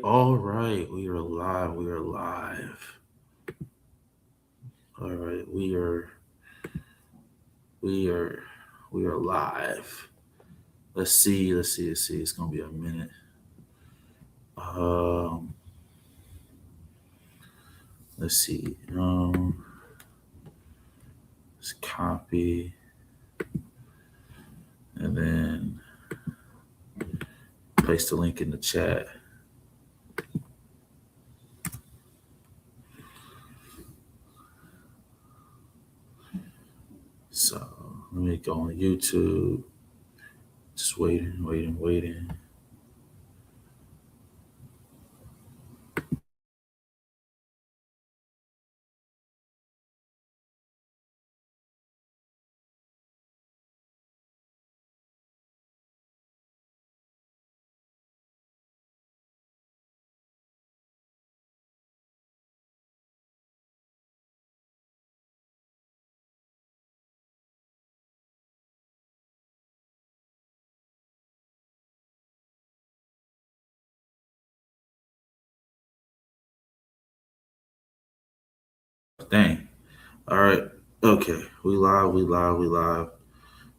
All right. We are live. We are live. All right, we are we are live. Let's see. It's gonna be a minute. Um, let's see. Let's copy and then paste the link in the chat. So let me go on YouTube. Just waiting. Dang. All right. Okay. We live.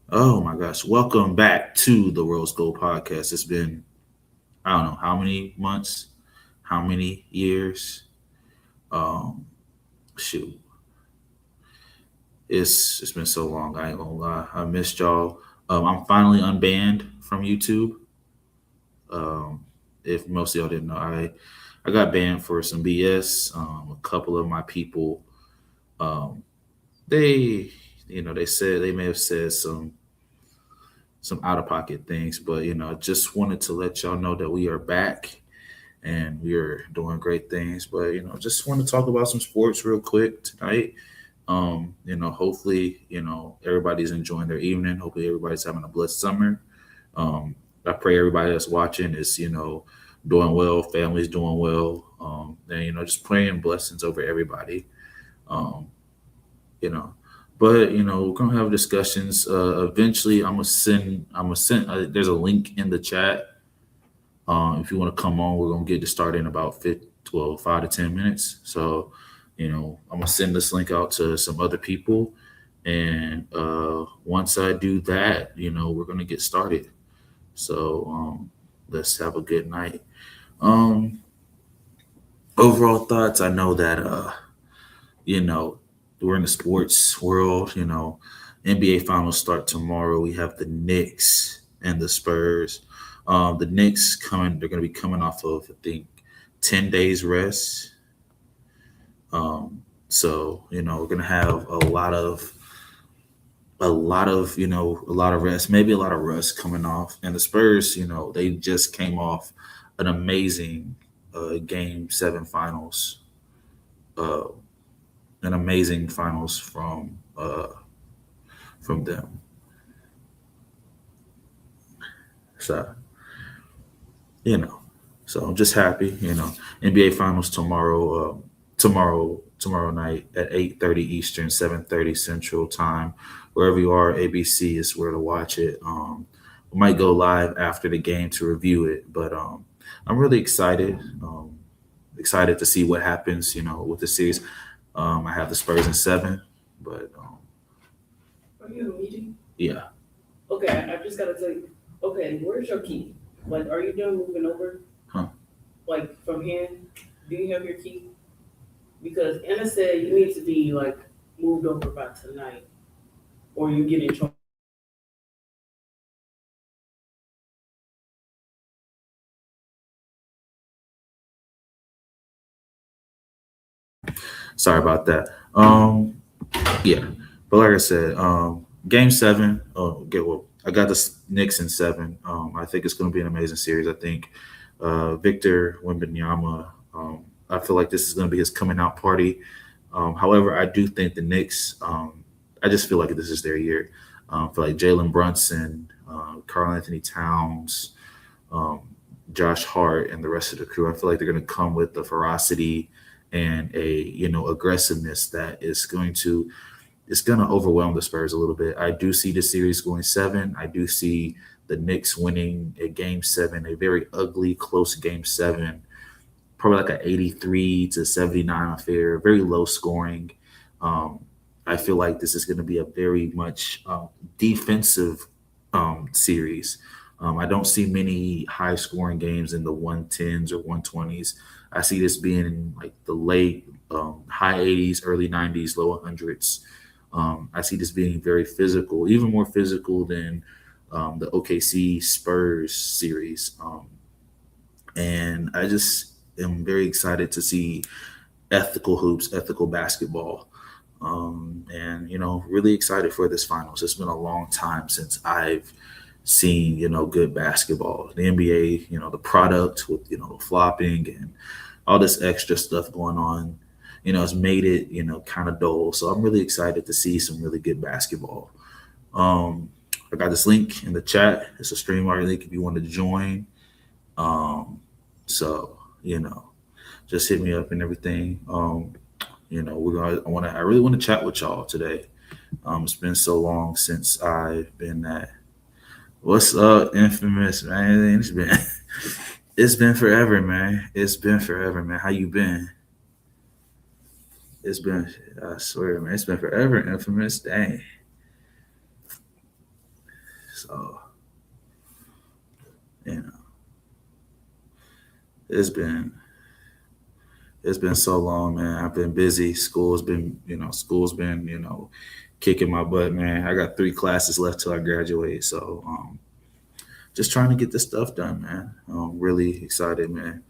Oh my gosh. Welcome back to the RoseGold Podcast. It's been, I don't know how many months, how many years. Um, Shoot. It's been so long, I ain't gonna lie. I missed y'all. I'm finally unbanned from YouTube. Um, if most of y'all didn't know, I got banned for some BS. A couple of my people, um, they they said they may have said some out of pocket things, but I just wanted to let y'all know that we are back and we are doing great things. But just want to talk about some sports real quick tonight. Hopefully, everybody's enjoying their evening. Hopefully everybody's having a blessed summer. I pray everybody that's watching is, doing well, families doing well. And just praying blessings over everybody. Um, you know. But we're gonna have discussions. Eventually, I'm gonna send. There's a link in the chat. If you want to come on, we're gonna get to start in about 5 to 10 minutes. So, I'm gonna send this link out to some other people, and once I do that, we're gonna get started. So, let's have a good night. Um, Overall thoughts. I know that you know, we're in the sports world. NBA finals start tomorrow. We have the Knicks and the Spurs. The Knicks coming, they're going to be coming off of, I think, 10 days rest. So, we're going to have a lot of rest, maybe a lot of rust coming off. And the Spurs, they just came off an amazing game seven finals, uh, an amazing finals from them. So, you know, so I'm just happy. NBA Finals tomorrow. Tomorrow night at 8:30 Eastern, 7:30 Central Time. Wherever you are, ABC is where to watch it. We might go live after the game to review it, but I'm really excited. Excited to see what happens. With the series. I have the Spurs in seven, but Are you in a meeting? yeah. Okay, I just gotta tell you. Okay, where's your key? Like, are you done moving over? Huh. Like from here? Do you have your key? Because Anna said you need to be like moved over by tonight, or you get in trouble. Sorry about that. Yeah, but like I said, game seven. Oh, get well. I got the Knicks in seven. I think it's going to be an amazing series. I think Victor Wembanyama. I feel like this is going to be his coming out party. However, I do think the Knicks. I just feel like this is their year. I feel like Jalen Brunson, Carl Anthony Towns, um, Josh Hart, and the rest of the crew. I feel like they're going to come with the ferocity and a aggressiveness that is going to overwhelm the Spurs a little bit. I do see the series going seven. I do see the Knicks winning a game seven, a very ugly, close game seven, probably like an 83-79 affair, very low scoring. Um, I feel like this is going to be a very much defensive series. I don't see many high scoring games in the 110s or 120s. I see this being in like the late high 80s, early 90s, low hundreds. I see this being very physical, even more physical than the OKC Spurs series. And I just am very excited to see ethical hoops, ethical basketball. And, really excited for this finals. It's been a long time since I've seen, good basketball. The NBA, the product with, the flopping and all this extra stuff going on, has made it, kind of dull. So I'm really excited to see some really good basketball. I got this link in the chat. It's a StreamYard link if you want to join. So, just hit me up and everything. I really want to chat with y'all today. It's been so long since I've been at. What's up, infamous man? It's been forever, man. It's been forever, man. How you been? It's been, I swear, man, it's been forever, infamous. Dang. So, you know, it's been it's been so long, man. I've been busy. School's been kicking my butt, man. I got 3 classes left till I graduate. So just trying to get this stuff done, man. I'm really excited, man.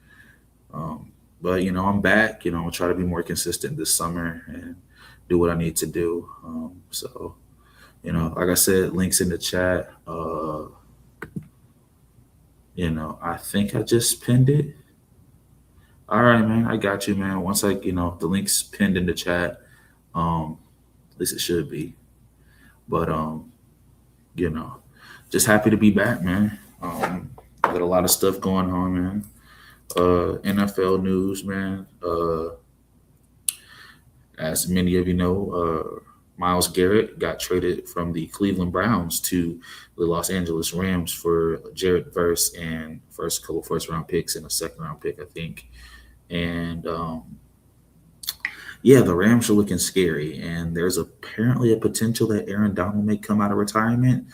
Um, but I'm back. I'll try to be more consistent this summer and do what I need to do. So like I said, links in the chat. I think I just pinned it. All right, man. I got you, man. Once the link's pinned in the chat. At least it should be. But you know, just happy to be back, man. Got a lot of stuff going on, man. NFL news, man. As many of you know, Myles Garrett got traded from the Cleveland Browns to the Los Angeles Rams for Jared Verse and couple first round picks and a second round pick, I think. And yeah, the Rams are looking scary, and there's apparently a potential that Aaron Donald may come out of retirement.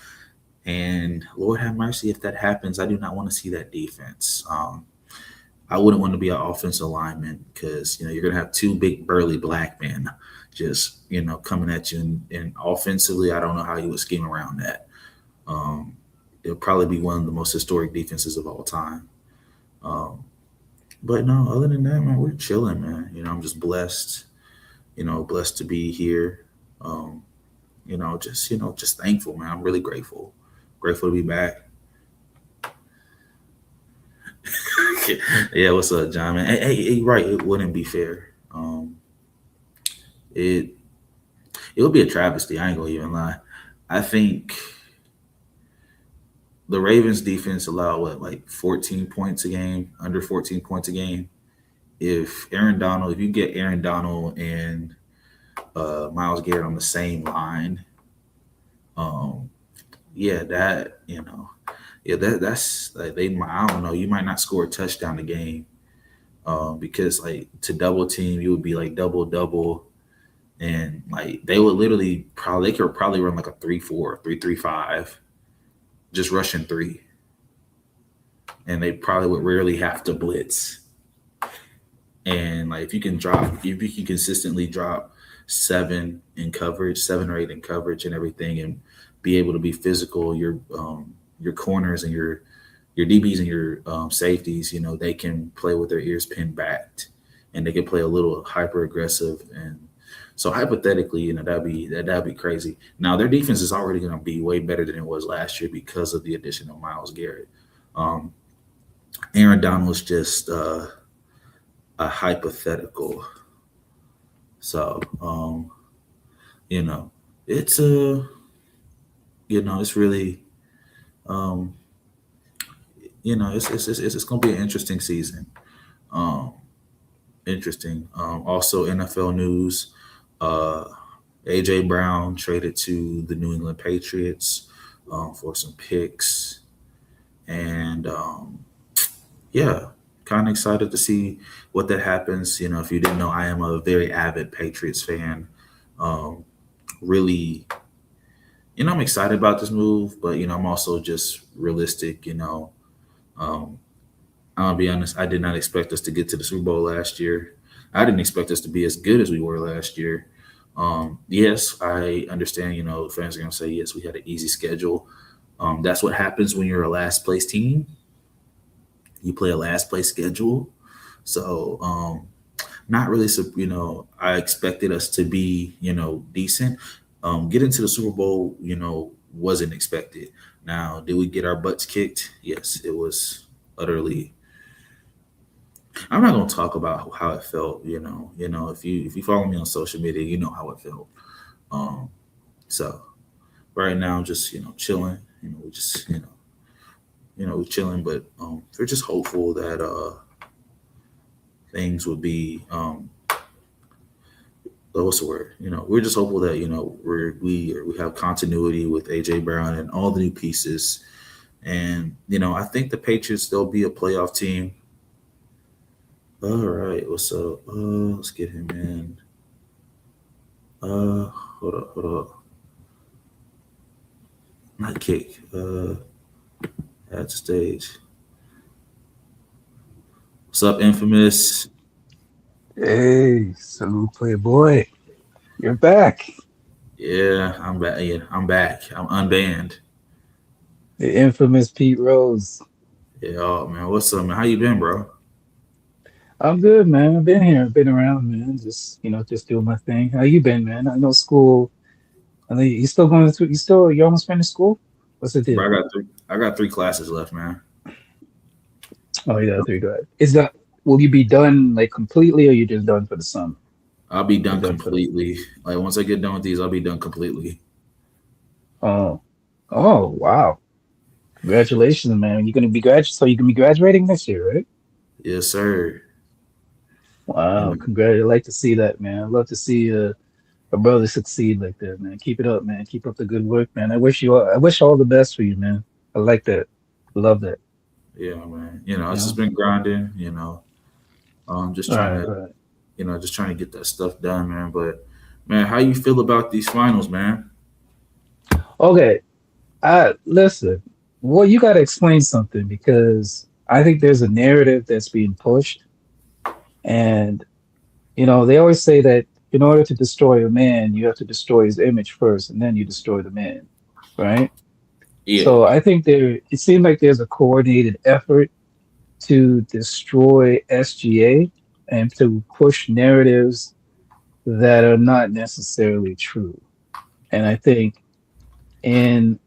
And Lord have mercy if that happens. I do not want to see that defense. I wouldn't want to be an offensive lineman because you're gonna have 2 big burly black men just coming at you, and offensively, I don't know how you would scheme around that. It'll probably be one of the most historic defenses of all time. But no, other than that, man, we're chilling, man. I'm just blessed, blessed to be here. Just thankful, man. I'm really grateful to be back. Yeah, what's up, John, man? Hey, right, it wouldn't be fair. It would be a travesty. I ain't gonna even lie. I think the Ravens defense allowed like 14 points a game, under 14 points a game. If you get Aaron Donald and Myles Garrett on the same line, that's like I don't know. You might not score a touchdown a game, because like to double team, you would be like double, and like they would they could probably run like a 3-4, 3-3-5, just rushing 3, and they probably would rarely have to blitz. And like if you can consistently drop 7 in coverage, 7 or 8 in coverage and everything, and be able to be physical, your corners and your DBs and your safeties, they can play with their ears pinned back, and they can play a little hyper aggressive. And so hypothetically, that'd be crazy. Now their defense is already going to be way better than it was last year because of the addition of Myles Garrett. Aaron Donald was just a hypothetical. So it's it's really it's gonna be an interesting season. Interesting. Also NFL news. AJ Brown traded to the New England Patriots for some picks. and yeah, kind of excited to see what that happens. You know, if you didn't know, I am a very avid Patriots fan. Um, really, I'm excited about this move, but I'm also just realistic. Um, I'm gonna be honest. I did not expect us to get to the Super Bowl last year. I didn't expect us to be as good as we were last year. Yes, I understand. Fans are gonna say yes, we had an easy schedule. That's what happens when you're a last place team. You play a last place schedule, so not really. I expected us to be decent. Getting to the Super Bowl, wasn't expected. Now, did we get our butts kicked? Yes, it was utterly. I'm not gonna talk about how it felt. If you follow me on social media, you know how it felt. Um, so right now, just chilling. We just we're chilling, but we're just hopeful that things would be what's the word? We're just hopeful that we have continuity with AJ Brown and all the new pieces, and I think the Patriots they'll be a playoff team. All right, what's up? Let's get him in. Hold up. Not kick. At stage. What's up, Infamous? Hey, salute, playboy. You're back. Yeah, I'm back. Yeah, I'm back. I'm unbanned. The infamous Pete Rose. Yeah, oh, man. What's up, man? How you been, bro? I'm good, man. I've been here, been around, man. Just doing my thing. How you been, man? I know school. I know you still going through. You almost finished school. What's the Bro, deal? I got three classes left, man. Oh, you got three. Go ahead. Is that will you be done like completely, or you just done for the summer? I'll be You're done done for the. completely. Like once I get done with these, I'll be done completely. Oh, oh, wow! Congratulations, man. You're gonna be grad. So you can be graduating next year, right? Yes, sir. You Wow, know, congrats. I like to see that, man. I love to see a brother succeed like that, man. Keep it up, man. Keep up the good work, man. I wish all the best for you, man. I like that. Love that. yeah, man. You It's just know? been grinding. Just All trying right, to, all right. just trying to get that stuff done, man. But man, how you feel about these finals, man? Okay. Listen. Well, you gotta explain something because I think there's a narrative that's being pushed. And, they always say that in order to destroy a man, you have to destroy his image first, and then you destroy the man. Right? Yeah, So I think it seems like there's a coordinated effort to destroy SGA and to push narratives that are not necessarily true. And I think in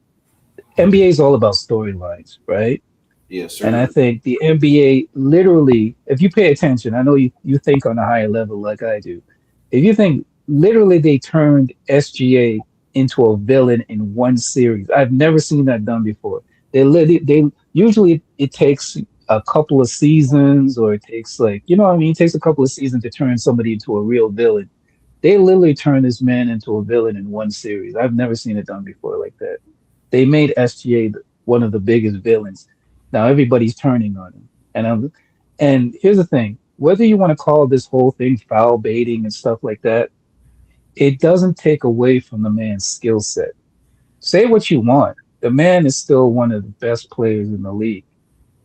NBA is all about storylines, right? yes, And I sir. think the NBA literally, if you pay attention, I know you think on a higher level like I do. If you think literally they turned SGA into a villain in one series. I've never seen that done before. They usually it takes a couple of seasons or it takes like, you know what I mean? It takes a couple of seasons to turn somebody into a real villain. They literally turned this man into a villain in one series. I've never seen it done before like that. They made SGA one of the biggest villains. Now everybody's turning on him. And here's the thing: whether you want to call this whole thing foul baiting and stuff like that, it doesn't take away from the man's skill set. Say what you want. The man is still one of the best players in the league.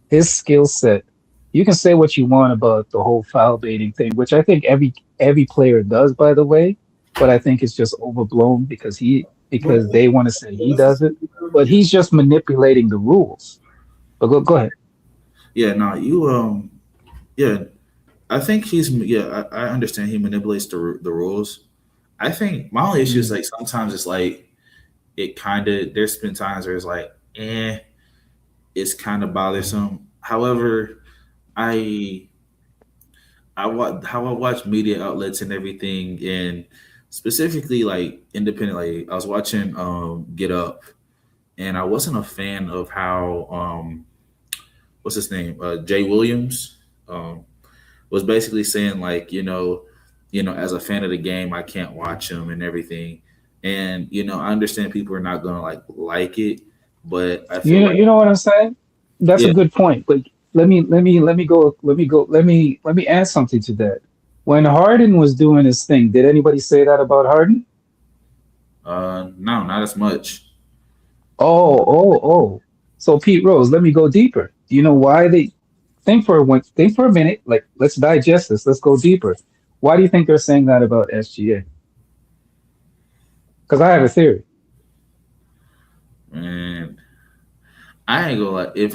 His skill set. You can say what you want about the whole foul baiting thing, which I think every player does, by the way. But I think it's just overblown because they want to say he does it, but he's just manipulating the rules. But go ahead. Yeah, no, yeah. I think I understand he manipulates the rules. I think my only issue is Mm. like sometimes it's like it kind of there's been times where it's like it's kind of bothersome. However, I how I watch media outlets and everything, and specifically like independent. Like I was watching Get Up, and I wasn't a fan of how what's his name Jay Williams was basically saying like as a fan of the game I can't watch him and everything, and I understand people are not gonna like it, but I feel like You know what I'm saying? That's a Yeah. good point. But let me add something to that. When Harden was doing his thing, did anybody say that about Harden? No, not as much. Oh. So Pete Rose, let me go deeper. Do you know why they think for a minute, like let's digest this, let's go deeper. Why do you think they're saying that about SGA? Because I have a theory. And I ain't gonna lie. If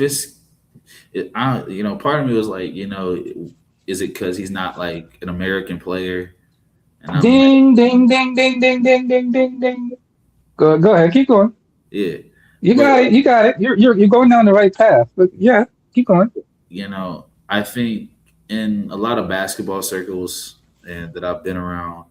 part of me was like, is it because he's not like an American player? And I'm like, Ding ding ding ding ding ding ding ding ding. Go ahead, keep going. yeah. You But got it, you got it. You're going down the right path. But yeah, keep going. I think in a lot of basketball circles and that I've been around,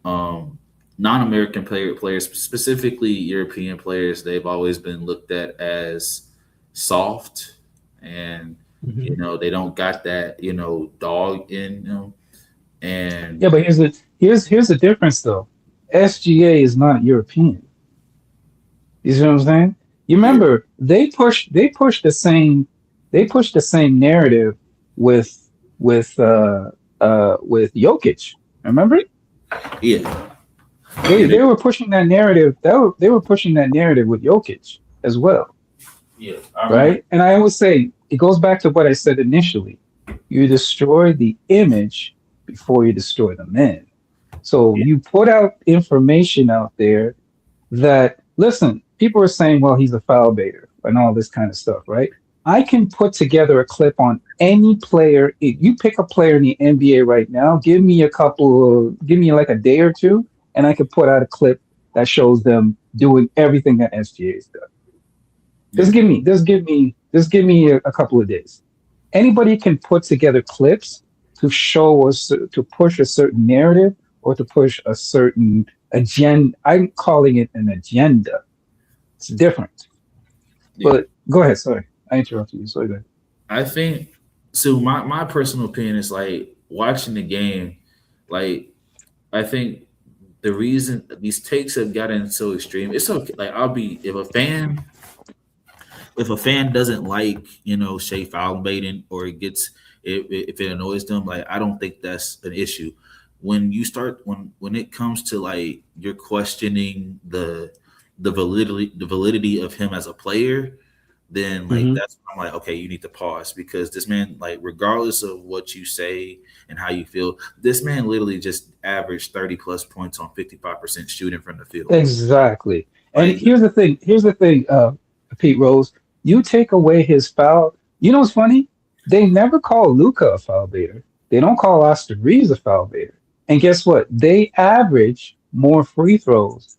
um, non-American players, specifically European players, they've always been looked at as soft, and Mhm. they don't got that dog in them, and Yeah, but here's the difference though. SGA is not European. You see what I'm saying? You yeah, remember they pushed the same narrative with with Jokic. Remember? yeah, They yeah, they were pushing that narrative. They were pushing that narrative with Jokic as well, yeah. I remember. right? And I always say it goes back to what I said initially. You destroy the image before you destroy the man. So Yeah, you put out information out there that listen, people are saying, well, he's a foul baiter and all this kind of stuff, right? I can put together a clip on any player. If you pick a player in the NBA right now, give me like a day or two, and I could put out a clip that shows them doing everything that SGA's done. yeah, Just give me a couple of days. Anybody can put together clips to show us to push a certain narrative or to push a certain agenda. I'm calling it an agenda. It's different. yeah. But go ahead. Sorry, I interrupted you. Sorry. Go ahead. I think so. My personal opinion is like watching the game. Like I think the reason these takes have gotten so extreme, it's okay. Like I'll be if a fan doesn't like Shea foul baiting or it gets if it annoys them, like I don't think that's an issue. When you start when it comes to like you're questioning the validity of him as a player, then like Mhm. that's when I'm like, okay, you need to pause because this man, like, regardless of what you say and how you feel, this man literally just averaged 30 plus points on 55% shooting from the field. Exactly. And Like, here's the thing. Here's the thing, Pete Rose. You take away his foul. You know what's funny? They never call Luca a foul baiter. They don't call Austin Reeves a foul baiter. And guess what? They average more free throws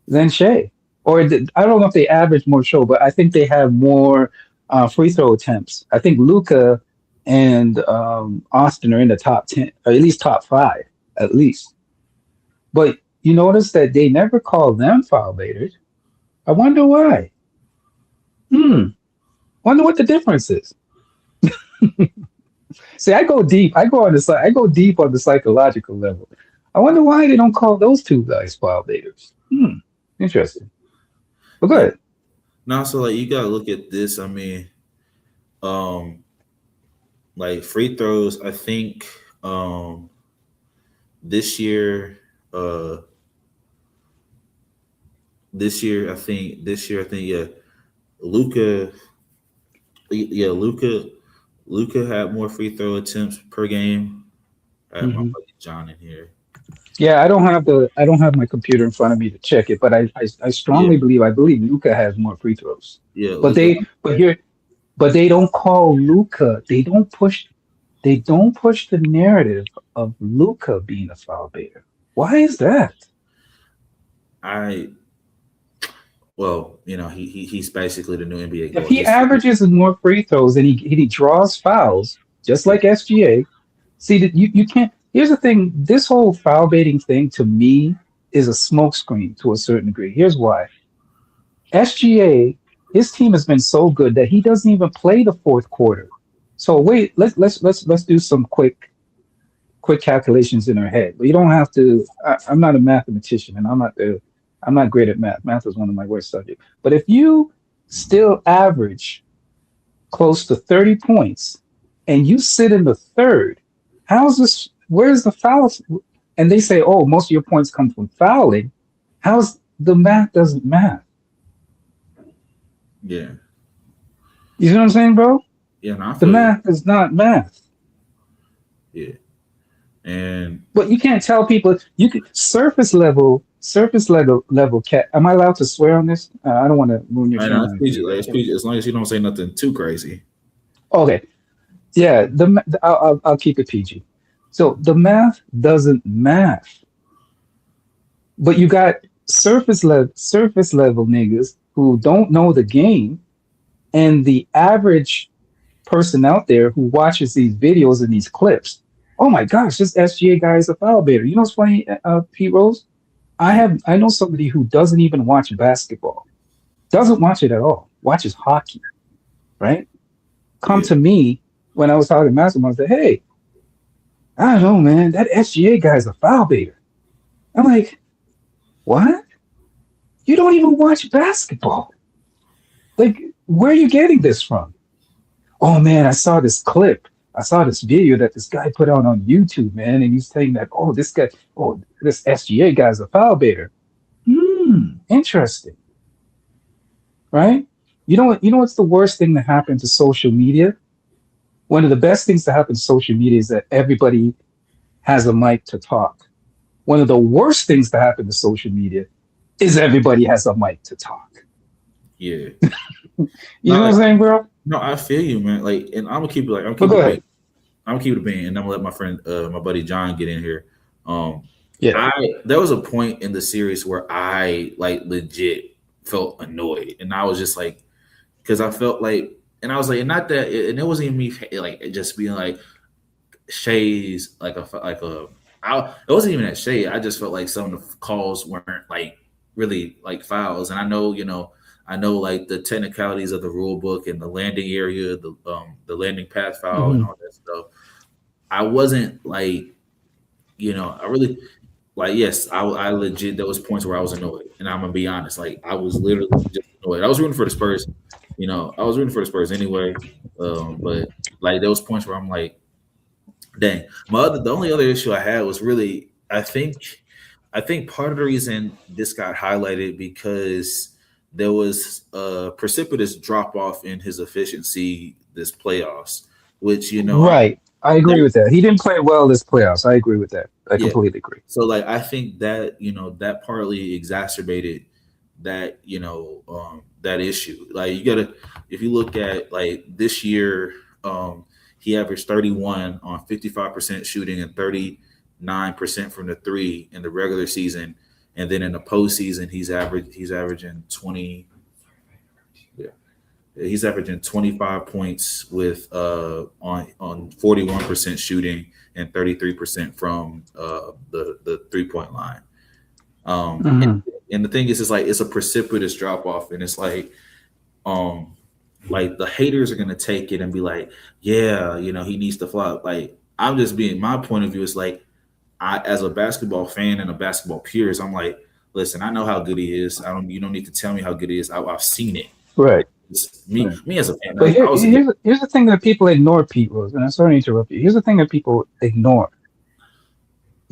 than Shea. I don't know if they average more show, but I think they have more free throw attempts. I think Luca and Austin are in the top 10, or at least top five, at least. But you notice that they never call them foul baiters. I wonder why. Hmm. Wonder what the difference is. See, I go deep. I go deep on the psychological level. I wonder why they don't call those two guys foul baiters. Hmm. Interesting. But yeah. good. Now, so like you gotta look at this. I mean, um, like free throws. I think this year, uh, this year, I think, yeah, Luca, yeah, Luca had more free throw attempts per game. I have my Mhm. buddy John in here. Yeah, I don't have my computer in front of me to check it, but I Yeah, strongly believe Luca has more free throws. yeah, But Luca. they don't call Luca. They don't push the narrative of Luca being a foul baiter. Why is that? I well, he's basically the new NBA If goat. he He's averages more free throws and he draws fouls just yeah, like SGA, see that you can't. Here's the thing: this whole foul baiting thing to me is a smokescreen to a certain degree. Here's why: SGA, his team has been so good that he doesn't even play the fourth quarter. So wait, let's do some quick calculations in our head. You don't have to. I'm not a mathematician, and I'm not great at math. Math is one of my worst subjects. But if you still average close to 30 points, and you sit in the third. How's this? Where's the fouls? And they say, oh, most of your points come from fouling. How's the math doesn't math? Yeah. You see what I'm saying, bro? Yeah, no, I The feel you. math is not math. Yeah. And But you can't tell people you can surface level cat. Am I allowed to swear on this? I don't want to ruin your it's channel. PG, like, it's PG, as long as you don't say nothing too crazy. Okay, yeah. I'll keep it PG. So the math doesn't math, but you got surface level niggas who don't know the game, and the average person out there who watches these videos and these clips. Oh my gosh, this SGA guy is a foul baiter. You know what's funny, Pete Rose? I know somebody who doesn't even watch basketball, doesn't watch it at all, watches hockey, right? Come Yeah. to me when I was talking basketball and said, hey, I don't know, man, that SGA guy is a foul baiter. I'm like, what? You don't even watch basketball. Like, where are you getting this from? Oh man, I saw this clip. I saw this video that this guy put out on YouTube, man, and he's saying that, this SGA guy's a foul baiter. Interesting. Right? You know what's the worst thing that happened to social media? One of the best things to happen to social media is that everybody has a mic to talk. One of the worst things to happen to social media is everybody has a mic to talk. Yeah. You know what I'm saying, bro? No, I feel you, man. Like, and I'm gonna keep it like But go ahead. I'm gonna keep it a bean, and I'm gonna let my friend, my buddy John, get in here. Yeah. There was a point in the series where I like legit felt annoyed, and I was just like, because I felt like, and I was like, not that, and it wasn't even me like just being like Shay's like it wasn't even that Shay. I just felt like some of the calls weren't like really like fouls, and I know like the technicalities of the rule book and the landing area, the landing path foul and all that stuff. I wasn't like, I really like, yes, I legit, there was points where I was annoyed, and I'm gonna be honest, like I was literally just annoyed. I was rooting for the Spurs, I was rooting for the Spurs anyway, but like there was points where I'm like, dang. The only other issue I had was really, I think part of the reason this got highlighted because there was a precipitous drop off in his efficiency this playoffs, which Right. I agree with that. He didn't play well this playoffs. I agree with that. I completely agree. So like I think that that partly exacerbated that that issue. Like if you look at like this year, he averaged 31 on 55% shooting and 39% from the three in the regular season, and then in the postseason he's averaging 20. He's averaging 25 points with on 41% shooting and 33% from the 3-point line. And the thing is, it's like it's a precipitous drop off, and it's like the haters are gonna take it and be like, yeah, he needs to flop. Like I'm just being, my point of view is like, I as a basketball fan and a basketball purist, I'm like, listen, I know how good he is. You don't need to tell me how good he is. I've seen it. Right. Me as a fan. But here's the thing that people ignore, Pete Rose, and I'm sorry to interrupt you. Here's the thing that people ignore.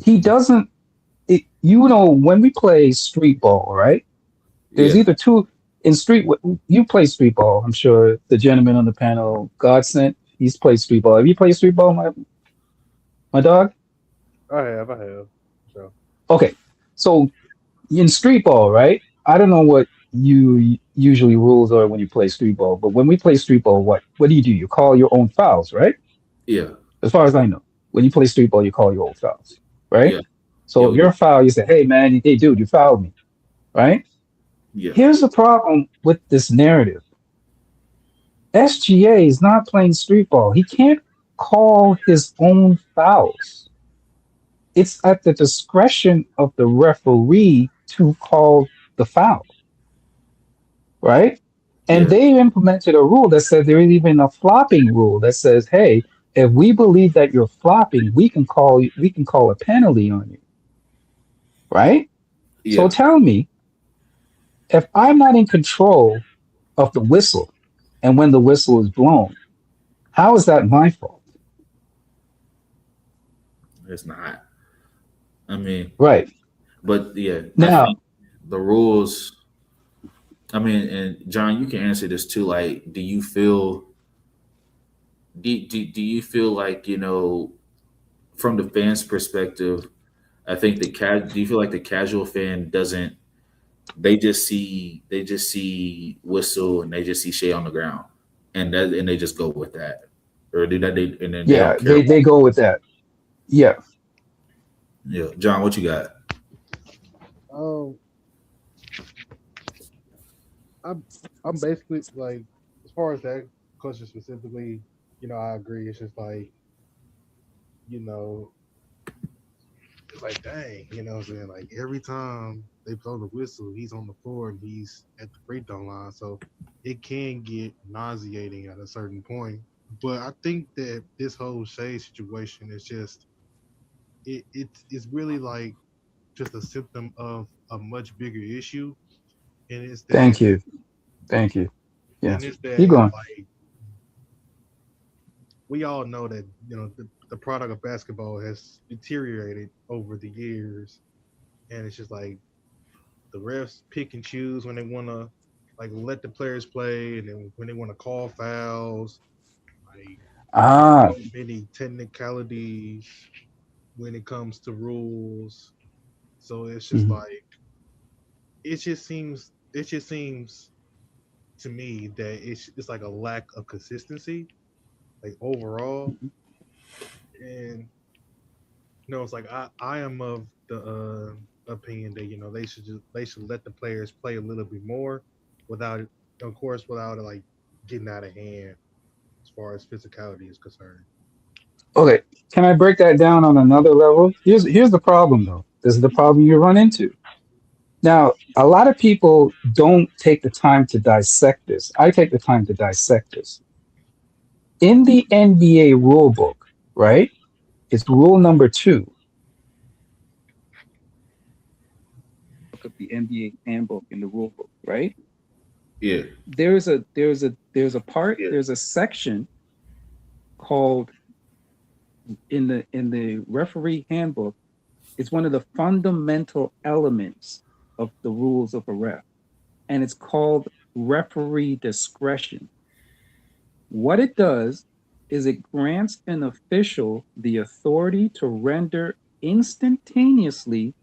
He doesn't, when we play street ball, right? There's either two in street. You play street ball. I'm sure the gentleman on the panel, Godsent, he's played street ball. Have you played street ball, my dog? I have. So. Okay, so in street ball, right? I don't know what you usually rules are when you play street ball, but when we play street ball, what do? You call your own fouls, right? Yeah. As far as I know, when you play street ball, you call your own fouls, right? Yeah. So if you're a foul, you say, "Hey man, hey dude, you fouled me," right? Yeah. Here's the problem with this narrative. SGA is not playing street ball. He can't call his own fouls. It's at the discretion of the referee to call the foul. Right? And they implemented a rule that said there is even a flopping rule that says, hey, if we believe that you're flopping, we can call a penalty on you. Right? Yeah. So tell me, if I'm not in control of the whistle and when the whistle is blown. How is that my fault? It's not. I mean, Right. but yeah, I Now, think the rules. I mean, and John, you can answer this too. Like, do you feel like, from the fans' perspective? I think do you feel like the casual fan doesn't? They just see whistle and they just see Shea on the ground, and they just go with that, or do that they and then they yeah, don't care they about. go with that. Yeah. Yeah, John, what you got? Um, I'm I'm basically like, as far as that question specifically, I agree. It's just like, you know, it's like, dang, what I'm saying? Like every time they blow the whistle, he's on the floor and he's at the free throw line. So it can get nauseating at a certain point. But I think that this whole shade situation is just it's really like just a symptom of a much bigger issue. And it's that Thank you. Thank you. Yeah. and it's Keep that going. like we all know that the product of basketball has deteriorated over the years, and it's just like the refs pick and choose when they want to like let the players play, and then when they want to call fouls, like Ah, so many technicalities when it comes to rules. So it's just mhm. like it just seems to me that it's like a lack of consistency, like overall. And it's like I am of the opinion that they should let the players play a little bit more without, of course, without like getting out of hand as far as physicality is concerned. Okay. Can I break that down on another level? Here's the problem though. This is the problem you run into. Now, a lot of people don't take the time to dissect this. I take the time to dissect this. In the NBA rule book, right? It's rule number 2 of the NBA handbook in the rule book, right? Yeah, There's a section called in the referee handbook. It's one of the fundamental elements of the rules of a ref, and it's called referee discretion. What it does is it grants an official the authority to render instantaneously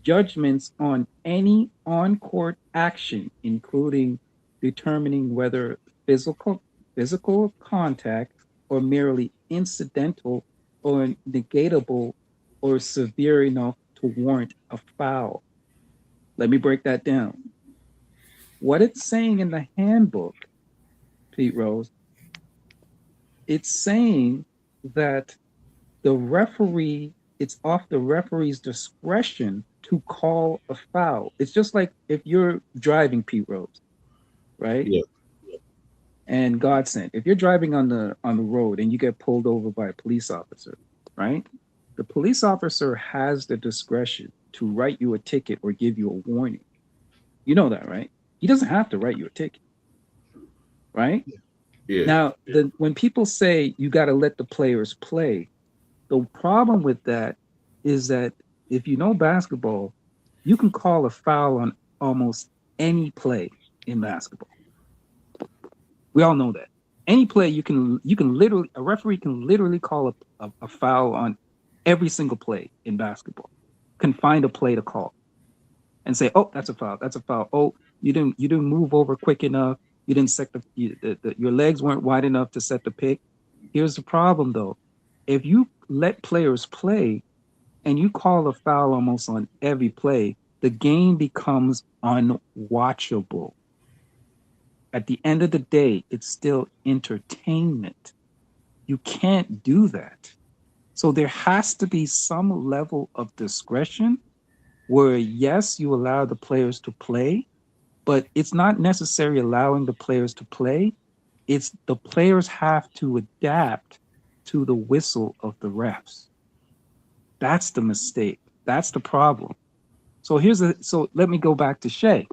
judgments on any on-court action, including determining whether physical physical contact or merely incidental or negatable or severe enough to warrant a foul. Let me break that down. What it's saying in the handbook, Pete Rose, it's saying that the referee, it's off the referee's discretion to call a foul. It's just like if you're driving, Pete Rose, right? yeah, And God sent, if you're driving on the road and you get pulled over by a police officer, right? The police officer has the discretion to write you a ticket or give you a warning. You know that, right? He doesn't have to write you a ticket, right? yeah, Now, when people say you got to let the players play, the problem with that is that if you know basketball, you can call a foul on almost any play in basketball. We all know that. Any play you can literally, a referee can literally call a foul on every single play in basketball. Can find a play to call and say, oh, that's a foul. That's a foul. Oh, you didn't move over quick enough. You didn't set your legs weren't wide enough to set the pick. Here's the problem though. If you let players play and you call a foul almost on every play, the game becomes unwatchable. At the end of the day, it's still entertainment. You can't do that. So there has to be some level of discretion where, yes, you allow the players to play, but it's not necessarily allowing the players to play. It's the players have to adapt to the whistle of the refs. That's the mistake. That's the problem. So let me go back to Shea.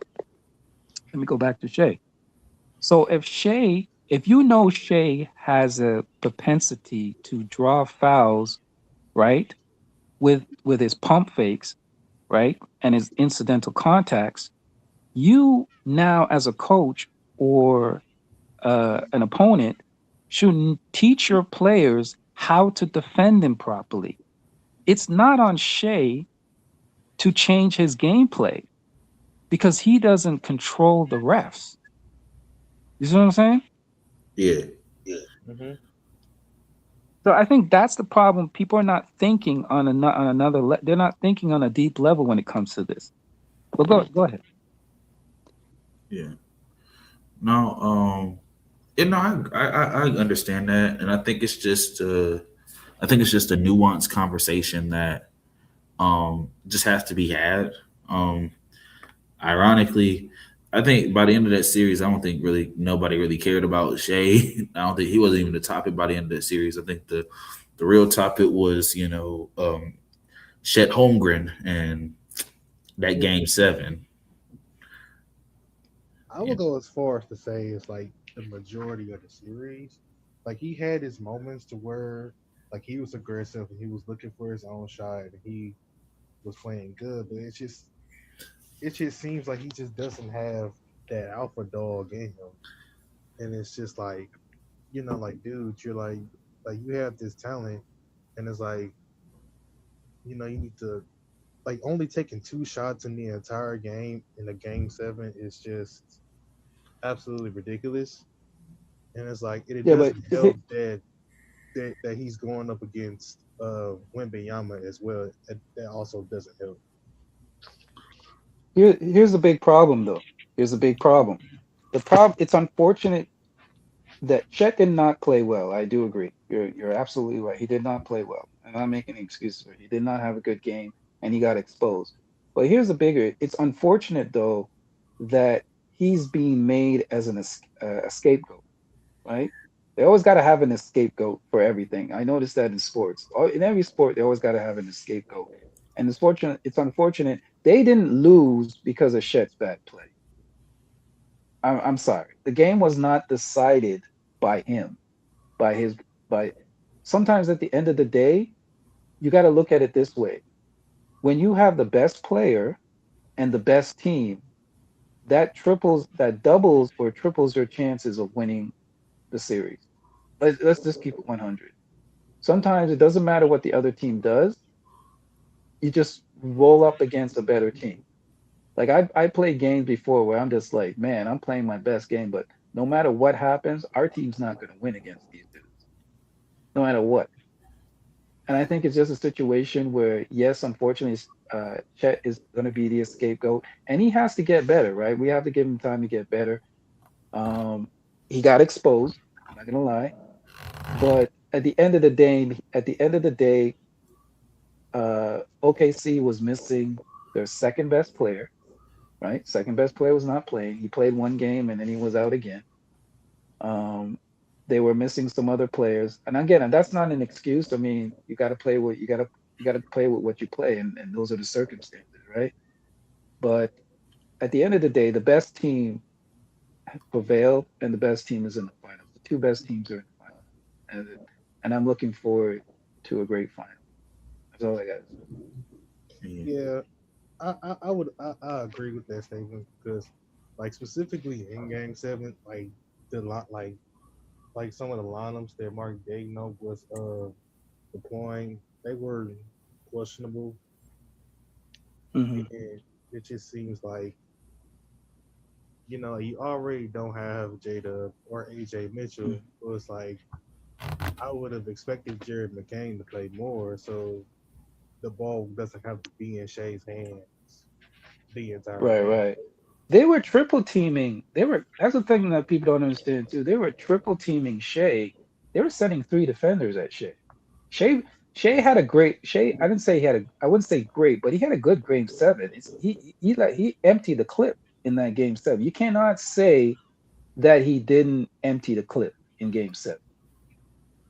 Let me go back to Shea. So if Shea if you know Shea has a propensity to draw fouls, right, with his pump fakes, right, and his incidental contacts, you now as a coach or an opponent should teach your players how to defend him properly. It's not on Shea to change his gameplay because he doesn't control the refs. You see what I'm saying? Yeah. Mm-hmm. So I think that's the problem. People are not thinking on on another. They're not thinking on a deep level when it comes to this. But go ahead. Yeah. No. You know, I understand that, and I think it's just a nuanced conversation that just has to be had. Um, Ironically, I think by the end of that series, I don't think really nobody really cared about Shea. I don't think he wasn't even the topic by the end of that series. I think the real topic was Chet Holmgren and that Yeah, game seven. I Yeah. would go as far as to say it's like the majority of the series. Like he had his moments to where like he was aggressive and he was looking for his own shot and he was playing good, but it just seems like he just doesn't have that alpha dog in him. And it's just like, like dude, you're like you have this talent and it's like, you need to like only taking two shots in the entire game in a game seven is just absolutely ridiculous. And it's like it Yeah, but doesn't help that he's going up against Wembenyama as well. That also doesn't help. here's the big problem, though. Here's a big problem. The problem. It's unfortunate that Chet did not play well. I do agree. You're absolutely right. He did not play well. I'm not making any excuses for it. He did not have a good game, and he got exposed. But here's the bigger. It's unfortunate though that he's being made as a scapegoat, right? They always got to have an scapegoat for everything. I noticed that in sports. In every sport, they always got to have an scapegoat. And it's unfortunate they didn't lose because of Chet's bad play. I'm sorry. The game was not decided by him, by his by. Sometimes at the end of the day, you got to look at it this way. When you have the best player and the best team, that doubles or triples your chances of winning the series. Let's just keep it 100. Sometimes it doesn't matter what the other team does. You just roll up against a better team. Like I played games before where I'm just like, man, I'm playing my best game, but no matter what happens, our team's not going to win against these dudes, no matter what. And I think it's just a situation where, yes, unfortunately, Chet is going to be the scapegoat, and he has to get better, right? We have to give him time to get better. Um, he got exposed. I'm not going to lie, but at the end of the day, OKC was missing their second best player, right? Second best player was not playing. He played one game and then he was out again. Um, they were missing some other players, and again, and that's not an excuse. I mean, you got to play with what you play, and those are the circumstances, right? But at the end of the day, the best team prevailed, and the best team is in the finals. The two best teams are in the finals, and I'm looking forward to a great final. That's all I got. Yeah. Yeah, I agree with that statement because like specifically in game seven, like the lot like some of the lineups that Mark Dagno was deploying, they were questionable, Hmm. and it just seems like you already don't have Jada or AJ Mitchell, so it's like I would have expected Jared McCain to play more, so the ball doesn't have to be in Shea's hands the entire Right, game. right. They were triple teaming. That's the thing that people don't understand too. They were triple teaming Shea. They were sending three defenders at Shea. Shea Shea had a great Shea. I didn't say he had a. I wouldn't say great, but he had a good game seven. He emptied the clip in that game seven. You cannot say that he didn't empty the clip in game seven,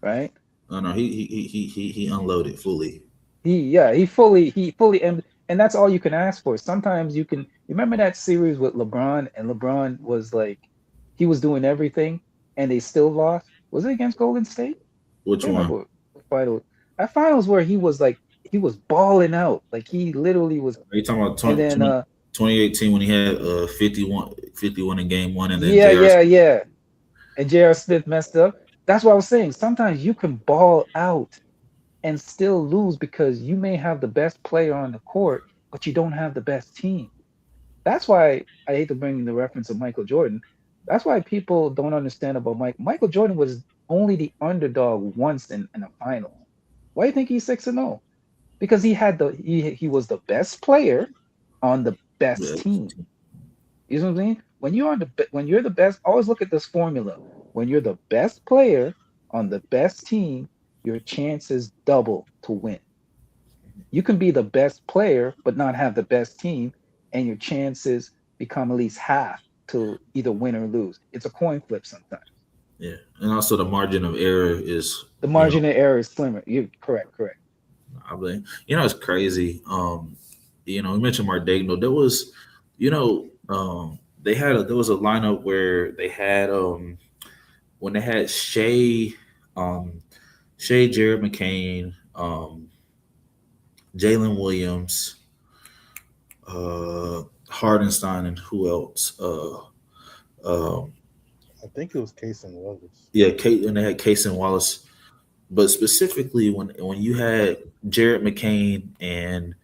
right? Oh no, he unloaded fully. He fully and that's all you can ask for. Sometimes you remember that series with LeBron, and LeBron was like he was doing everything. and they still lost. Was it against Golden State? Which Can't remember one? what final. That finals where he was like he was balling out, like he literally was. Are you talking about And then 2018 when he had 51 in game one, and then yeah, JR? yeah, yeah. And J.R. Smith messed up. That's what I was saying. Sometimes you can ball out and still lose because you may have the best player on the court, but you don't have the best team. That's why I hate to bring the reference of Michael Jordan. That's why people don't understand about Mike. Michael Jordan was only the underdog once in a finals. Why do you think he's 6-0? Because he was the best player on the best Yeah. team. You know what I'm saying? When you're the best, always look at this formula. When you're the best player on the best team, your chances double to win. You can be the best player but not have the best team, and your chances become at least half to either win or lose. It's a coin flip sometimes. Yeah, and also the margin of error is, The you know, margin of error is slimmer. You correct, correct. I believe, it's crazy. We mentioned Mardegno. There was, there was a lineup where they had when they had um, Jared McCain, Jalen Williams, Hardenstein, and who else? Um, I think it was Case and Wallace. yeah, Kate, and they had Case and Wallace. But specifically, when you had Jared McCain and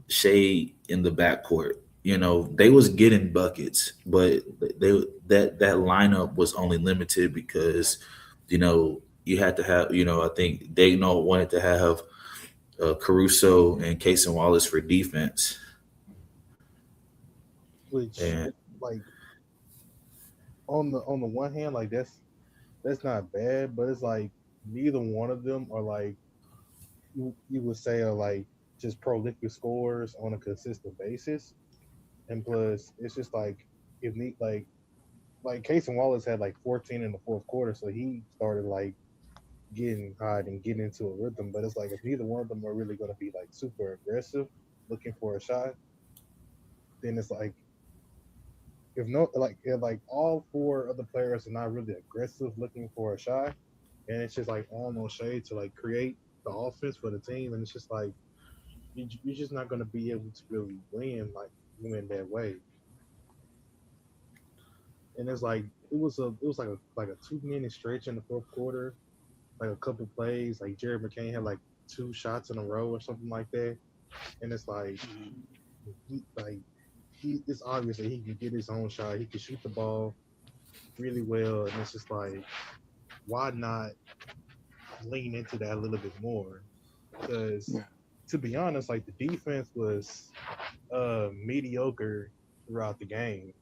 Shea in the backcourt, they was getting buckets, but that lineup was only limited because you had to have, I think Dagno wanted to have Caruso and Case and Wallace for defense, Which, and like, on the one hand, like that's not bad, but it's like neither one of them are like you would say are like just prolific scorers on a consistent basis. And plus, it's just like if need like Case and Wallace had like 14 in the fourth quarter, so he started like getting hot and getting into a rhythm. But it's like if neither one of them are really going to be like super aggressive looking for a shot, then it's like if all four of the players are not really aggressive looking for a shot, and it's just like all no shade to like create the offense for the team, and it's just like you're just not going to be able to really win that way. And it's like it was like a 2 minute stretch in the fourth quarter, like a couple plays, like Jared McCain had like two shots in a row or something like that, and it's like like it's obvious that he can get his own shot, he can shoot the ball really well, and it's just like why not lean into that a little bit more? Because Yeah. to be honest, like the defense was mediocre throughout the game.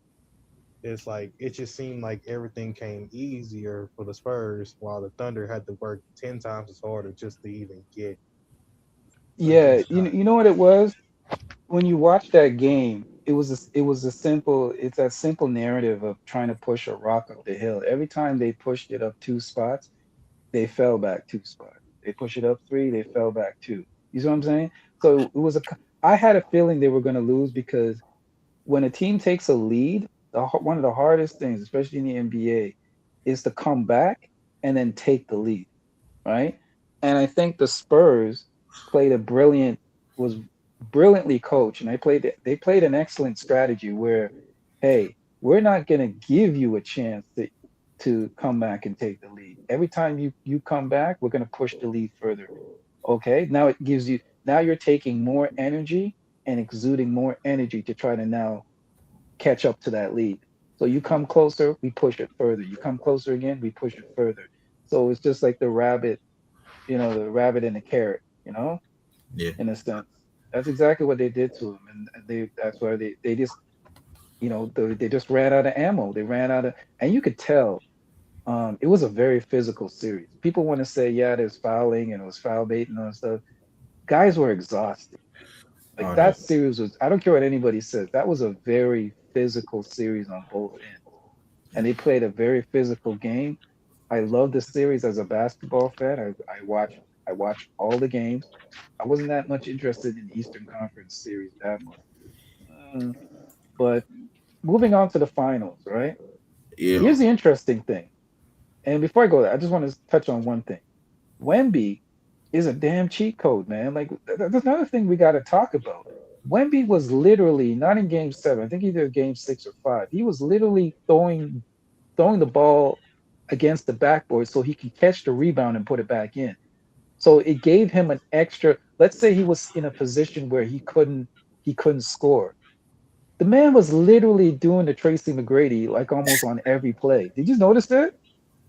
It's like it just seemed like everything came easier for the Spurs, while the Thunder had to work 10 times as harder just to even get a good Yeah, shot. you know what it was? When you watch that game, it's that simple narrative of trying to push a rock up the hill. Every time they pushed it up two spots, they fell back two spots. They push it up three, they fell back two. You see what I'm saying? So it was I had a feeling they were going to lose because when a team takes a lead, one of the hardest things, especially in the NBA, is to come back and then take the lead, right? And I think the Spurs played a was brilliantly coached, and they played an excellent strategy where, hey, we're not going to give you a chance to come back and take the lead. Every time you come back, we're going to push the lead further. Okay, now you're taking more energy and exuding more energy to try to now catch up to that lead. So you come closer, we push it further. You come closer again, we push it further. So it's just like the rabbit and the carrot, yeah, in a sense. That's exactly what they did to him, and that's why they just they just ran out of ammo. They ran out of, and you could tell it was a very physical series. People want to say, yeah, there's fouling and it was foul bait and all that stuff. Guys were exhausted. Like I know. that series was, I don't care what anybody says, that was a very physical series on both ends. And they played a very physical game. I love the series as a basketball fan. I watched all the games. I wasn't that much interested in the Eastern Conference series that much. But moving on to the finals, right? Yeah, Here's the interesting thing. And before I go there, I just want to touch on one thing. Wemby is a damn cheat code, man. Like that's another thing we got to talk about. Wemby was literally not in game 7. I think either game 6 or 5. He was literally throwing the ball against the backboard so he can catch the rebound and put it back in. So it gave him an extra. Let's say he was in a position where he couldn't score. The man was literally doing the Tracy McGrady like almost on every play. Did you notice that?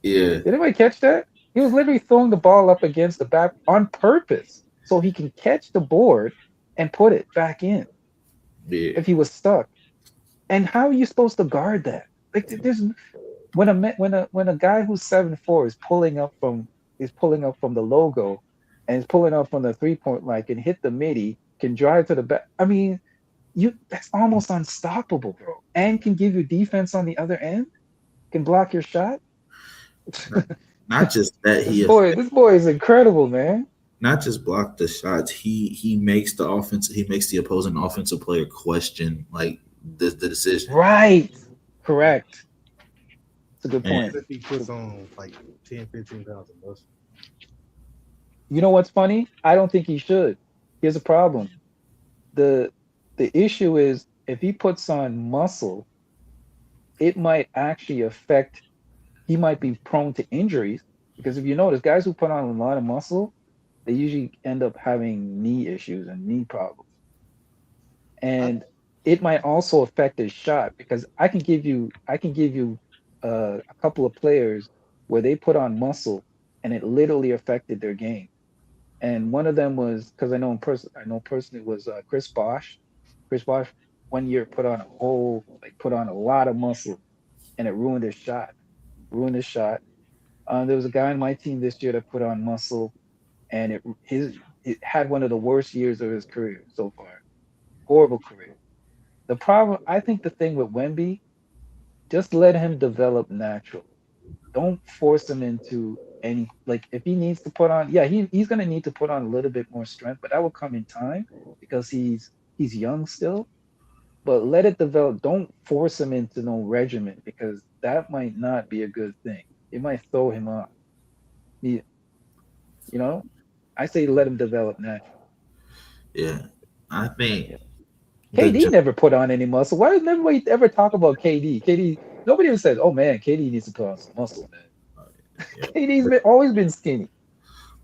yeah, Did anybody catch that? He was literally throwing the ball up against the back on purpose so he can catch the board and put it back in yeah. if he was stuck. And how are you supposed to guard that? Like there's when a guy who's 7'4" is pulling up from the logo and is pulling up from the 3-point line, can hit the midi, can drive to the back. I mean, that's almost unstoppable, bro. And can give you defense on the other end, can block your shot. Not just that This boy is incredible, man. not just block the shots. He makes the offense. He makes the opposing offensive player question like the decision. Right. Correct. That's a good And point. If he puts on like 10, 15,000 muscle. You know what's funny? I don't think he should. Here's a problem. The the issue is if he puts on muscle, it might actually affect he might be prone to injuries because if you notice, guys who put on a lot of muscle, they usually end up having knee issues and knee problems. I, And it might also affect his shot because I can give you a couple of players where they put on muscle and it literally affected their game. And one of them was because I know personally was Chris Bosh. Chris Bosh 1 year put on a lot of muscle and it ruined his shot. Ruined his shot. There was a guy on my team this year that put on muscle and it had one of the worst years of his career so far. Horrible career. I think the thing with Wemby, just let him develop naturally. Don't force him into any like if he needs to put on, yeah, he's gonna need to put on a little bit more strength, but that will come in time because he's young still. But let it develop. Don't force him into no regimen because that might not be a good thing. It might throw him off. He, you know, I say let him develop naturally. yeah, I think Yeah. the KD never put on any muscle. Why does nobody ever talk about KD? Nobody ever says, "Oh man, KD needs to put on some muscle, man." yeah, Always been skinny.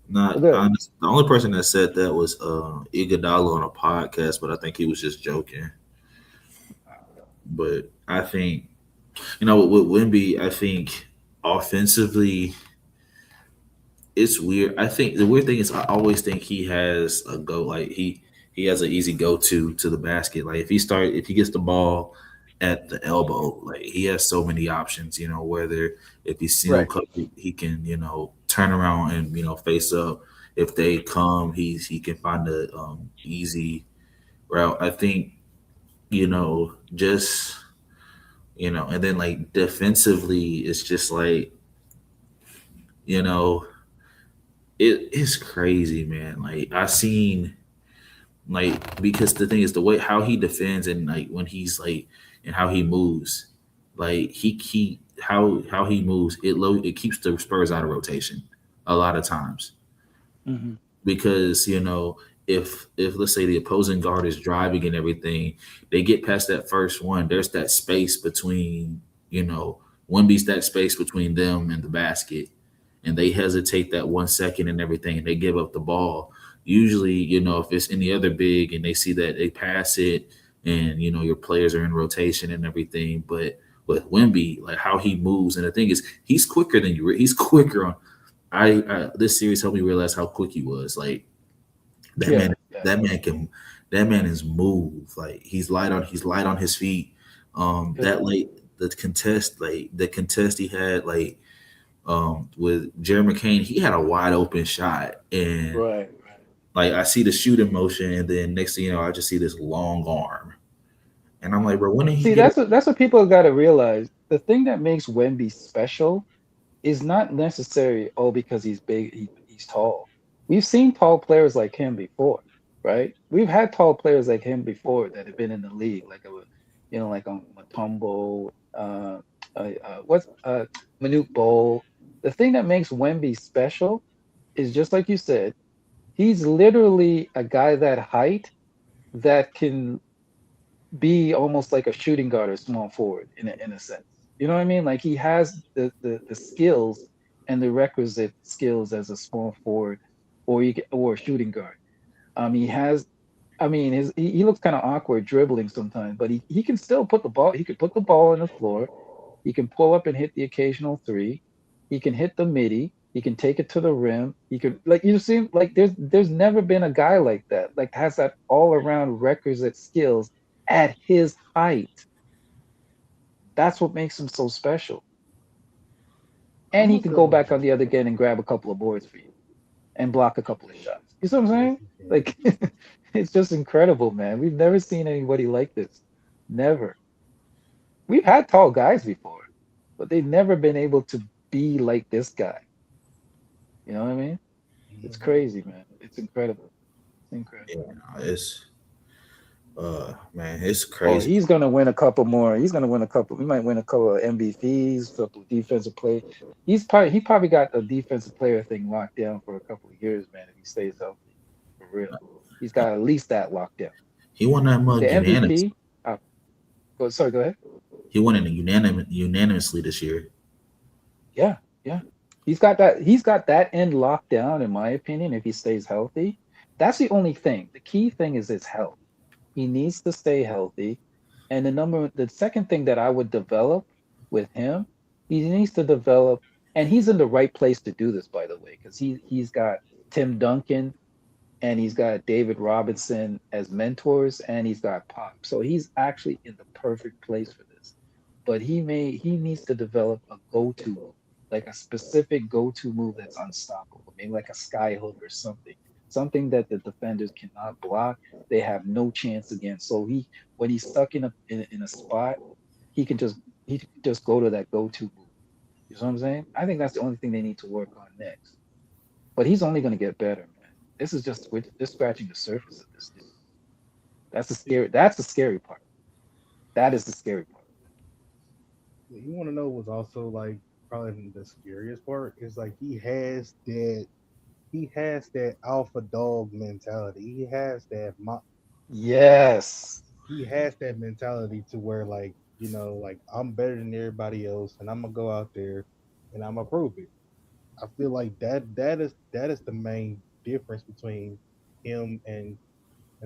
But not good. honest. The only person that said that was Iguodala on a podcast, but I think he was just joking. But I think with Wimby, I think offensively it's weird. I think the weird thing is I always think he has a go like he has an easy go to the basket. Like if he gets the ball at the elbow, like he has so many options. Whether if he's single Right. covered, he can turn around and face up. If they come, he can find a easy route. I think just and then like defensively, it's just like you know it's crazy, man. Like I seen because the thing is the way how he defends and like when he's like and how he moves, like he how he moves it keeps the Spurs out of rotation a lot of times Hmm. because if let's say the opposing guard is driving and everything, they get past that first one. There's that space between Wemby's that space between them and the basket, and they hesitate that 1 second and everything, and they give up the ball. Usually, if it's any other big and they see that they pass it, and your players are in rotation and everything, but with Wemby, like how he moves, and the thing is, he's quicker than you. He's quicker on. This series helped me realize how quick he was. Like that Yeah. man, Yeah. that man can, that man is move. Like he's light on his feet. Yeah. That the contest he had, like with Jerry McCain, he had a wide open shot, and Right. like I see the shooting motion, and then next thing you know, I just see this long arm, and I'm like, bro, when did he See, get? that's what people got to realize. The thing that makes Wemby special is not necessarily because he's big, he's tall. We've seen tall players like him before, right? We've had tall players like him before that have been in the league, like like a Mutombo. what's Manute Bol. The thing that makes Wemby special is just like you said, he's literally a guy that height that can be almost like a shooting guard or small forward in a sense. You know what I mean? Like he has the skills and the requisite skills as a small forward or a shooting guard. He has I mean he looks kind of awkward dribbling sometimes, but he can still put the ball he could put the ball on the floor. He can pull up and hit the occasional three. He can hit the midi. He can take it to the rim. He could like you see like there's never been a guy like that like has that all around requisite skills at his height. That's what makes him so special. I'm And he gonna can say go back on the other end and grab a couple of boards for you and block a couple of shots. You see what I'm yes, saying? he can. Like it's just incredible, man. We've never seen anybody like this. Never. We've had tall guys before, but they've never been able to be like this guy. You know what I mean? It's Mhm. crazy, man. It's incredible. It's incredible. Yeah, it's man, it's Oh, crazy. he's gonna win a couple more. He's gonna win a couple. He might win a couple of MVPs, a couple of defensive play. He probably got a defensive player thing locked down for a couple of years, man. If he stays healthy, for real, he's got at least that locked down. He won that mug The unanimous. MVP. Sorry, go ahead. He won it unanimously this year. Yeah, yeah. He's got that. He's got that end locked down, in my opinion. If he stays healthy, that's the only thing. The key thing is his health. He needs to stay healthy. And the second thing that I would develop with him, he needs to develop, and he's in the right place to do this, by the way, because he's got Tim Duncan and he's got David Robinson as mentors, and he's got Pop. So he's actually in the perfect place for this. But he needs to develop a go-to move, like a specific go-to move that's unstoppable, maybe like a sky hook or something, something that the defenders cannot block. They have no chance against. So when he's stuck in a spot, he can just he can just go to that go-to move. You know what I'm saying? I think that's the only thing they need to work on next. But he's only going to get better, man. This is just we're just scratching the surface of this dude. That's the scary. That's the scary part. That is the scary part. You want to know what's also like probably the scariest part is like he has that alpha dog mentality. Yes. He has that mentality to where like like I'm better than everybody else and I'm gonna go out there and I'm gonna prove it. I feel like that is the main difference between him and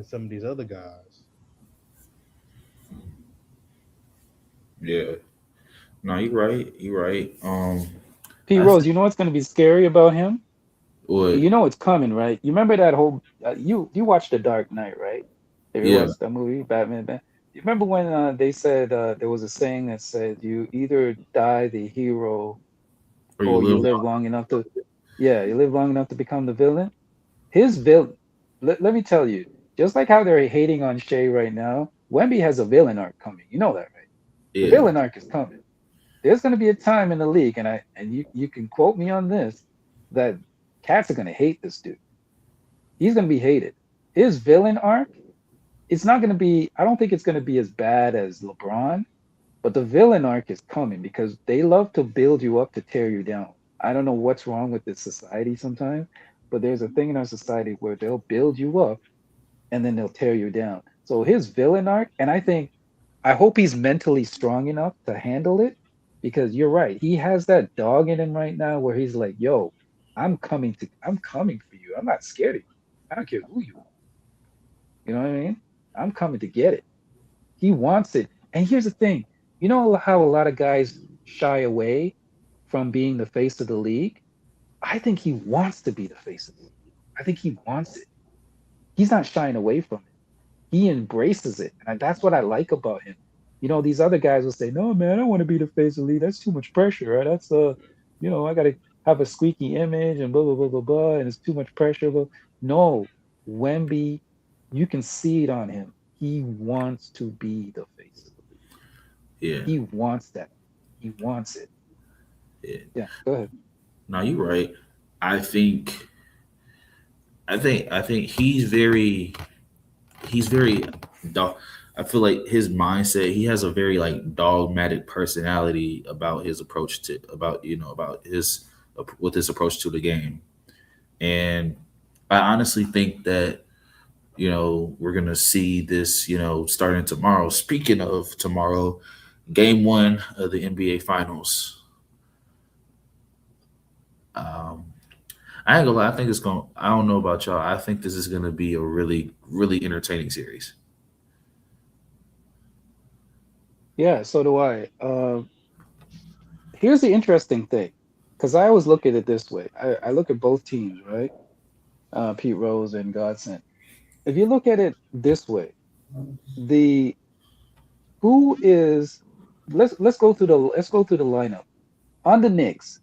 some of these other guys. Yeah. No, you're right. You're right. P. I Rose, think you know what's going to be scary about him? what? You know it's coming, right? You remember that whole you watched The Dark Knight, right? Have you Yeah. watched that movie, Batman? You remember when they said there was a saying that said you either die the hero Or you or you live live long enough to, yeah, you live long enough to become the villain. His villain, let me tell you, just like how they're hating on Shay right now, Wemby has a villain arc coming. You know that, right? The yeah. villain arc is coming. There's going to be a time in the league, and you can quote me on this, that cats are going to hate this dude. He's going to be hated. His villain arc, it's not going to be. I don't think it's going to be as bad as LeBron, but the villain arc is coming because they love to build you up to tear you down. I don't know what's wrong with this society sometimes, but there's a thing in our society where they'll build you up and then they'll tear you down. So his villain arc, and I hope he's mentally strong enough to handle it because you're right. He has that dog in him right now where he's like, yo, I'm coming for you. I'm not scared of you. I don't care who you are. You know what I mean? I'm coming to get it. He wants it. And here's the thing. You know how a lot of guys shy away from being the face of the league? I think he wants to be the face of the league. I think he wants it. He's not shying away from it. He embraces it. And that's what I like about him. These other guys will say, no, man, I don't want to be the face of the league. That's too much pressure, right? That's I gotta have a squeaky image and blah blah blah blah blah, and it's too much pressure. But no, Wemby, you can see it on him. He wants to be the face of the league. Yeah. He wants that. He wants it. Yeah. Yeah, go ahead. No, you're right. I think I think he's very dog. I feel like his mindset, he has a very like dogmatic personality about his approach to about about his with his approach to the game. And I honestly think that we're gonna see this starting tomorrow. Speaking of tomorrow, game one of the NBA Finals. Um, I ain't gonna lie. I think it's going. I don't know about y'all. I think this is gonna be a really, really entertaining series. Yeah, so do I. Here's the interesting thing, because I always look at it this way. I look at both teams, right? Pete Rose and Godson. If you look at it this way, the who is let's go through the lineup on the Knicks.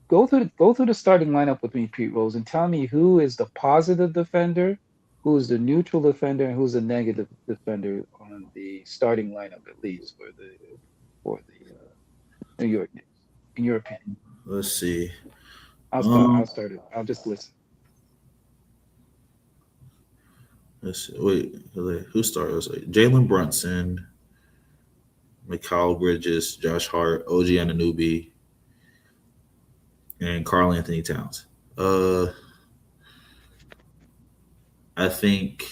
Go through the starting lineup with me, Pete Rose, and tell me who is the positive defender, who is the neutral defender, and who's the negative defender on the starting lineup, at least for the New York Knicks, in your opinion. Let's see. I'll start. I'll Um, start it. I'll just listen. let's see. Wait, who started? Let's see. Jalen Brunson, Mikal Bridges, Josh Hart, OG Anunoby, and Carl Anthony Towns. Uh, I think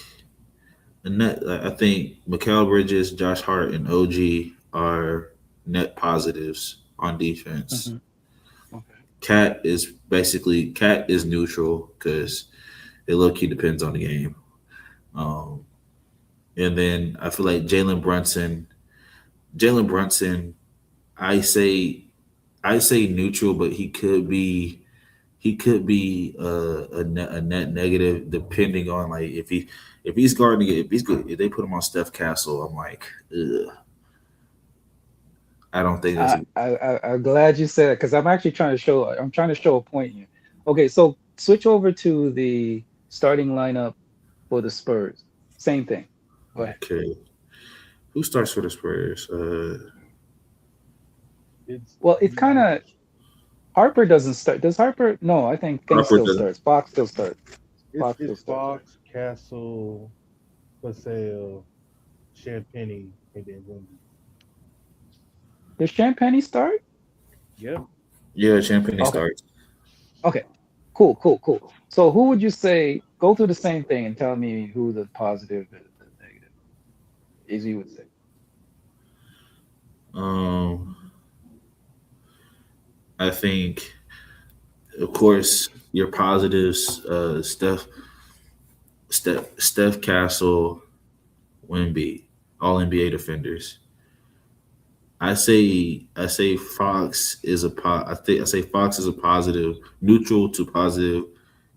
I think Mikal Bridges, Josh Hart, and OG are net positives on defense. Hmm. Okay. Cat is neutral because it low key depends on the game. Um, and then I feel like Jalen Brunson, I say I say neutral, but he could be a net negative depending on like if he's guarding it, if he's good, if they put him on Steph Castle, I'm like, ugh, I don't think that's a I'm glad you said it because I'm actually trying to show. I'm trying to show a point here. Okay, so switch over to the starting lineup for the Spurs. Same thing. Go ahead. okay. Who starts for the Spurs? It's Well, it's kind of Harper doesn't start. Does Harper? No, I think Harper still doesn't. starts. Fox still starts. it's Fox still it's starts, right? Fox, Castle, Vassell, Champagne, and then Wemby. Does Champagne start? Yep. Yeah, Champagne Okay. starts. Okay. Cool. Cool. Cool. So who would you say go through the same thing and tell me who the positive and the negative is? You would say. Um, I think, of course, your positives, Steph Castle, Wemby, all NBA defenders. I say Fox is I say Fox is a positive, neutral to positive,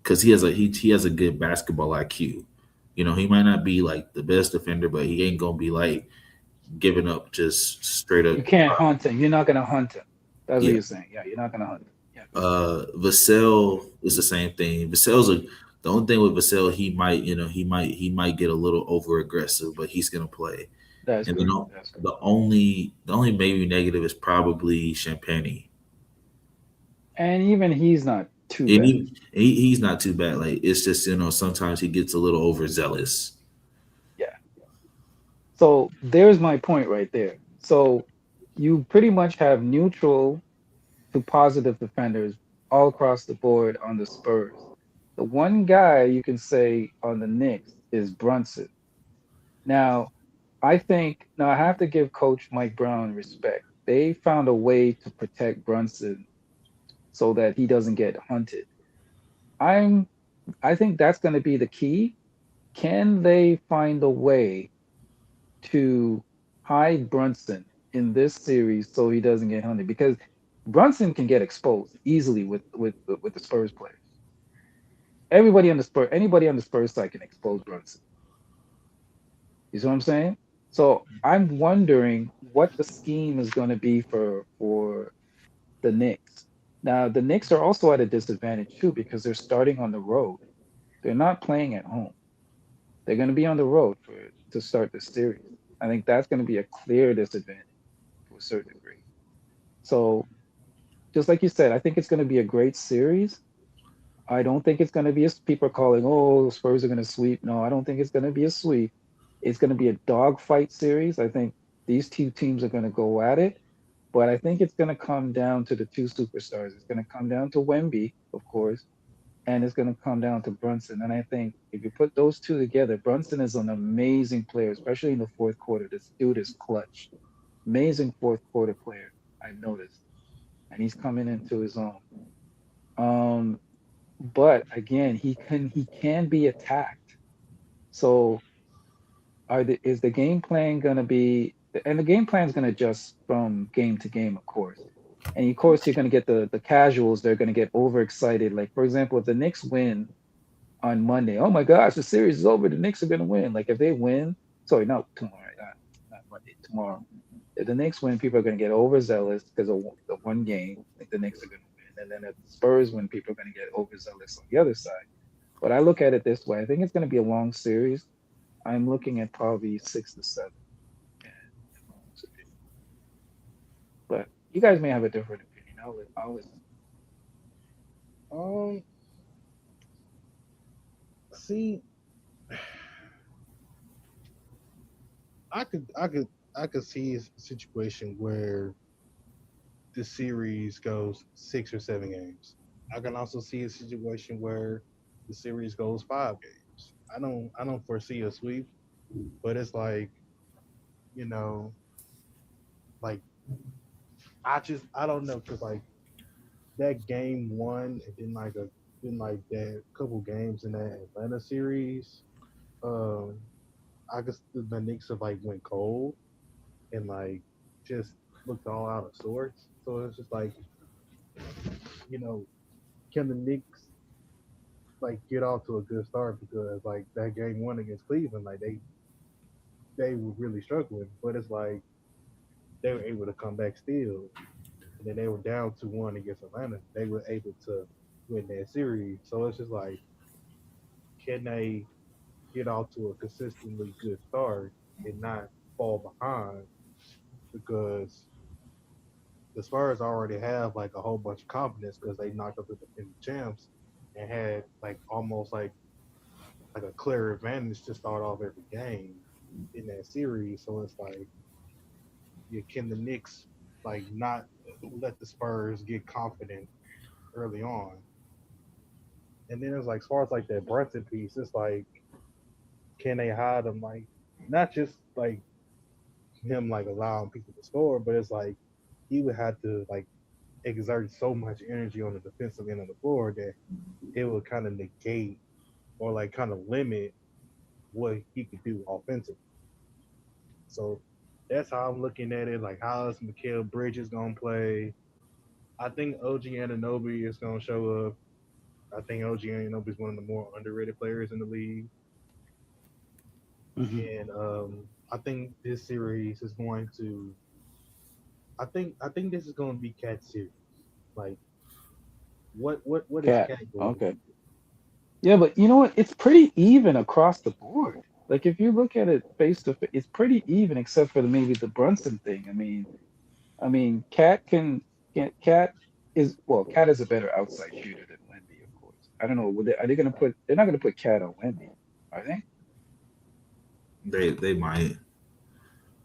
because he has a good basketball IQ. He might not be like the best defender, but he ain't gonna be like giving up just straight up. You can't hunt him. You're not gonna hunt him. That's what Yeah. you're saying. Yeah, you're not gonna hunt him. Yeah, Vassell is the same thing. The only thing with Vassell, he might get a little over aggressive, but he's gonna play. that's And then correct. That's correct. the only maybe negative is probably Champagne. And even he's not too And bad. he's not too bad. Like it's just sometimes he gets a little overzealous. Yeah. So there's my point right there. So you pretty much have neutral to positive defenders all across the board on the Spurs. The one guy you can say on the Knicks is Brunson. Now, I have to give Coach Mike Brown respect. They found a way to protect Brunson so that he doesn't get hunted. I'm I think that's going to be the key. Can they find a way to hide Brunson in this series so he doesn't get hunted? Because Brunson can get exposed easily with the Spurs players. Anybody on the Spurs side can expose Brunson. You see what I'm saying? So I'm wondering what the scheme is going to be for the Knicks. Now the Knicks are also at a disadvantage too because they're starting on the road. They're not playing at home. They're going to be on the road to start the series. I think that's going to be a clear disadvantage to a certain degree. So just like you said, I think it's going to be a great series. I don't think it's going to be as people are calling, oh, the Spurs are going to sweep. No, I don't think it's going to be a sweep. It's going to be a dogfight series. I think these two teams are going to go at it, but I think it's going to come down to the two superstars. It's going to come down to Wemby, of course, and it's going to come down to Brunson. And I think if you put those two together, Brunson is an amazing player, especially in the fourth quarter. This dude is clutch. Amazing fourth quarter player, I've noticed. And he's coming into his own. Um, but again, he can be attacked. So is the game plan going to be, and the game plan is going to adjust from game to game, of course. And of course, you're going to get the casuals. They're going to get overexcited. Like, for example, if the Knicks win on Monday, oh my gosh, the series is over. The Knicks are going to win. Like, if they win, sorry, not tomorrow, not Monday, tomorrow. If the Knicks win, people are going to get overzealous because of the one game. Like, the Knicks are going to win. And then if the Spurs win, people are going to get overzealous on the other side. But I look at it this way. I think it's going to be a long series. I'm looking at probably 6 to 7. But you guys may have a different opinion. I'll listen. Um, see, I could see a situation where the series goes 6 or 7 games. I can also see a situation where the series goes 5 games. I don't foresee a sweep, but it's like, you know, like I don't know, because like that game one and then like that couple games in that Atlanta series, um, I guess the Knicks have like went cold and like just looked all out of sorts. So it's just like, you know, can the Knicks like get off to a good start, because like that game one against Cleveland, like they were really struggling, but it's like they were able to come back still, and then they were down 2-1 against Atlanta. They were able to win that series. So it's just like, can they get off to a consistently good start and not fall behind? Because the Spurs already have like a whole bunch of confidence because they knocked up the defending champs and had like almost like a clear advantage to start off every game in that series. So it's like, yeah, can the Knicks like not let the Spurs get confident early on? And then it's like, as far as like that Brunson piece, it's like, can they hide him? Like, not just like him like allowing people to score, but it's like he would have to like exert so much energy on the defensive end of the floor that it would kind of negate or like kind of limit what he could do offensively. So that's how I'm looking at it. Like, how is Mikal Bridges gonna play? I think OG Anunoby is gonna show up. I think OG Anunoby is one of the more underrated players in the league, Mhm. and I think this series is going to. I think this is going to be Cat series. Like, what is Cat. Cat going to Okay. do? Yeah, but you know what? It's pretty even across the board. Like if you look at it face to face, it's pretty even except for maybe the Brunson thing. I mean, Cat is well, Cat is a better outside shooter than Wemby, of course. I don't know. Are they gonna put? They're not gonna put Cat on Wemby, are they? They might.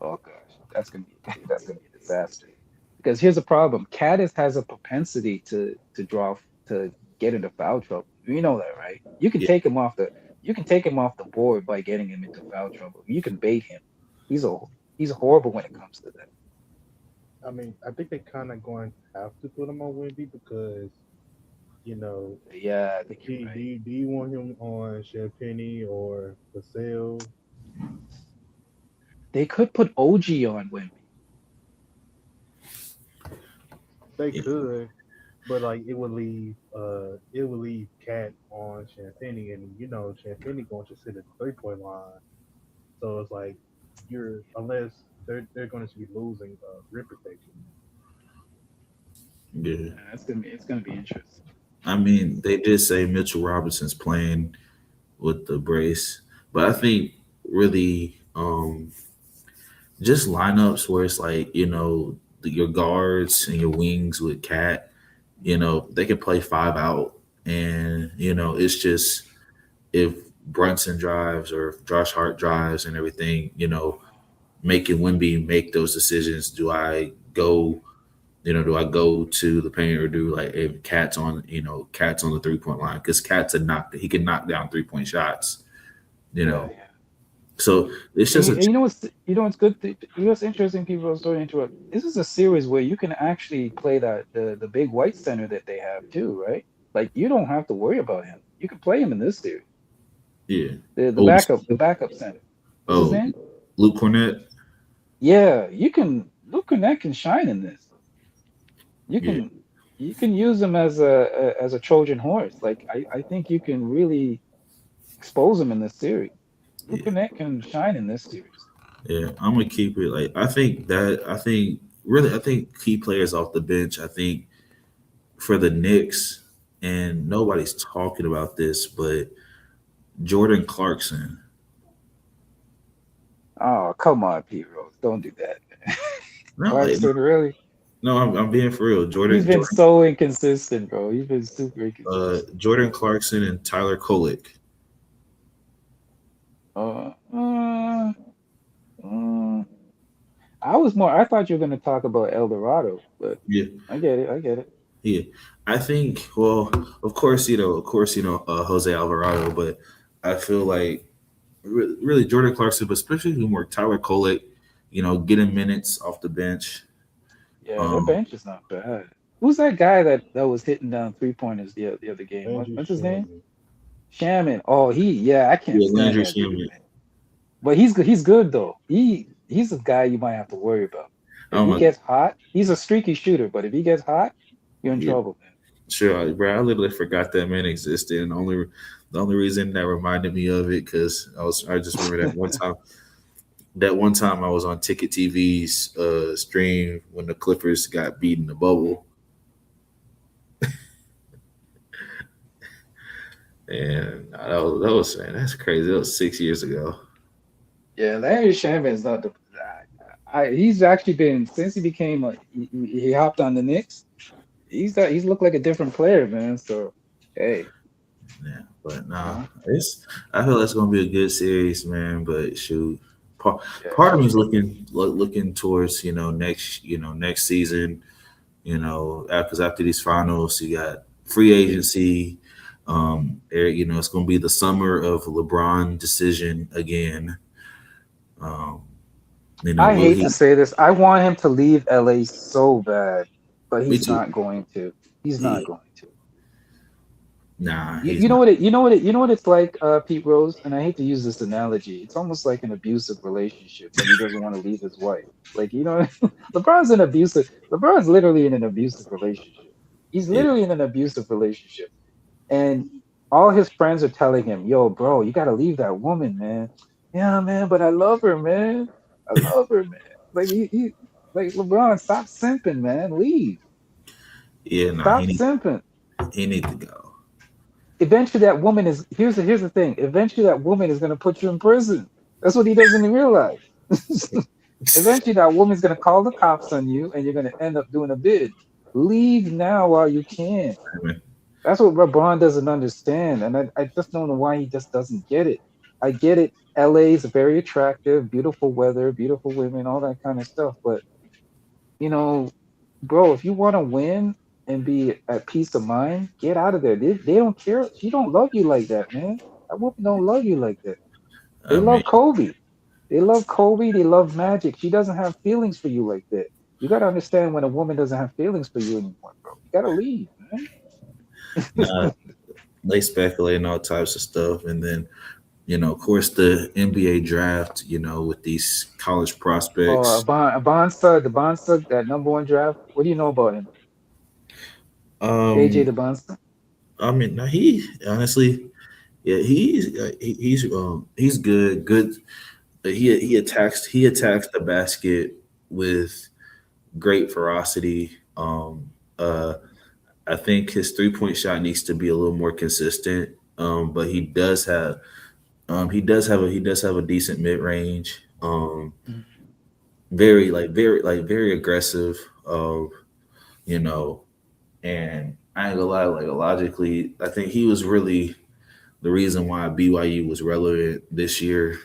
Oh gosh, that's gonna be a disaster. Because here's the problem: has a propensity to draw to get into foul trouble. You know that, right? Yeah. You can take him off the board by getting him into foul trouble. You can bait him. He's a he's horrible when it comes to that. I mean, I think they kind of going to have to put him on Wemby because, you know, Yeah, I think do, you're do, right. you, do you want him on Champagne or Vassell? They could put OG on Wemby. They Yeah. could, but like it would leave Cat on Champagne, and you know Champagne going to sit at the 3 point line. So it's like, unless they're going to be losing rim protection. Yeah. Yeah, it's gonna be interesting. I mean, they did say Mitchell Robinson's playing with the brace, but I think really just lineups where it's like your guards and your wings with Cat, they can play five out, and it's just if Brunson drives or Josh Hart drives and everything, making Wimby make those decisions. Do I go to the paint or do like if Cat's on the 3-point line because he can knock down 3-point shots, you Yeah, know. yeah. So it's And just you, and you know what's good. You know what's interesting? People are starting to interrupt. This is a series where you can actually play that the big white center that they have too, right? Like you don't have to worry about him. You can play him in this series. yeah. The Oh, backup center. What's his oh, name? Luke Cornett. Yeah, you can. Luke Kennect can shine in this. You Yeah, can you can use him as a Trojan horse. Like I think you can really expose him in this series. Luke yeah, Kennect can shine in this series. yeah. I'm gonna keep it like I think key players off the bench. I think for the Knicks, and nobody's talking about this, but Jordan Clarkson. Oh, come on, Pete Rose. Don't do that. No, like, Clarkson, really? no, I'm being for real. He's been so inconsistent, bro. He's been super inconsistent. Jordan Clarkson and Tyler Kolek. Uh, uh, uh, I thought you were gonna talk about El Dorado, but Yeah, I get it. I get it. yeah. I think. Well, of course, Jose Alvarado, but I feel like really Jordan Clarkson, but especially more Tyler Kolek. Getting minutes off the bench. Yeah, their Um, bench is not bad. Who's that guy that was hitting down 3 pointers the other game? Andrew What's his name? Shannon. Shaman. Oh, yeah, I can't yeah, stand Landry that dude, Shamet. man. But he's good. He's good though. He's a guy you might have to worry about. I If don't he know. gets hot, he's a streaky shooter. But if he gets hot, you're in Yeah, trouble, man. sure, bro. I literally forgot that man existed, and the only reason that reminded me of it because I just remember that one time. That one time I was on Ticket TV's stream when the Clippers got beat in the bubble, and that was man, that's crazy. That was 6 years ago. Yeah, Larry Shaman is not the. He's actually been since he became he hopped on the Knicks. He's looked like a different player, man. So hey, Yeah, but you nah, know, I feel it's gonna be a good series, man. But shoot, part, yeah, part of me is looking towards next season. Because after these finals, you got free agency. It's gonna be the summer of LeBron decision again. Um, I will hate to he? say this. I want him to leave LA so bad, but Me he's too. not going to. He's not Yeah, going to. nah, You, he's you know not. what you know what it's like, Pete Rose, and I hate to use this analogy. It's almost like an abusive relationship when he doesn't want to leave his wife. Like LeBron's literally in an abusive relationship. He's Yeah, literally in an abusive relationship. And all his friends are telling him, "Yo, bro, you gotta leave that woman, man." Yeah, man, but I love her, man. I love her, man. Like like LeBron, stop simping, man. Leave. yeah, nah, Stop simping. he need to go. Eventually, that woman is here's the thing. Eventually, that woman is gonna put you in prison. That's what he doesn't realize. Eventually, that woman's gonna call the cops on you, and you're gonna end up doing a bid. Leave now while you can. That's what LeBron doesn't understand, and I just don't know why he just doesn't get it. I get it. LA is very attractive, beautiful weather, beautiful women, all that kind of stuff. But you know, bro, if you want to win and be at peace of mind, get out of there. They don't care. She don't love you like that, man. That woman don't love you like that. They I mean, love Kobe. They love Kobe. They love Magic. She doesn't have feelings for you like that. You got to understand when a woman doesn't have feelings for you anymore, bro. You got to leave, man. nah, they speculating all types of stuff, and then of course, the NBA draft. With these college Oh, prospects. The Bonster, that number one draft. What do you know about him? AJ Um, the Bonster. I mean, now he honestly, yeah, he's good. Good. He attacks the basket with great ferocity. I think his 3-point shot needs to be a little more consistent. But he does have a decent mid range. Very aggressive. You know, and I ain't gonna lie, like logically, I think he was really the reason why BYU was relevant this year,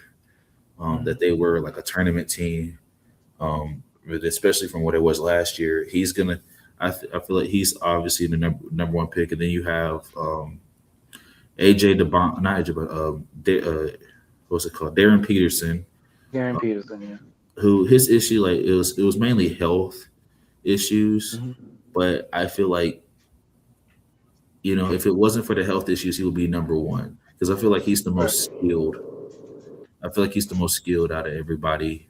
that they were like a tournament team, but especially from what it was last year. He's gonna. I feel like he's obviously the number one pick, and then you have AJ DeBon, not AJ, but what's it called, Darren Peterson, Garen uh, Peterson, yeah. who his issue like it was mainly health issues, Hmm. but I feel like if it wasn't for the health issues, he would be number one because I feel like he's the Right. most skilled. I feel like he's the most skilled out of everybody.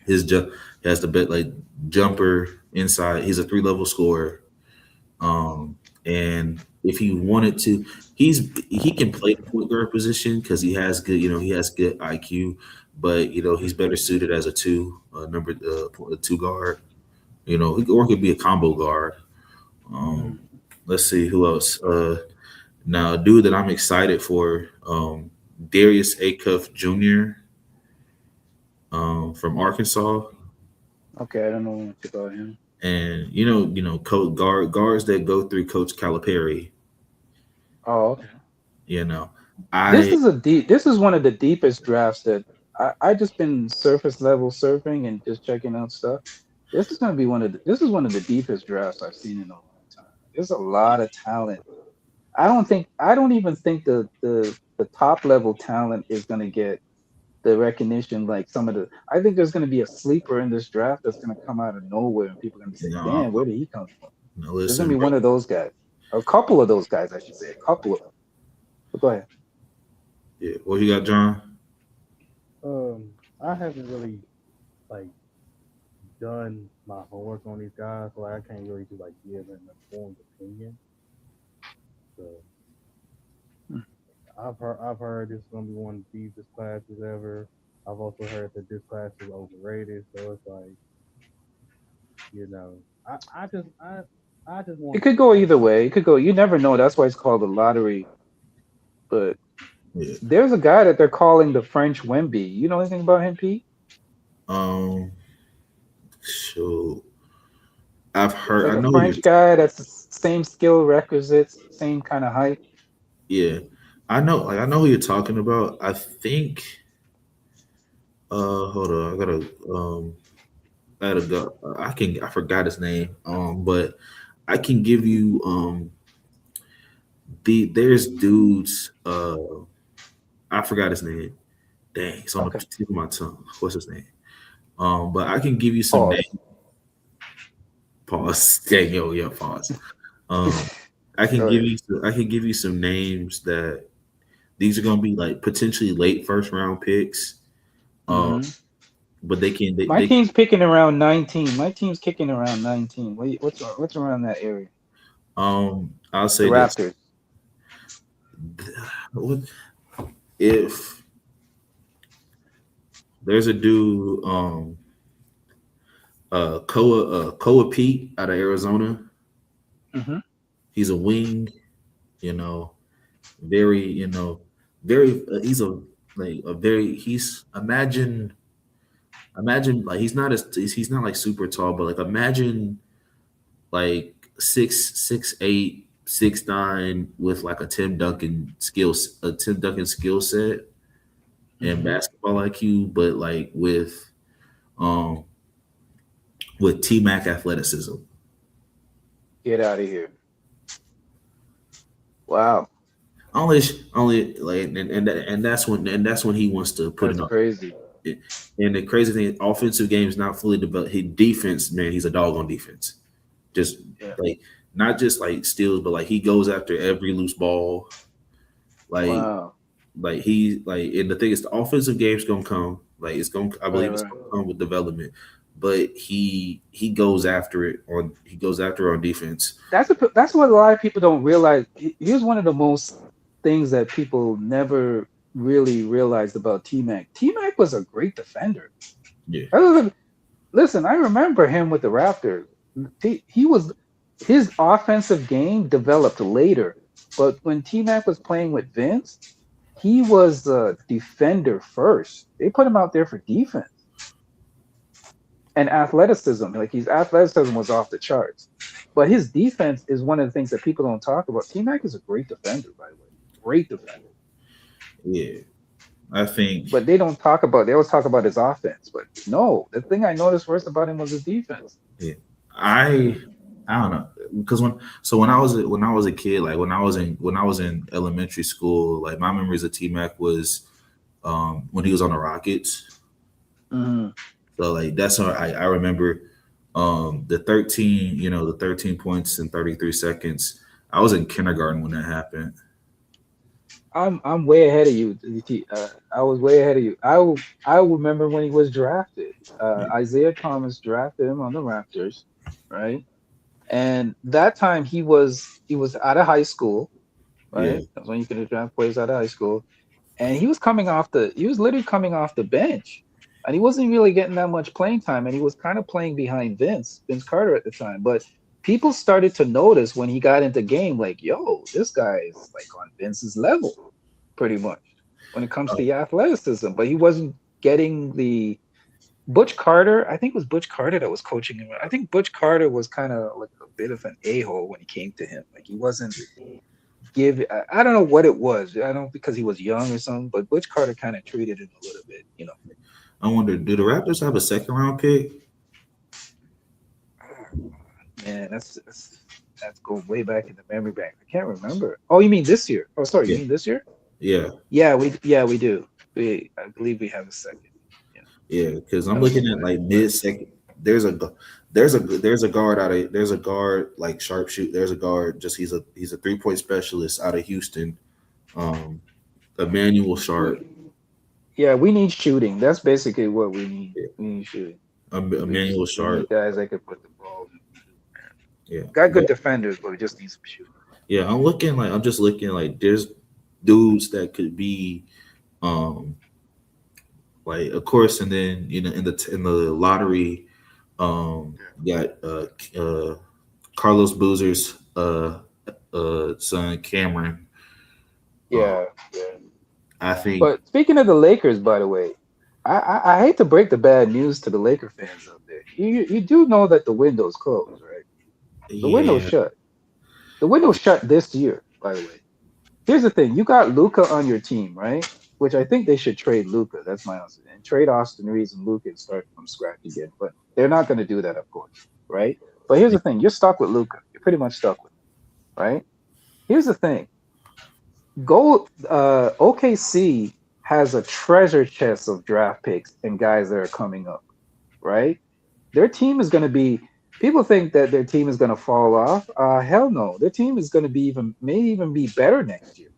His he has the bit like jumper inside. He's a three-level scorer. And if he wanted to, he can play the point guard position because he has good IQ, but he's better suited as a a two guard. Or he could be a combo guard. Um, let's see who else. Now, a dude that I'm excited for, Darius Acuff Jr. From Arkansas, Okay, I don't know much about him. and guards that go through Coach Calipari. Oh, okay. You know, This I is a deep. This is one of the deepest drafts that I just been surface level surfing and just checking out stuff. This is gonna be this is one of the deepest drafts I've seen in a long time. There's a lot of talent. I don't even think the top level talent is gonna get the recognition like some of the. I think there's gonna be a sleeper in this draft that's gonna come out of nowhere and people are gonna say, no, "Damn, where did he come from?" no, There's gonna listen, be bro. one of those guys, a couple of those guys, I should say, a couple of them. But go ahead. Yeah, what you got, John? I haven't really like done my homework on these guys, so I can't really just like give an informed opinion. So I've heard this is gonna be one of the deepest classes ever. I've also heard that this class is overrated, so it's like I just It want could go either way. It could go. You never know. That's why it's called a lottery. But Yeah. there's a guy that they're calling the French Wemby. You know anything about him, Pete? Um. So I've It's heard. like I a know. French guy that's the same skill requisites, same kind of height. Yeah, I know. Like I know who you're talking about. I think. Hold on. I gotta go. I forgot his name. But I can give you there's dudes. I forgot his name. Dang, it's on the Okay. tip of my tongue. What's his name? But I can give you some name. Pause. Pause. Dang, yo, yeah, pause. Um, Go ahead. I can give you some names that these are gonna be like potentially late first round picks. Um, Hmm. but they can My they team's picking around 19. My team's kicking around 19. What's around that area? I'll The say this. Raptors. What if there's a dude Koa Pete out of Arizona. Hmm. He's a wing, you know, very, very he's a like a very he's imagine like he's not like super tall, but like imagine like 6'8", 6'9", with like a Tim Duncan skill set and Hmm. basketball IQ, but like um with T Mac athleticism. Get out of here! Wow, Only like that's when he wants to put that's it on. crazy. And the crazy thing, offensive game is not fully developed. His defense, man, he's a dog on defense. Just Yeah. like not just like steals, but like he goes after every loose ball. Like Wow. and the thing is, the offensive game's gonna come. Like I Right. believe it's Right. gonna come with development. But he goes after it on defense. That's what a lot of people don't realize. Here's one of the most things that people never really realized about T Mac. T Mac was a great defender. Yeah. Listen, I remember him with the Raptors. He was his offensive game developed later, but when T Mac was playing with Vince, he was a defender first. They put him out there for defense and athleticism. Like his athleticism was off the charts, but his defense is one of the things that people don't talk about. T Mac is a great defender, by the way. great defender. Yeah, I think. But they don't talk about. They always talk about his offense, but no. The thing I noticed first about him was his defense. Yeah, I don't know because when I was a kid, like when I was in elementary school, like my memories of T Mac was when he was on the Rockets. Mhm. So like that's how I remember the 13 points in 33 seconds. I was in kindergarten when that happened. I'm way ahead of you. I was way ahead of you. I remember when he was drafted. Isaiah Thomas drafted him on the Raptors, right? And that time he was out of high school, Yeah, right? That's when you can draft players out of high school, and he was literally coming off the bench, and he wasn't really getting that much playing time, and he was kind of playing behind Vince Carter at the time, but people started to notice when he got into game, like, yo, this guy is like on Vince's level, pretty much when it comes to the athleticism, but he wasn't getting the Butch Carter. I think it was Butch Carter that was coaching him. I think Butch Carter was kind of like a bit of an a-hole when he came to him. Like he wasn't give. I don't know what it was. I don't because he was young or something. But Butch Carter kind of treated him a little bit. I wonder, do the Raptors have a second round pick? Man, that's going way back in the memory bank. I can't remember. Oh, you mean this year? Oh, sorry, you Yeah, mean this year? yeah, Yeah, we do. I believe we have a second. Yeah, yeah. Because I I'm don't know looking at when, like but mid second. There's a guard like sharpshoot. There's a guard. Just he's a 3 point specialist out of Houston. Um, Emmanuel Sharp. yeah, we need shooting. That's basically what we need. We need shooting. Emmanuel We need Sharp. guys that can put the ball. Yeah, Got good defenders, but we just need some shooting. yeah. I'm just looking like there's dudes that could be um like of course, and then in the lottery, you got Carlos Boozer's son Cameron. Uh, Yeah, yeah. I think But speaking of the Lakers, by the way, I hate to break the bad news to the Laker fans out there. You do know that the window's closed, right? The window's yeah, shut. The window's shut this year, by the way. Here's the thing: you got Luca on your team, right? Which I think they should trade Luca. That's my answer. And trade Austin Reeves and Luca and start from scratch again. But they're not going to do that, of course, right? But here's the thing: you're stuck with Luca. You're pretty much stuck with him, right? Here's the thing: OKC has a treasure chest of draft picks and guys that are coming up, right? Their team is going to be. People think that their team is going to fall off. Hell no. Their team is going to be may even be better next year.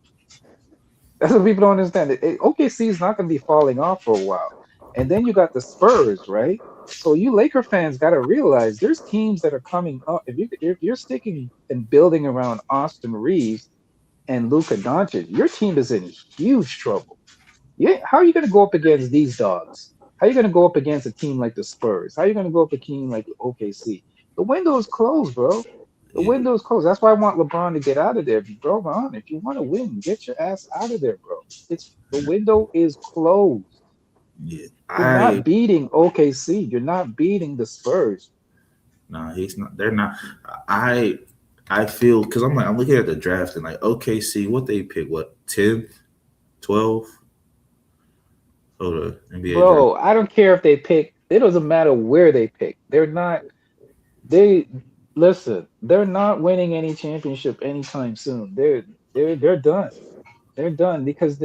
That's what people don't understand. OKC is not going to be falling off for a while. And then you got the Spurs, right? So you Laker fans got to realize there's teams that are coming up. If you're sticking and building around Austin Reeves and Luka Doncic, your team is in huge trouble. Yeah, how are you going to go up against these dogs? How are you going to go up against a team like the Spurs? How are you going to go up against a team like OKC? The window is closed, bro. The yeah, window is closed. That's why I want LeBron to get out of there, bro. Man, if you want to win, get your ass out of there, bro. The window is closed. yeah. You're not beating OKC. You're not beating the Spurs. Nah, he's not. They're not. I I feel because I'm looking at the draft and like OKC, what they pick, what 10th, 12th? Oh, the NBA draft. Bro, I don't care if they pick. It doesn't matter where they pick. They're not. They listen. They're not winning any championship anytime soon. They're done. They're done because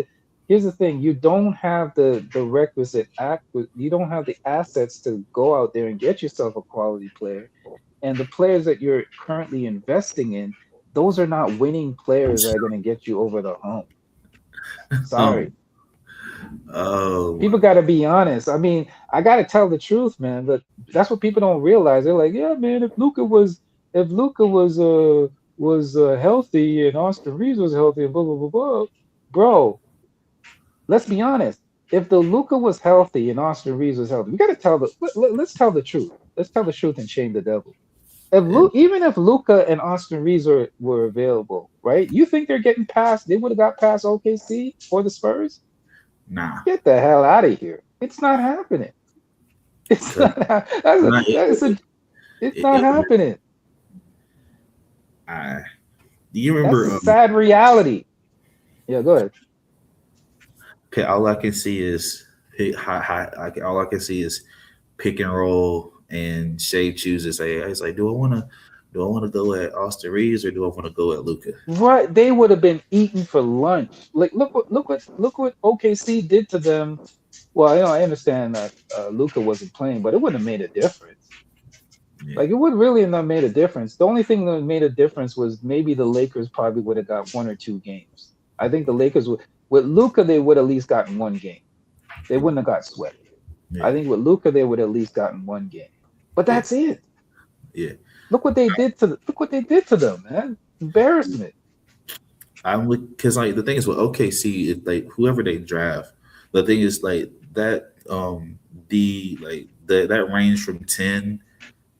here's the thing: you don't have the requisite act. You don't have the assets to go out there and get yourself a quality player. And the players that you're currently investing in, those are not winning players that are going to get you over the hump. Sorry. Oh, People got to be honest. I mean, I got to tell the truth, man. But that's what people don't realize. They're like, yeah, man. If Luca was healthy and Austin Reeves was healthy and blah blah blah blah, bro. Let's be honest. If the Luca was healthy and Austin Reeves was healthy, we got to tell let's tell the truth. Let's tell the truth and shame the devil. Even if Luca and Austin Reeves were available, right? You think they're getting past? They would have got past OKC or the Spurs? nah. Get the hell out of here! It's not happening. It's not. Nah, It's not happening. do you That's remember? a sad reality. Yeah, go ahead. All I can see is all I can see is pick and roll, and Shea chooses. It's like, do I want to go at Austin Reeves or do I want to go at Luca? Right, they would have been eaten for lunch. Like, look what OKC did to them. Well, I understand that Luca wasn't playing, but it wouldn't have made a difference. Yeah, Like, it would really not made a difference. The only thing that made a difference was maybe the Lakers probably would have got 1 or 2 games. I think the Lakers would, with Luca, they would at least gotten 1 game. They wouldn't have got swept. yeah, I think with Luca, they would at least gotten 1 game. But yeah, that's it. yeah. Look what they did to them, man. Embarrassment. I'm because like the thing is with OKC, like whoever they draft, the thing is like that the like that range from 10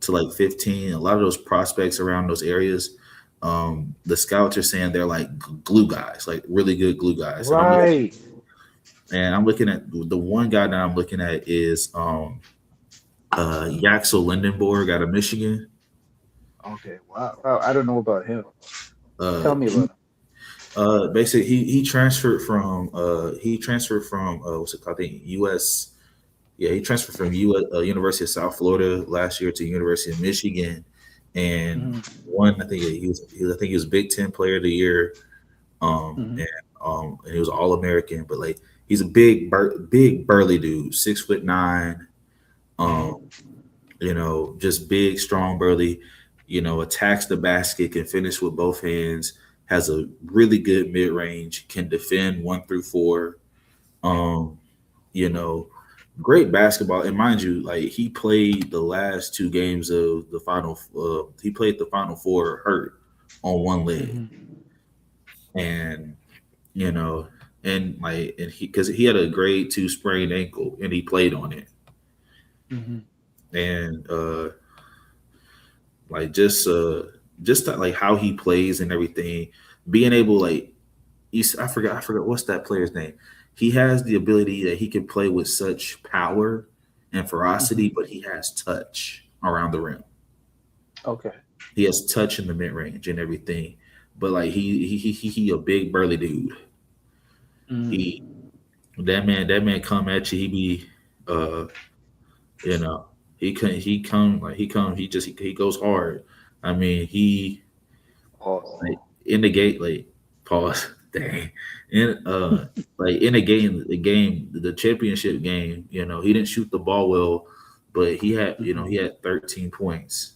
to like 15. A lot of those prospects around those areas, the scouts are saying they're like glue guys, like really good glue guys. Right. And I'm looking at the one guy that I'm looking at is Yaxel Lindenborg out of Michigan. Okay. Wow. Oh, I don't know about him. Uh, Tell me about him. Basically he transferred from what's it called? I think US. Yeah, he transferred from University of South Florida last year to University of Michigan, and Hmm. won. I think he was Big Ten Player of the Year, Hmm. and he was All American. But like he's a big burly dude, 6'9". Hmm. Um, just big, strong, burly. Attacks the basket, can finish with both hands, has a really good mid range, can defend 1 through 4. Um, you know, great basketball. And mind you, like he played the last 2 games of the final. He played the final four hurt on one leg, Hmm. and you know, and he because he had a grade 2 sprained ankle, and he played on it, Hmm. and like just that, like how he plays and everything, being able like I forgot what's that player's name. He has the ability that he can play with such power and ferocity, Hmm. but he has touch around the rim. Okay. He has touch in the mid range and everything. But like he a big burly dude. Mm. He that man come at you. He be uh you know he goes hard. I mean Pause. like in the gate, like pause. Dang. In like in the championship game, he didn't shoot the ball well, but he Hmm. had 13 points,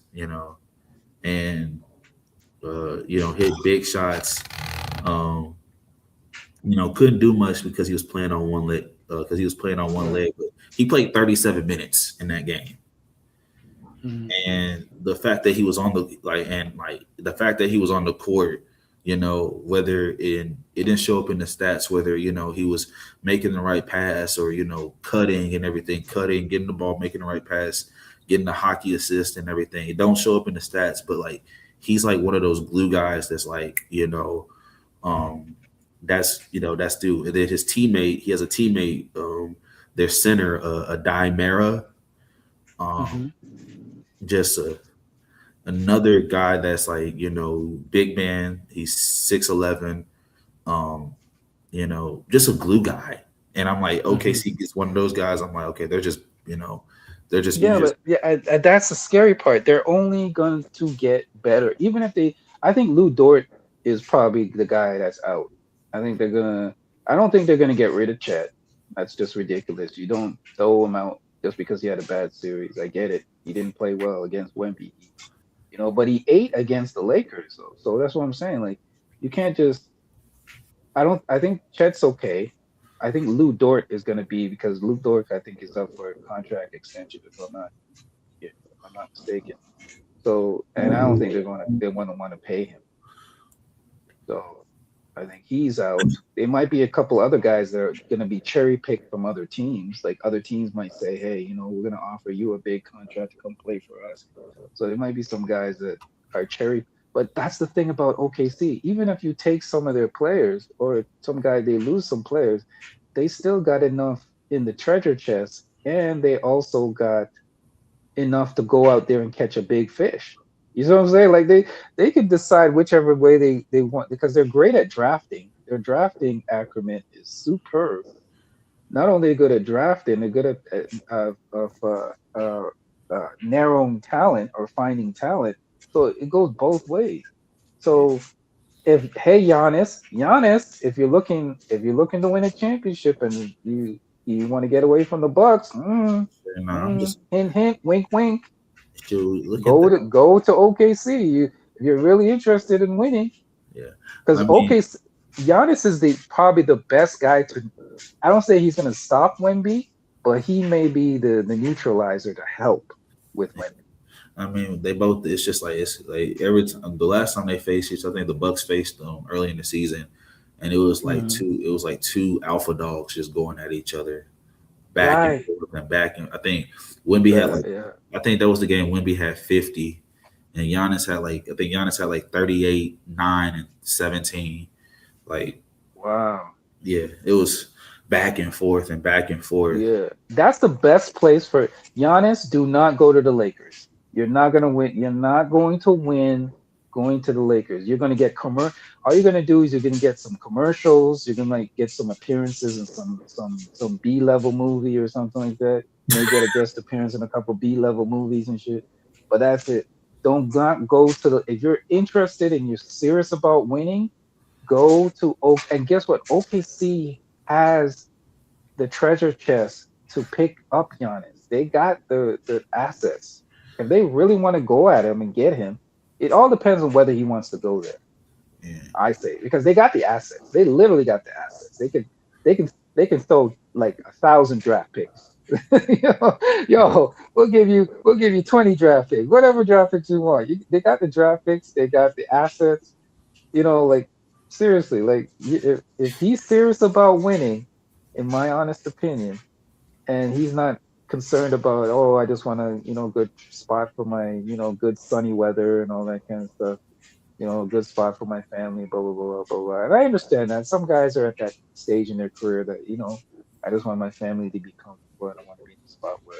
and hit big shots. Um, couldn't do much because he was playing on one leg. Because he was playing on one Right. leg, but he played 37 minutes in that game. Mm. And the fact that he was on the fact that he was on the court, whether it didn't show up in the stats, whether he was making the right pass or cutting and everything, cutting, getting the ball, making the right pass, getting the hockey assist and everything. It don't show up in the stats, but like he's like one of those glue guys that's like um that's due. And then his teammate, he has a teammate, their center, a Dimera, um, Hmm. just another guy that's like big man. He's 6'11", um, just a glue guy. And I'm like, Hmm. OKC gets one of those guys. I'm like, okay, they're just you Yeah, just but yeah, that's the scary part. They're only going to get better, even if they. I think Lou Dort is probably the guy that's out. I think they're gonna. I don't think they're gonna get rid of Chet. That's just ridiculous. You don't throw him out just because he had a bad series. I get it. He didn't play well against Wemby, but he ate against the Lakers. So that's what I'm saying. Like, you can't just. I don't. I think Chet's okay. I think Lou Dort is gonna be because Lou Dort I think is up for a contract extension if I'm not mistaken. So, and I don't think they're gonna want to pay him. So, I think he's out. There might be a couple other guys that are gonna be cherry picked from other teams. Like other teams might say, hey, we're gonna offer you a big contract to come play for us. So there might be some guys that are cherry. But that's the thing about OKC. Even if you take some of their players or some guy they lose some players, they still got enough in the treasure chest, and they also got enough to go out there and catch a big fish. You know what I'm saying? Like they could decide whichever way they want because they're great at drafting. Their drafting acumen is superb. Not only are they good at drafting, they're good at narrowing talent or finding talent. So it goes both ways. So if hey Giannis, if you're looking to win a championship and you want to get away from the Bucks, And I'm just hint hint, wink wink, dude, look at go that. to go to OKC. If you're really interested in winning, Yeah, because I mean, OKC, Giannis is the probably the best guy to. I don't say he's going to stop Wemby, but he may be the neutralizer to help with Wemby. they both. It's just like it's like every time the last time they faced each other, I think the Bucks faced them early in the season, and it was like Mhm. two. It was like two alpha dogs just going at each other, back and Right. forth and back. And I think Wemby had like. Yeah. I think that was the game Wemby had 50, and Giannis had like. I think Giannis had like 38, 9, and 17. Like, Wow. yeah, it was back and forth and back and forth. Yeah, that's the best place for Giannis. Do not go to the Lakers. You're not gonna win. You're not going to win going to the Lakers. You're gonna get All you're gonna do is you're gonna get some commercials. You're gonna like get some appearances in some B-level movie or something like that. You may get a guest appearance in a couple B-level movies and shit. But that's it. Don't not go to the. If you're interested and you're serious about winning, go to And guess what? OKC has the treasure chest to pick up Giannis. They got the assets. If they really want to go at him and get him, it all depends on whether he wants to go there. Yeah. I say because they got the assets. They literally got the assets. They can throw like 1,000 draft picks. We'll give you 20 draft picks, whatever draft picks you want. They got the draft picks. They got the assets. Like seriously, like if he's serious about winning, in my honest opinion, and he's not concerned about, oh, I just want a good spot for my good sunny weather and all that kind of stuff, a good spot for my family, blah blah blah blah blah. And I understand that some guys are at that stage in their career that I just want my family to be comfortable and I want to be in a spot where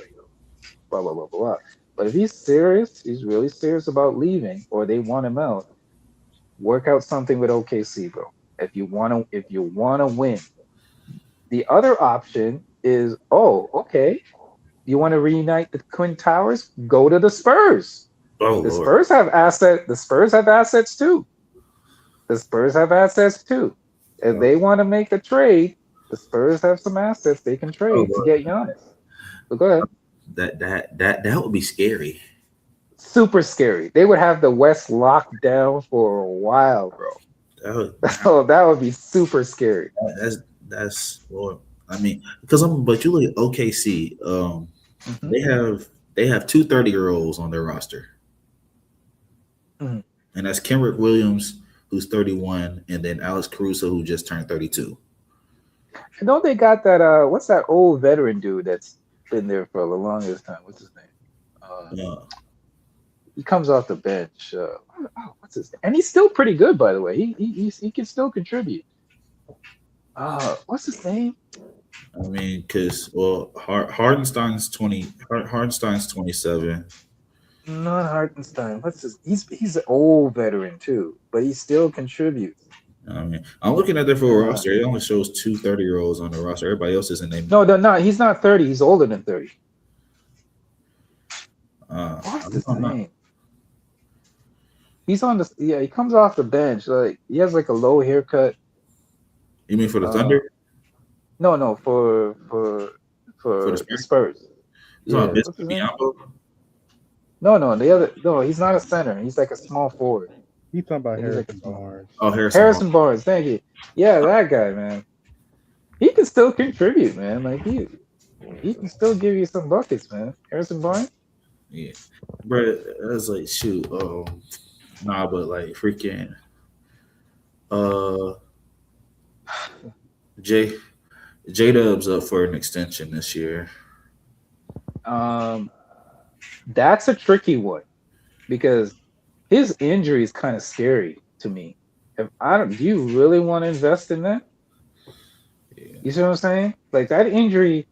blah blah blah blah blah. But if he's really serious about leaving, or they want him out, work out something with OKC, bro. If you wanna win. The other option is, oh, okay. You want to reunite the Twin Towers? Go to the Spurs. Oh The Lord. Spurs have assets too. The Spurs have assets too. If they want to make a trade, the Spurs have some assets they can trade to Lord. get Giannis. So go ahead. That would be scary. Super scary. They would have the West locked down for a while, bro. So that would be super scary. That's Lord. But you look at OKC. Mhm. They have two 30-year-olds on their roster, Mhm. and that's Kenrick Williams, who's 31, and then Alex Caruso, who just turned 32. I know they got that. What's that old veteran dude that's been there for the longest time? What's his name? Uh, He comes off the bench. What's his name? And he's still pretty good, by the way. He can still contribute. What's his name? because Hardenstein's 20. Hardenstein's 27. Not Hartenstein. He's an old veteran too, but he still contributes. I'm looking at their full roster. It only shows two 30-year-olds on the roster. Everybody else is in their. No, he's not 30. He's older than 30. What's his don't know. name? He's on the. Yeah, he comes off the bench. Like he has like a low haircut. You mean for the Thunder? No, for the Spurs. Yeah, What's his name? No, he's not a center. He's like a small forward. You talking about He's like Harrison a small- Barnes? Oh, Harrison. Harrison Barnes, thank you. Yeah, that guy, man. He can still contribute, man. Like he can still give you some buckets, man. Harrison Barnes. Yeah, bro. That's like shoot. But like freaking. J Dub's up for an extension this year. That's a tricky one because his injury is kind of scary to me. Do you really want to invest in that? Yeah. You see what I'm saying? Like that injury,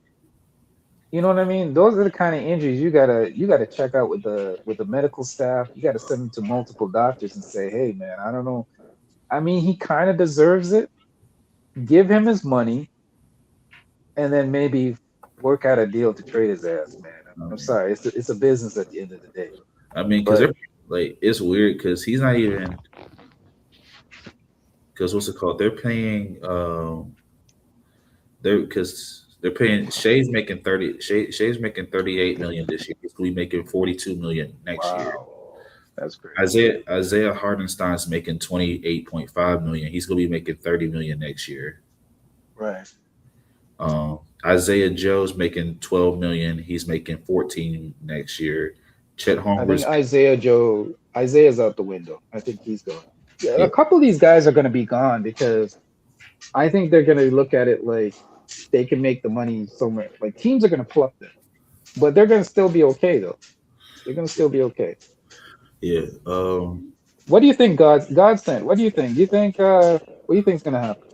you know what I mean? Those are the kind of injuries you gotta check out with the medical staff. You gotta send them to multiple doctors and say, hey man, I don't know. I mean, he kind of deserves it, give him his money, and then maybe work out a deal to trade his ass, man. I I'm mean, sorry, it's a business at the end of the day. because But they're like it's weird because he's not even because what's it called? They're paying they're paying Shay's making 38 million this year. He's gonna be making 42 million next year. wow, that's crazy. Isaiah Hardenstein's making 28.5 million. He's gonna be making 30 million next year. Right. Isaiah Joe's making 12 million. He's making 14 next year. Chet I think Holmgren's Isaiah's out the window. I think he's gone. Yeah, yeah, a couple of these guys are going to be gone because I think they're going to look at it like they can make the money somewhere. Like teams are going to pluck them, but they're going to still be okay though. They're going to still be okay. yeah. What do you think, Godsend? What do you think? What do you think's going to happen?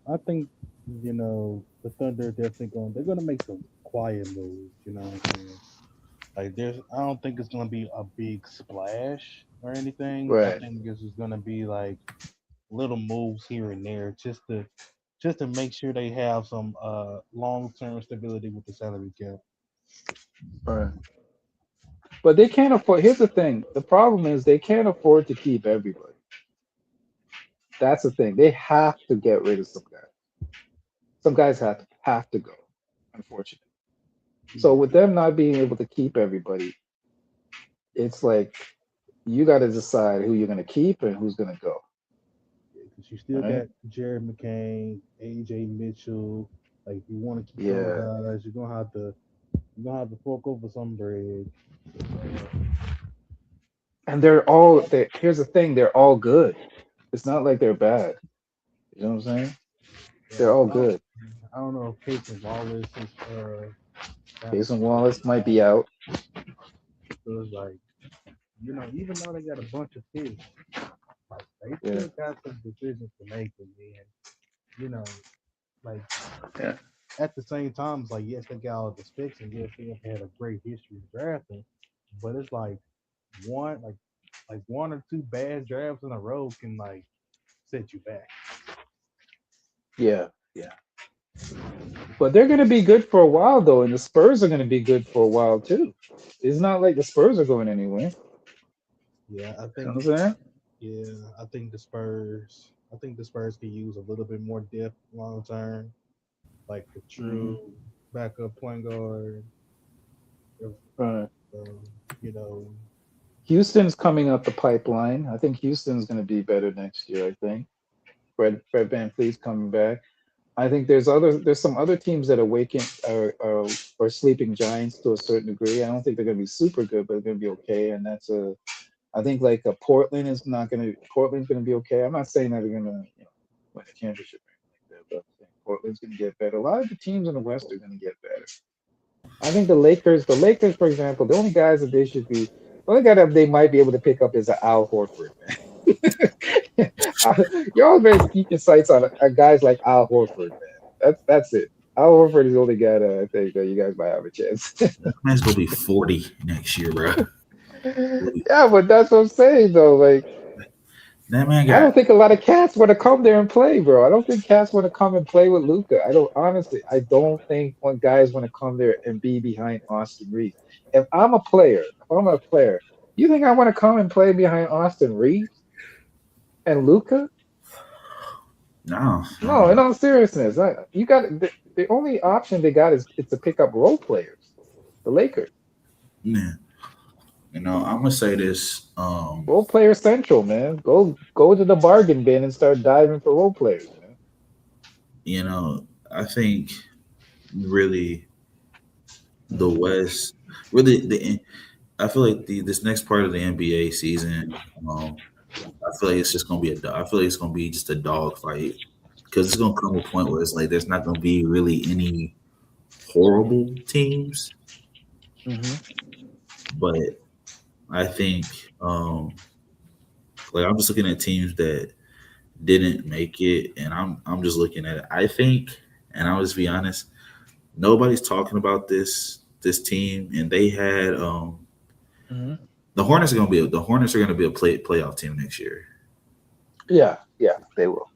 I think the Thunder definitely they're gonna make some quiet moves. You know what I'm saying? Like I don't think it's gonna be a big splash or anything. I Right. think this is gonna be like little moves here and there, just to make sure they have some long term stability with the salary cap. Right. But they can't afford. Here's the thing. The problem is they can't afford to keep everybody. That's the thing. They have to get rid of some guys. Some guys have to go, unfortunately. So with them not being able to keep everybody, it's like you got to decide who you're going to keep and who's going to go. Because you still Right? got Jared McCain, AJ Mitchell. Like if you want to keep those Yeah. guys, you're gonna have to fork over some bread. And here's the thing, they're all good. It's not like they're bad. You know what I'm saying? Yeah, They're all I don't, good. I don't know if Casey Wallace is kind of Jason still Wallace might be out. so it's like even though they got a bunch of picks, like they Yeah. still got some decisions to make, and then you know, like Yeah. at the same time, it's like yes, they got all the picks, and yes, they have had a great history of drafting, but it's one like one or two bad drafts in a row can set you back. Yeah. Yeah. But they're going to be good for a while though, and the Spurs are going to be good for a while too. It's not like the Spurs are going anywhere. Yeah, I You know think what I'm saying? I think the Spurs could use a little bit more depth long term, like a Hmm. true backup point guard. If, Right. um, you know, Houston's coming up the pipeline. I think Houston's going to be better next year. I think Fred VanVleet's coming back. I think there's some other teams that are waking are sleeping giants to a certain degree. I don't think they're going to be super good, but they're going to be okay. And I think like Portland's going to be okay. I'm not saying that they're going to win a championship or anything like that, but I'm saying Portland's going to get better. A lot of the teams in the West are going to get better. I think the Lakers, for example, the only guy that they might be able to pick up is Al Horford, man. You always keep your sights on guys like Al Horford, man. That's it. Al Horford is the only guy that I think that you guys might have a chance. that man's gonna be 40 next year, bro. Yeah, but that's what I'm saying though. Like, That man I got don't think a lot of cats want to come there and play, bro. I don't think cats want to come and play with Luca. I don't honestly. I don't think when guys want to come there and be behind Austin Reeves. If I'm a player, you think I want to come and play behind Austin Reeves and Luca? no, No, in all seriousness, you got the only option they got is to pick up role players. The Lakers, yeah. I'm gonna say this. role player central, man. Go to the bargain bin and start diving for role players, man. I think really the West, really I feel like this next part of the NBA season, I feel like it's just gonna be I feel like it's gonna be just a dog fight because it's gonna come a point where it's like there's not gonna be really any horrible teams, Hmm. but I think like I'm just looking at teams that didn't make it, and I'm just looking at it. I think, and I'll just be honest, nobody's talking about this team, and they had Hmm. the Hornets are gonna be a playoff team next year. Yeah, yeah, they will.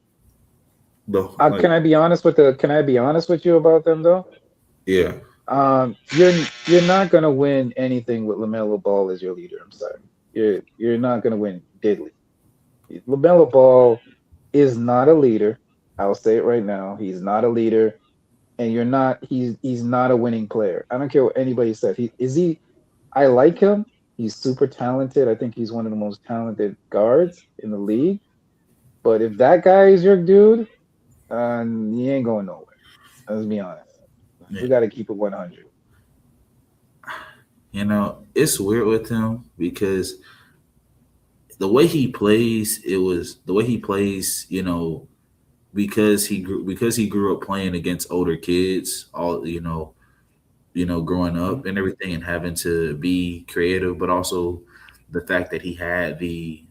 like Can I be honest with the? Can I be honest with you about them though? yeah. You're not gonna win anything with Lamelo Ball as your leader. I'm sorry. You're not gonna win diddly. Lamelo Ball is not a leader. I'll say it right now. He's not a leader, and you're not. He's not a winning player. I don't care what anybody says. He is he. I like him. He's super talented. I think he's one of the most talented guards in the league. But if that guy is your dude, he ain't going nowhere. Let's be honest. Yeah. We got to keep it 100. It's weird with him because the way he plays, the way he plays, because he grew up playing against older kids, all growing up and everything, and having to be creative, but also the fact that he had the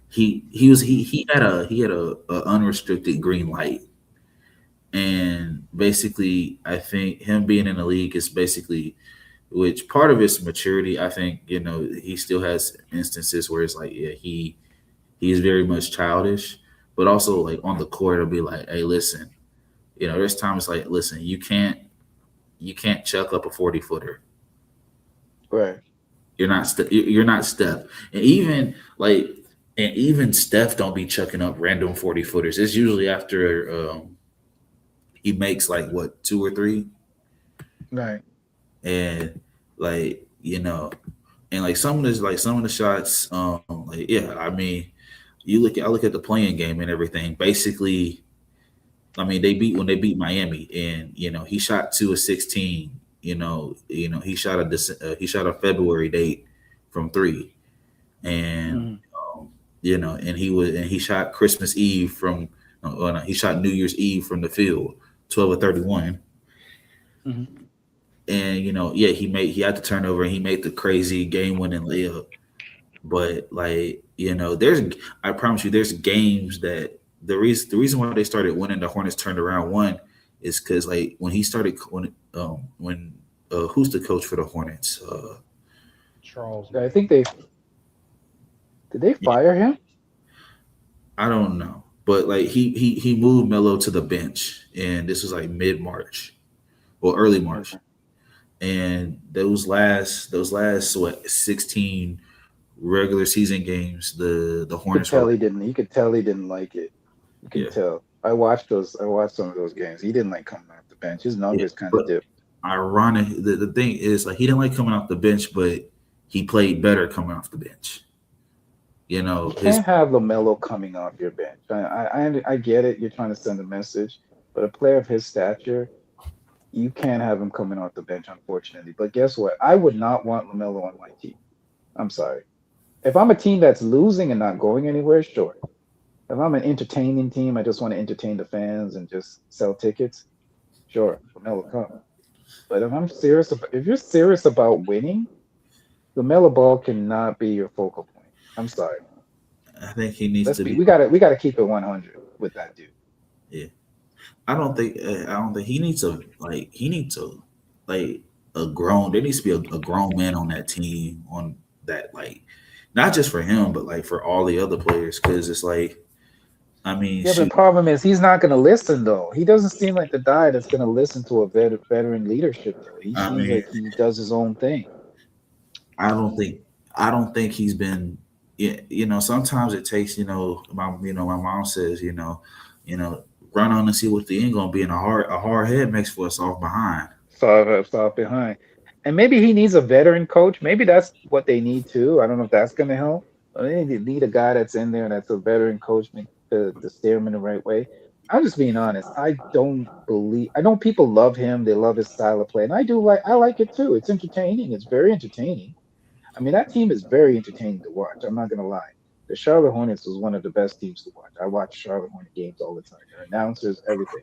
he had a unrestricted green light, and basically I think him being in the league is basically, which part of his maturity, I think, he still has instances where it's like, yeah, he's very much childish, but also like on the court, it'll be like, hey, listen, there's times like, listen, you can't chuck up a 40-footer. Right. You're not Steph, and even Steph don't be chucking up random 40-footers. It's usually after he makes like what, two or three, Right. and like and like some of the shots, like yeah, I mean, I look at the playing game and everything. Basically, I mean, when they beat Miami, and he shot 2 of 16. He shot a February date from three, and Mhm. and he shot Christmas Eve from. No, he shot New Year's Eve from the field, 12 of 31. Mhm. And yeah, he had the turnover and he made the crazy game winning layup. But like there's I promise you, there's games that the reason why they started winning, the Hornets turned around one, is because like when he started when who's the coach for the Hornets? Charles. I think they did they fire him? I don't know, but like he moved Melo to the bench, and this was like mid March or early March, Okay. and those last what 16 regular season games, the You could Hornets were tell like, he didn't. You could tell he didn't like it. You can yeah, tell. I watched those. I watched some of those games. He didn't like coming off the bench. His yeah. numbers kind of But dipped. ironic, the thing is like he didn't like coming off the bench, but he played better coming off the bench. You His can't have Lamelo coming off your bench. I get it. You're trying to send a message, but a player of his stature, you can't have him coming off the bench, unfortunately. But guess what? I would not want Lamelo on my team. I'm sorry. If I'm a team that's losing and not going anywhere, sure. If I'm an entertaining team, I just want to entertain the fans and just sell tickets, sure, Lamelo come. But if you're serious about winning, Lamelo Ball cannot be your focal point. I'm sorry. I think he needs Let's to be. be. We gotta keep it 100 with that dude. Yeah, I don't think he needs like a grown. There needs to be a grown man on that team, on that, like, not just for him, but like for all the other players, because it's like, I mean, Yeah, but the shoot, problem is he's not gonna listen though. He doesn't seem like the guy that's gonna listen to a veteran leadership though. He I seems mean, like he does his own thing. I don't think I don't think he's been. Yeah, sometimes it takes, my mom says, you know, run on and see what the end gonna be, and a hard head makes for a soft behind. Soft behind. And maybe he needs a veteran coach. Maybe that's what they need too. I don't know if that's gonna help. But they need a guy that's in there that's a veteran coach to steer him in the right way. I'm just being honest. I know people love him, they love his style of play. And I like it too. It's entertaining. It's very entertaining. I mean, that team is very entertaining to watch. I'm not gonna lie. The Charlotte Hornets was one of the best teams to watch. I watch Charlotte Hornet games all the time. Their announcers, everything.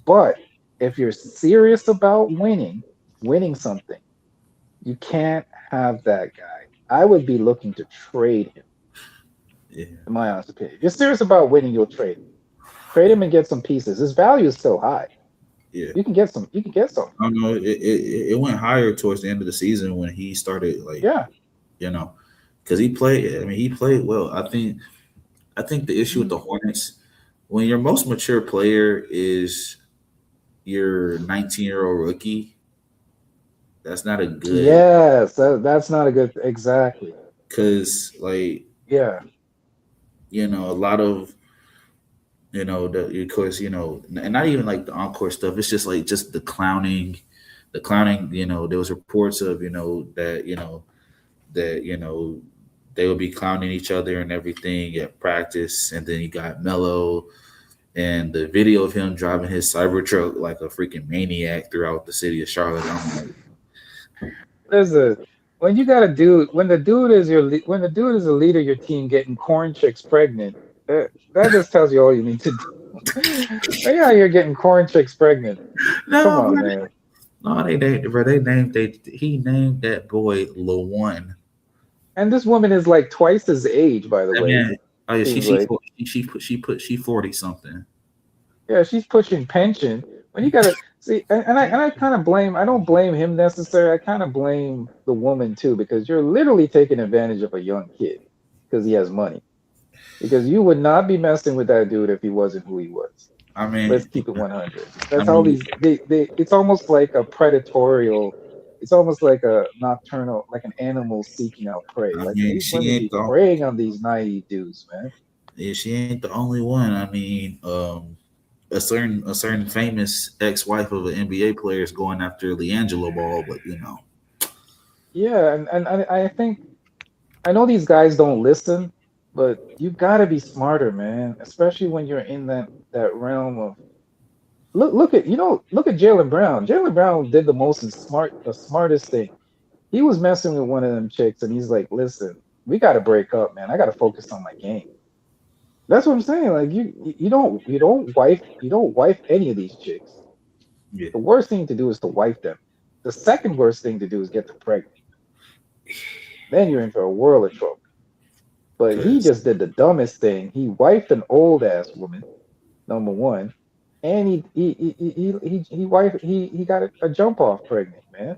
But if you're serious about winning something, you can't have that guy. I would be looking to trade him, Yeah, in my honest opinion. If you're serious about winning, you'll trade him. Trade him and get some pieces. His value is still high. yeah. You can get some. You can get some. I don't know. It went higher towards the end of the season when he started, like, Yeah. you know, because he played. I mean, he played well. I think the issue with the Hornets, when your most mature player is your 19-year-old rookie, that's not a good Yes, that's not a good. Exactly. because like Yeah. a lot of the of course and not even like the encore stuff. It's just like just the clowning. There was reports of that they would be clowning each other and everything at practice, and then you got Mello and the video of him driving his cyber truck like a freaking maniac throughout the city of Charlotte. I'm like, There's a when you got a dude when the dude is when the dude is a leader of your team getting corn chicks pregnant. That just tells you all you need to do. Yeah, you're getting corn chicks pregnant. Come no, on, bro, man. no, he named that boy Lawan. And this woman is like twice his age, by the That way. man, oh yeah, Seems like. she 40 something. Yeah, she's pushing pension. When you gotta see, and I kind of blame. I don't blame him necessarily. I kind of blame the woman too, because you're literally taking advantage of a young kid because he has money. Because you would not be messing with that dude if he wasn't who he was. I Let's mean, keep it 100. I That's how mean, they. It's almost like a predatorial. It's almost like a nocturnal, like an animal seeking out prey. I Like mean, these she women ain't be the preying on these naive dudes, man. yeah, she ain't the only one. I mean, a certain famous ex-wife of an NBA player is going after LiAngelo Ball, but Yeah, and I think I know these guys don't listen, but you got to be smarter, man. Especially when you're in that realm of look at Jalen Brown. Jalen Brown did the smartest thing. He was messing with one of them chicks, and he's like, "Listen, we got to break up, man. I got to focus on my game." That's what I'm saying. Like you don't wife any of these chicks. yeah, The worst thing to do is to wife them. The second worst thing to do is get them pregnant. Then you're in for a world of trouble. But he because just did the dumbest thing. He wifed an old ass woman, number one, and he got a jump off pregnant, man.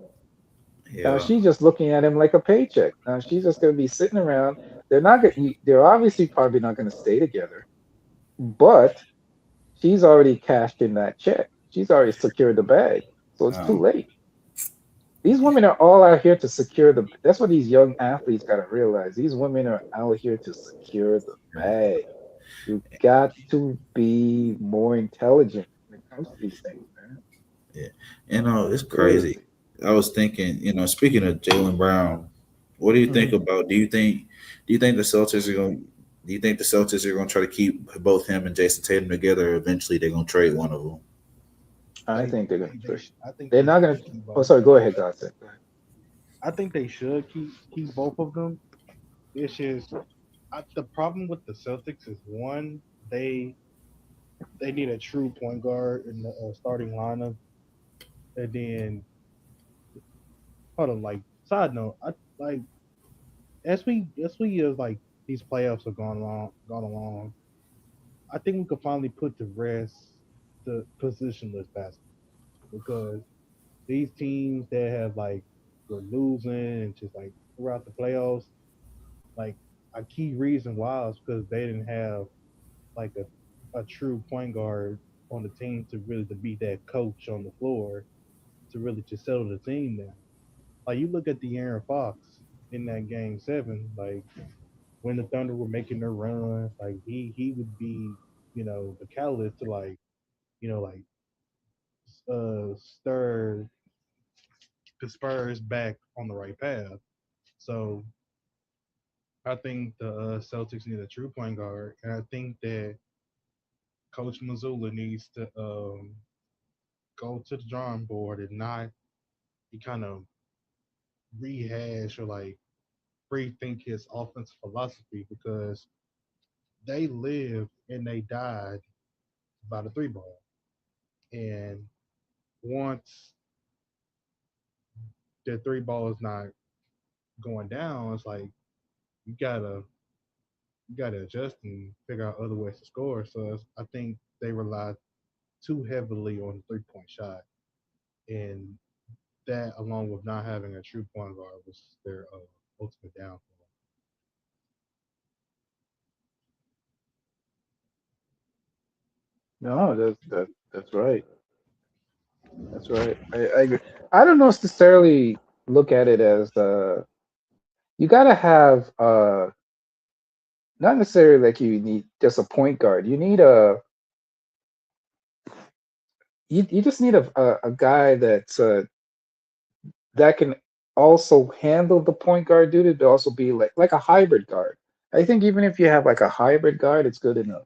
Now yeah, she's just looking at him like a paycheck. Now she's just gonna be sitting around. They're obviously probably not gonna stay together, but she's already cashed in that check. She's already secured the bag, so it's too um, late. These women are all out here to secure the. That's what these young athletes gotta realize. These women are out here to secure the bag. You got to be more intelligent when it comes to these things, man. yeah, it's crazy. Seriously. I was thinking, speaking of Jalen Brown, what do you think Mhm. about? Do you think the Celtics are going? Do you think the Celtics are going to try to keep both him and Jason Tatum together? Or eventually, they're going to trade one of them. I think they're gonna trade. I think They're they not gonna. should keep Oh, both sorry. of Go them. ahead, Godson. Go ahead. I think they should keep both of them. It's just the problem with the Celtics is one, they need a true point guard in the starting lineup, and then hold on, like side note, I like as we like these playoffs have gone along, I think we could finally put to rest the positionless basketball because these teams that have like were losing and just like throughout the playoffs, like a key reason why is because they didn't have like a true point guard on the team to really to be that coach on the floor to really just settle the team down. Like you look at the Aaron Fox in that game 7, like when the Thunder were making their run, like he would be, the catalyst to like, like stir the Spurs back on the right path. So I think the Celtics need a true point guard, and I think that Coach Mazzulla needs to go to the drawing board and not he kind of rehash or like rethink his offensive philosophy because they live and they died by the three ball. And once the three ball is not going down, it's like you gotta you gotta adjust and figure out other ways to score. So I think they rely too heavily on the 3-point shot, and that along with not having a true point guard was their ultimate downfall. No, that's right. That's right. I agree. I don't necessarily look at it as you gotta have not necessarily like you need just a point guard. You need you just need a guy that can also handle the point guard duty, but also be like a hybrid guard. I think even if you have like a hybrid guard, it's good enough.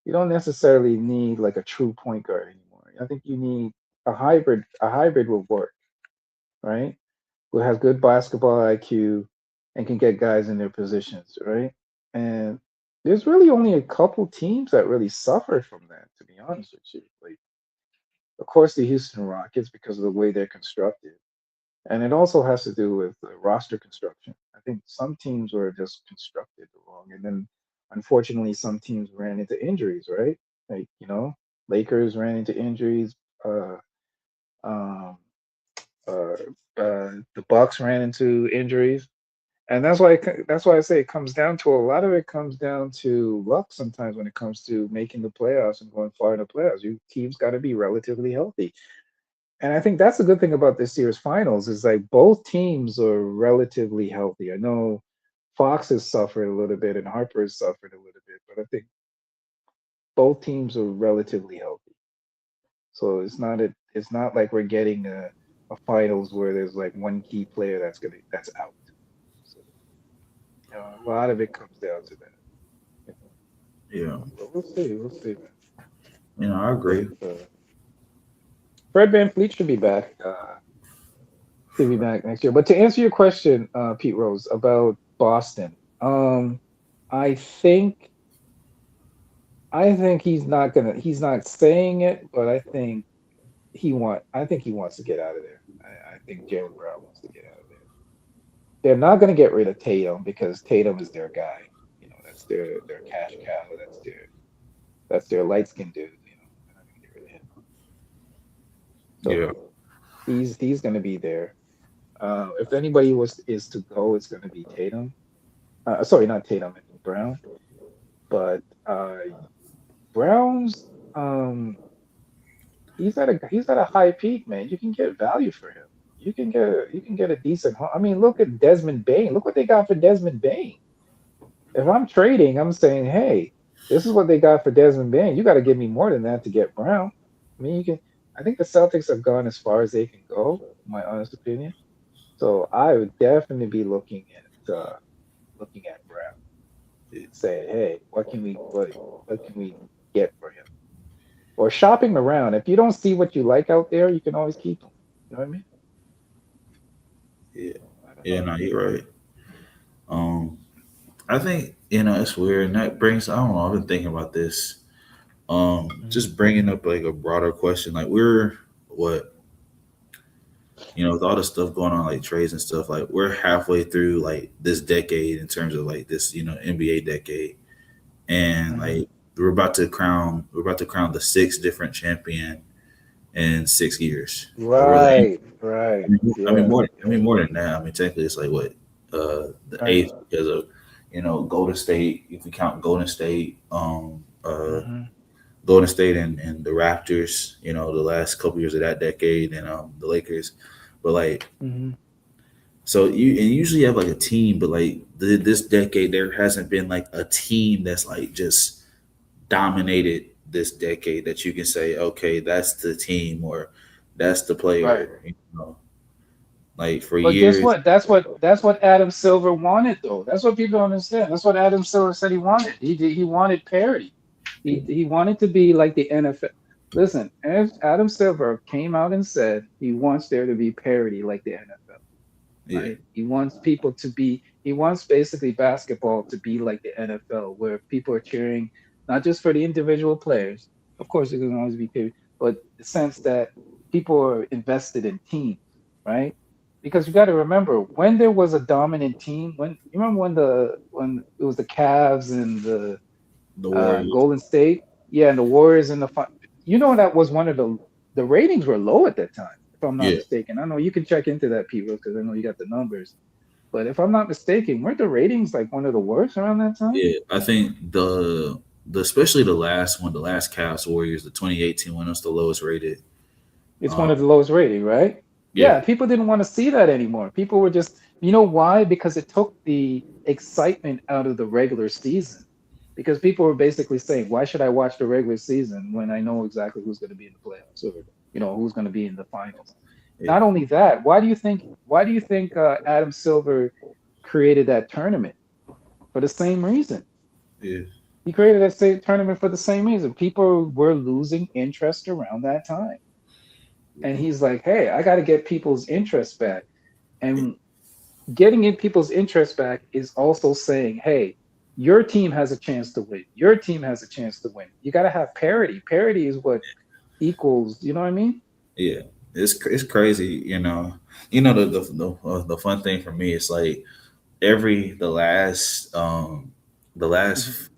You don't necessarily need like a true point guard anymore. I think you need a hybrid. A hybrid will work, right? Who has good basketball IQ and can get guys in their positions, right? And there's really only a couple teams that really suffer from that, to be honest with you. Like, of course, the Houston Rockets because of the way they're constructed, and it also has to do with the roster construction. I think some teams were just constructed wrong, and then unfortunately, some teams ran into injuries, right? Like Lakers ran into injuries. Uh, um, uh, the Bucks ran into injuries, and that's why I say it comes down to a lot of it comes down to luck sometimes when it comes to making the playoffs and going far in the playoffs. You teams got to be relatively healthy, and I think that's the good thing about this year's finals is like both teams are relatively healthy. I know Fox has suffered a little bit and Harper has suffered a little bit, but I think both teams are relatively healthy. So it's not like we're getting a finals where there's like one key player that's out. So a lot of it comes down to that. You Yeah, But we'll see. We'll see, man. I agree. Fred Van Fleet should be back next year. But to answer your question, Pete Rose, about Boston, I think he's not saying it, but I think he wants to get out of there. I think Jalen Brown wants to get out of there. They're not gonna get rid of Tatum because Tatum is their guy. That's their cash cow. That's their light skinned dude. They're not gonna get rid of him. Yeah, So he's gonna be there. If anybody is to go, it's gonna be Tatum. Sorry, not Tatum, I mean Brown. But Brown's he's at a high peak, man. You can get value for him. You can get a decent. I mean, look at Desmond Bain. Look what they got for Desmond Bain. If I'm trading, I'm saying, hey, this is what they got for Desmond Bain. You got to give me more than that to get Brown. I mean, you can. I think the Celtics have gone as far as they can go, in my honest opinion. So I would definitely be looking at Brown and saying, hey, what can we get for him? Or shopping around. If you don't see what you like out there, you can always keep them. You know what I mean? yeah, I don't yeah. know. No, you're right. Um, I think it's weird, and that brings. I don't know. I've been thinking about this. Mhm. Just bringing up like a broader question. Like we're what with all the stuff going on, like trades and stuff. Like we're halfway through like this decade in terms of like this NBA decade, and Mhm. like we're about to crown the sixth different champion in 6 years. Or really, Right, right. I mean Yeah, more. I yeah. mean more than that. I mean technically it's like what the Right. eighth because of Golden State. If you count Golden State, Hmm. Golden State and the Raptors. The last couple years of that decade and the Lakers. But like Hmm. so you usually have like a team, but like this decade there hasn't been like a team that's like just dominated this decade that you can say, okay, that's the team or that's the Right. player. Like for But guess years, what? That's what Adam Silver wanted, though. That's what people don't understand. That's what Adam Silver said he wanted. He wanted parity. He wanted to be like the NFL. Listen, if Adam Silver came out and said he wants there to be parity like the NFL. yeah, Right? He wants basically basketball to be like the NFL, where people are cheering not just for the individual players. Of course, it can always be period, but the sense that people are invested in teams, right? Because you got to remember when there was a dominant team. When you remember when it was the Cavs and the the Warriors, Golden State, yeah, and the Warriors in the that was one of the ratings were low at that time, if I'm not yeah, mistaken. I know you can check into that, Pete, because I know you got the numbers. But if I'm not mistaken, weren't the ratings like one of the worst around that time? yeah. I think especially the last one, the last Cavs Warriors, the 2018 one, was the lowest rated. It's one Um, of the lowest rated, right? yeah, Yeah, people didn't want to see that anymore. People were just, you know why? Because it took the excitement out of the regular season. Because people were basically saying, why should I watch the regular season when I know exactly who's going to be in the playoffs or who's going to be in the finals? yeah, Not only that, why do you think Adam Silver created that tournament? For the same reason. yeah, He created that same tournament for the same reason. People were losing interest around that time. And he's like, hey, I got to get people's interest back. And getting in people's interest back is also saying, hey, your team has a chance to win. Your team has a chance to win. You got to have parity. Parity is what equals, you know what I mean? yeah. It's crazy, you know. The fun thing for me is like every Mhm. the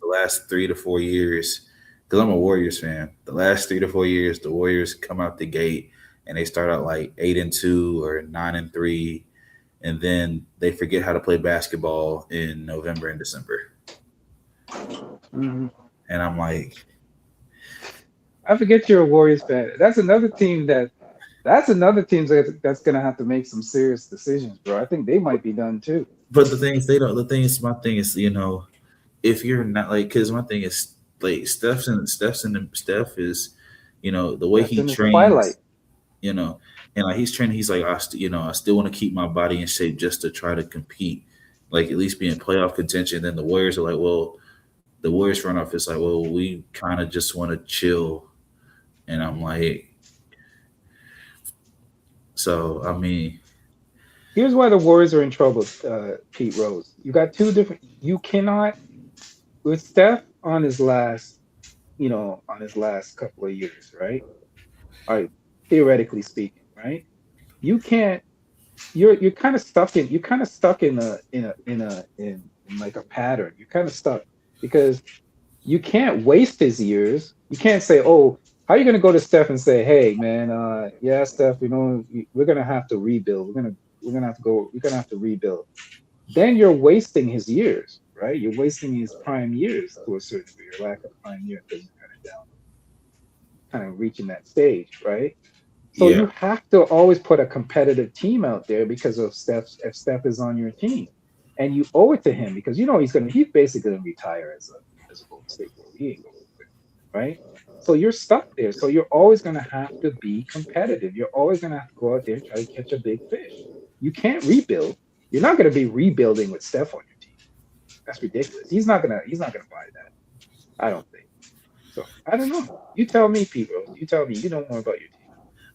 last 3 to 4 years, because I'm a Warriors fan. The last 3 to 4 years, the Warriors come out the gate and they start out like 8-2 or 9-3, and then they forget how to play basketball in November and December. Mhm. And I'm like, I forget you're a Warriors fan. That's another team that's gonna have to make some serious decisions, bro. I think they might be done too. but the thing is, they don't. The thing is, my thing is, if you're not like, because my thing is like Steph is, the way That's he in his twilight. trains, you know, and like he's training, he's like, I still want to keep my body in shape just to try to compete, like at least be in playoff contention. Then the Warriors are like, well, the Warriors front office like, well, we kind of just want to chill, and I'm like, so I mean, Here's why the Warriors are in trouble, Pete Rose. You got two different. You cannot with Steph on his last couple of years, right? All right, theoretically speaking, right? You can't. You're kind of stuck in like a pattern. You're kind of stuck because you can't waste his years. You can't say, "Oh, how are you going to go to Steph and say, hey, man, yeah, Steph, we're going to have to rebuild. We're going to have to rebuild." Then you're wasting his years, right? You're wasting his prime years to a certain degree, or lack of prime years because you're kind of down, kind of reaching that stage, right? So yeah, you have to always put a competitive team out there because of if Steph is on your team, and you owe it to him because he's basically gonna retire as a Golden State Warrior. He ain't going anywhere, right? So you're stuck there. So you're always gonna have to be competitive. You're always gonna have to go out there and try to catch a big fish. You can't rebuild. You're not gonna be rebuilding with Steph on your team. That's ridiculous. He's not gonna buy that. I don't think. So I don't know. You tell me, Pete Rose. You tell me. You know more about your team.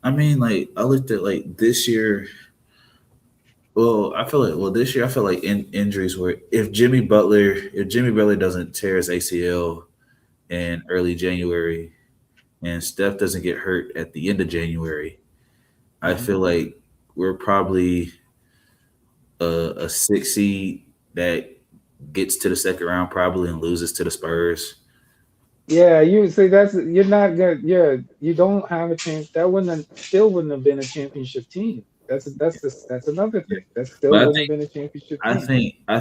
I mean, like I looked at like this year. Well, this year I feel like injuries were if Jimmy Butler doesn't tear his ACL in early January and Steph doesn't get hurt at the end of January, I Mhm. feel like we're probably a 6 seed that gets to the second round probably and loses to the Spurs. Yeah, you see you're not gonna yeah, you don't have a chance. That wouldn't have been a championship team. That's another thing. That still But wouldn't have been a championship team. I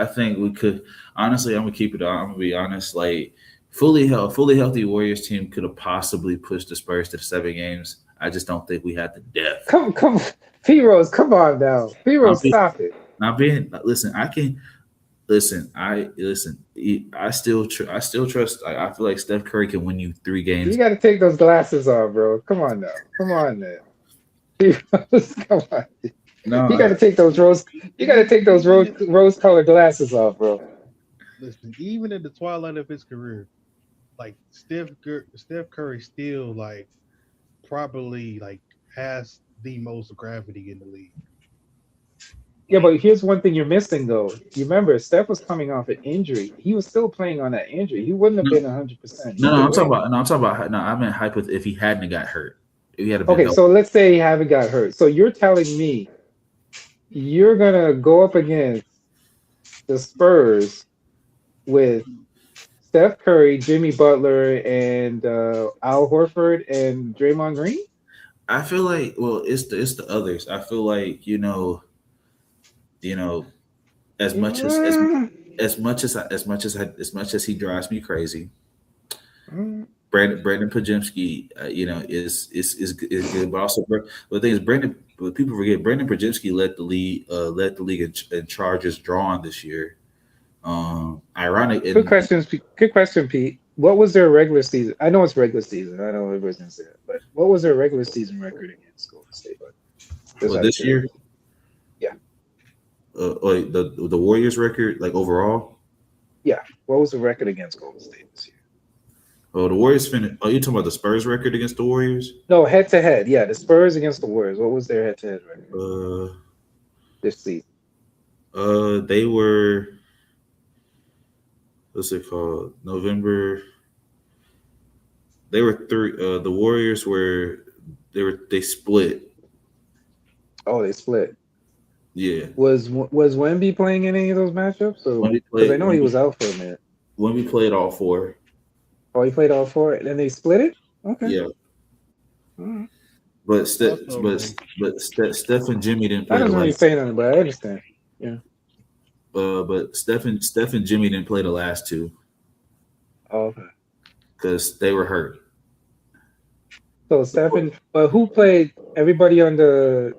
think we could honestly. I'm gonna keep it on. I'm gonna be honest. Like fully healthy Warriors team could have possibly pushed the Spurs to the 7 games. I just don't think we had the depth. Come, P Rose, come on now. P I'm Rose, being, stop it. not being. Listen, I can listen. I still trust. I feel like Steph Curry can win you three You games. got to take those glasses off, bro. Come on now. Come on now. P Rose, come on. No, You got to take those rose. You got to take those rose colored glasses off, bro. Listen, even in the twilight of his career, like Steph Curry still like probably like has the most gravity in the league. Yeah, Like but here's one thing you're missing, though. You remember, Steph was coming off an injury. He was still playing on that injury. He wouldn't have no, been 100% no. either I'm talking way. about. No, I'm talking about. No, I meant if he hadn't got hurt, if he had been Okay, healthy. so let's say he haven't got hurt. So you're telling me you're gonna go up against the Spurs with Steph Curry, Jimmy Butler, and Al Horford and Draymond Green? I feel like it's the others. I feel like you know as much as as much as he drives me crazy, Mm, Brandon Pajemski, is good, but also the thing is Brandon. What people forget, Brandon Pajemski led the league in charges drawn this year. Ironic Good and question. Good question, Pete. What was their regular season? I know it's regular season. I know everybody's gonna say it, but what was their regular season record against Golden State? Just well, out of this year, curiosity. Yeah, like the Warriors record, like overall. yeah. What was the record against Golden State this year? Oh, the Warriors finished. Oh, you talking about the Spurs record against the Warriors? No, head to head. Yeah, the Spurs against the Warriors. What was their head to head record Uh, this season? they were, what's it called? November. They were three. The Warriors they split. Oh, they split. Yeah, Was Wemby playing in any of those matchups? when So we because I played know he was out for a minute. when we played all four. Oh, he played all four, and then they split it. Okay. Yeah, All right. but Steph, also, but like, but Steph and Jimmy didn't That play the doesn't really last. say nothing, but I understand. Yeah. But Steph and Jimmy didn't play the last two Oh, okay. because they were hurt. So Stephen, but who played? Everybody on the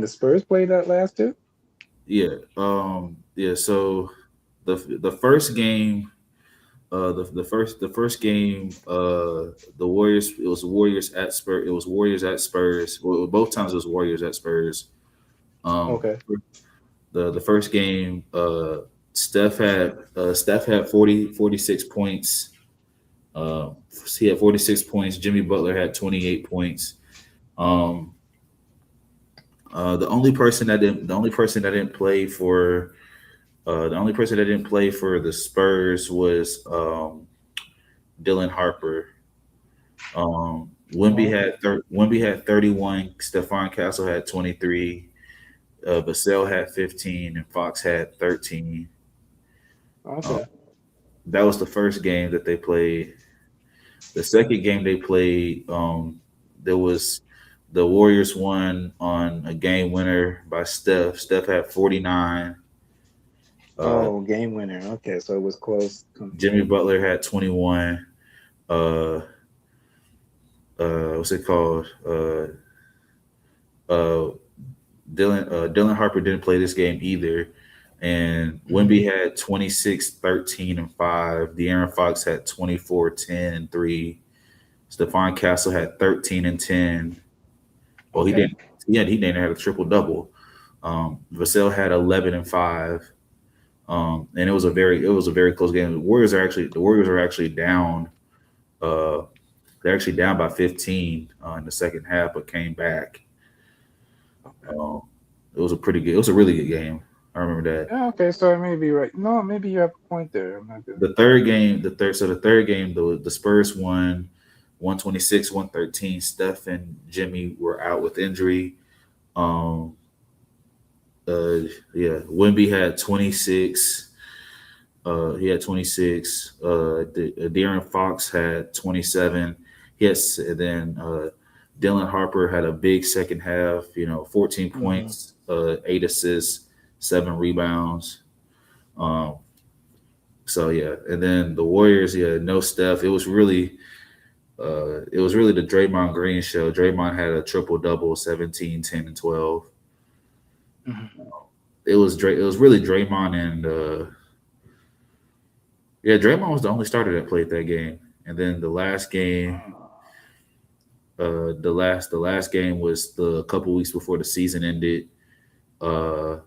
Spurs played that last two. Yeah. Yeah. So the first game, the first game, the Warriors. It was Warriors at Spurs. It was Warriors at Spurs. Well, both times it was Warriors at Spurs. Um, Okay. the first game, Steph had 46 points. Uh, he had 46 points. Jimmy Butler had 28 points. Um, the only person that didn't play for the Spurs was Dylan Harper. Oh, Wemby had 31. Stephon Castle had 23. Vassell had 15, and Fox had 13. Uh, okay. that was the first game that they played. The second game they played, there was the Warriors won on a game winner by Steph. Steph had 49. Uh, Oh, game winner. Okay, so it was close. Jimmy Butler had 21. Uh, what's it called? Uh, Dylan Harper didn't play this game either. And Wemby had 26, 13, and 5. De'Aaron Fox had 24, 10, and 3. Stephon Castle had 13 and 10. Well, he Okay. didn't. Yeah, he didn't have a triple double. Vassell had 11 and 5. And it was a very close game. The Warriors are actually down. Uh, they're actually down by 15 in the second half, but came back. Um, it was a really good game. I remember that. Yeah, okay, so I may be right. No, maybe you have a point there. I'm not good. The third game, the Spurs won 126, 113. Steph and Jimmy were out with injury. Um, yeah, Wemby had 26. He had 26. De'Aaron Fox had 27. Yes, and then Dylan Harper had a big second half. 14 points, 8 assists, 7 rebounds. Um, so yeah, and then the Warriors, yeah, no Steph. It was really the Draymond Green show. Draymond had a triple double, 17, 10, and 12. Mhm. It was really Draymond and yeah, Draymond was the only starter that played that game. And then the last game, the last game was the couple weeks before the season ended. Uh,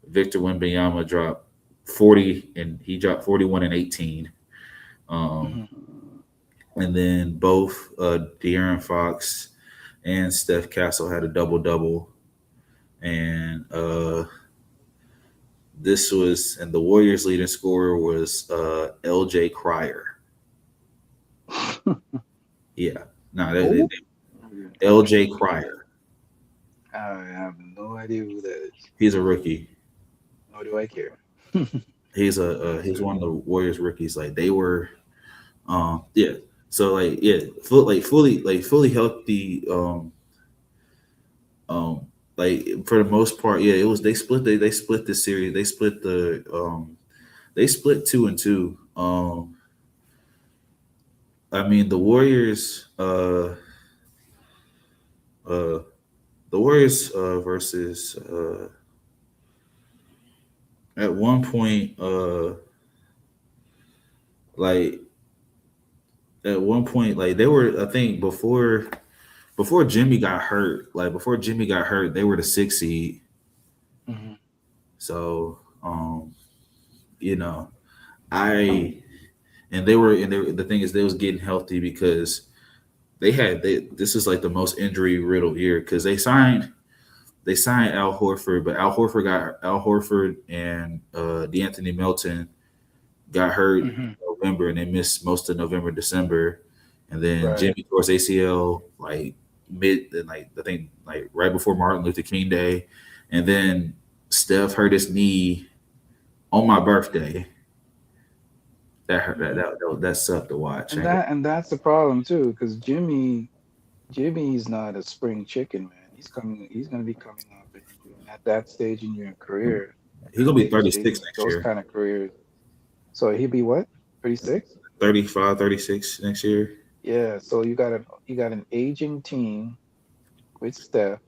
Victor Wembanyama dropped 40, and he dropped 41 and 18. Um, Mhm. and then both De'Aaron Fox and Steph Castle had a double double, and the Warriors' leading scorer was L.J. Cryer. Yeah, no, Who? L.J. Cryer. I have no idea who that is. He's a rookie. Nor do I care. He's one of the Warriors rookies. Like they were, yeah. So fully healthy. Um, like for the most part, yeah, it was they split the series. They split 2-2. I mean uh the Warriors versus at one point like like they were, I think, before Jimmy got hurt, they were the 6th seed. Mm-hmm. So you know, I and they were and they, the thing is they was getting healthy because this is like the most injury riddled year because they signed Al Horford, but Al Horford and DeAnthony Melton got hurt in Mm-hmm. November, and they missed most of November, December, and then Right. Jimmy tore his ACL like I think like right before Martin Luther King Day, and then Steph hurt his knee on my birthday. That hurt. That sucked to watch. And that's the problem too, because Jimmy's not a spring chicken, man. He's gonna be coming off an injury. And at that stage in your career, He's gonna be late 36 stages, next those year. kind of careers. So he'd be what? 36? 35, 36 next year. Yeah. So you got an aging team with Steph.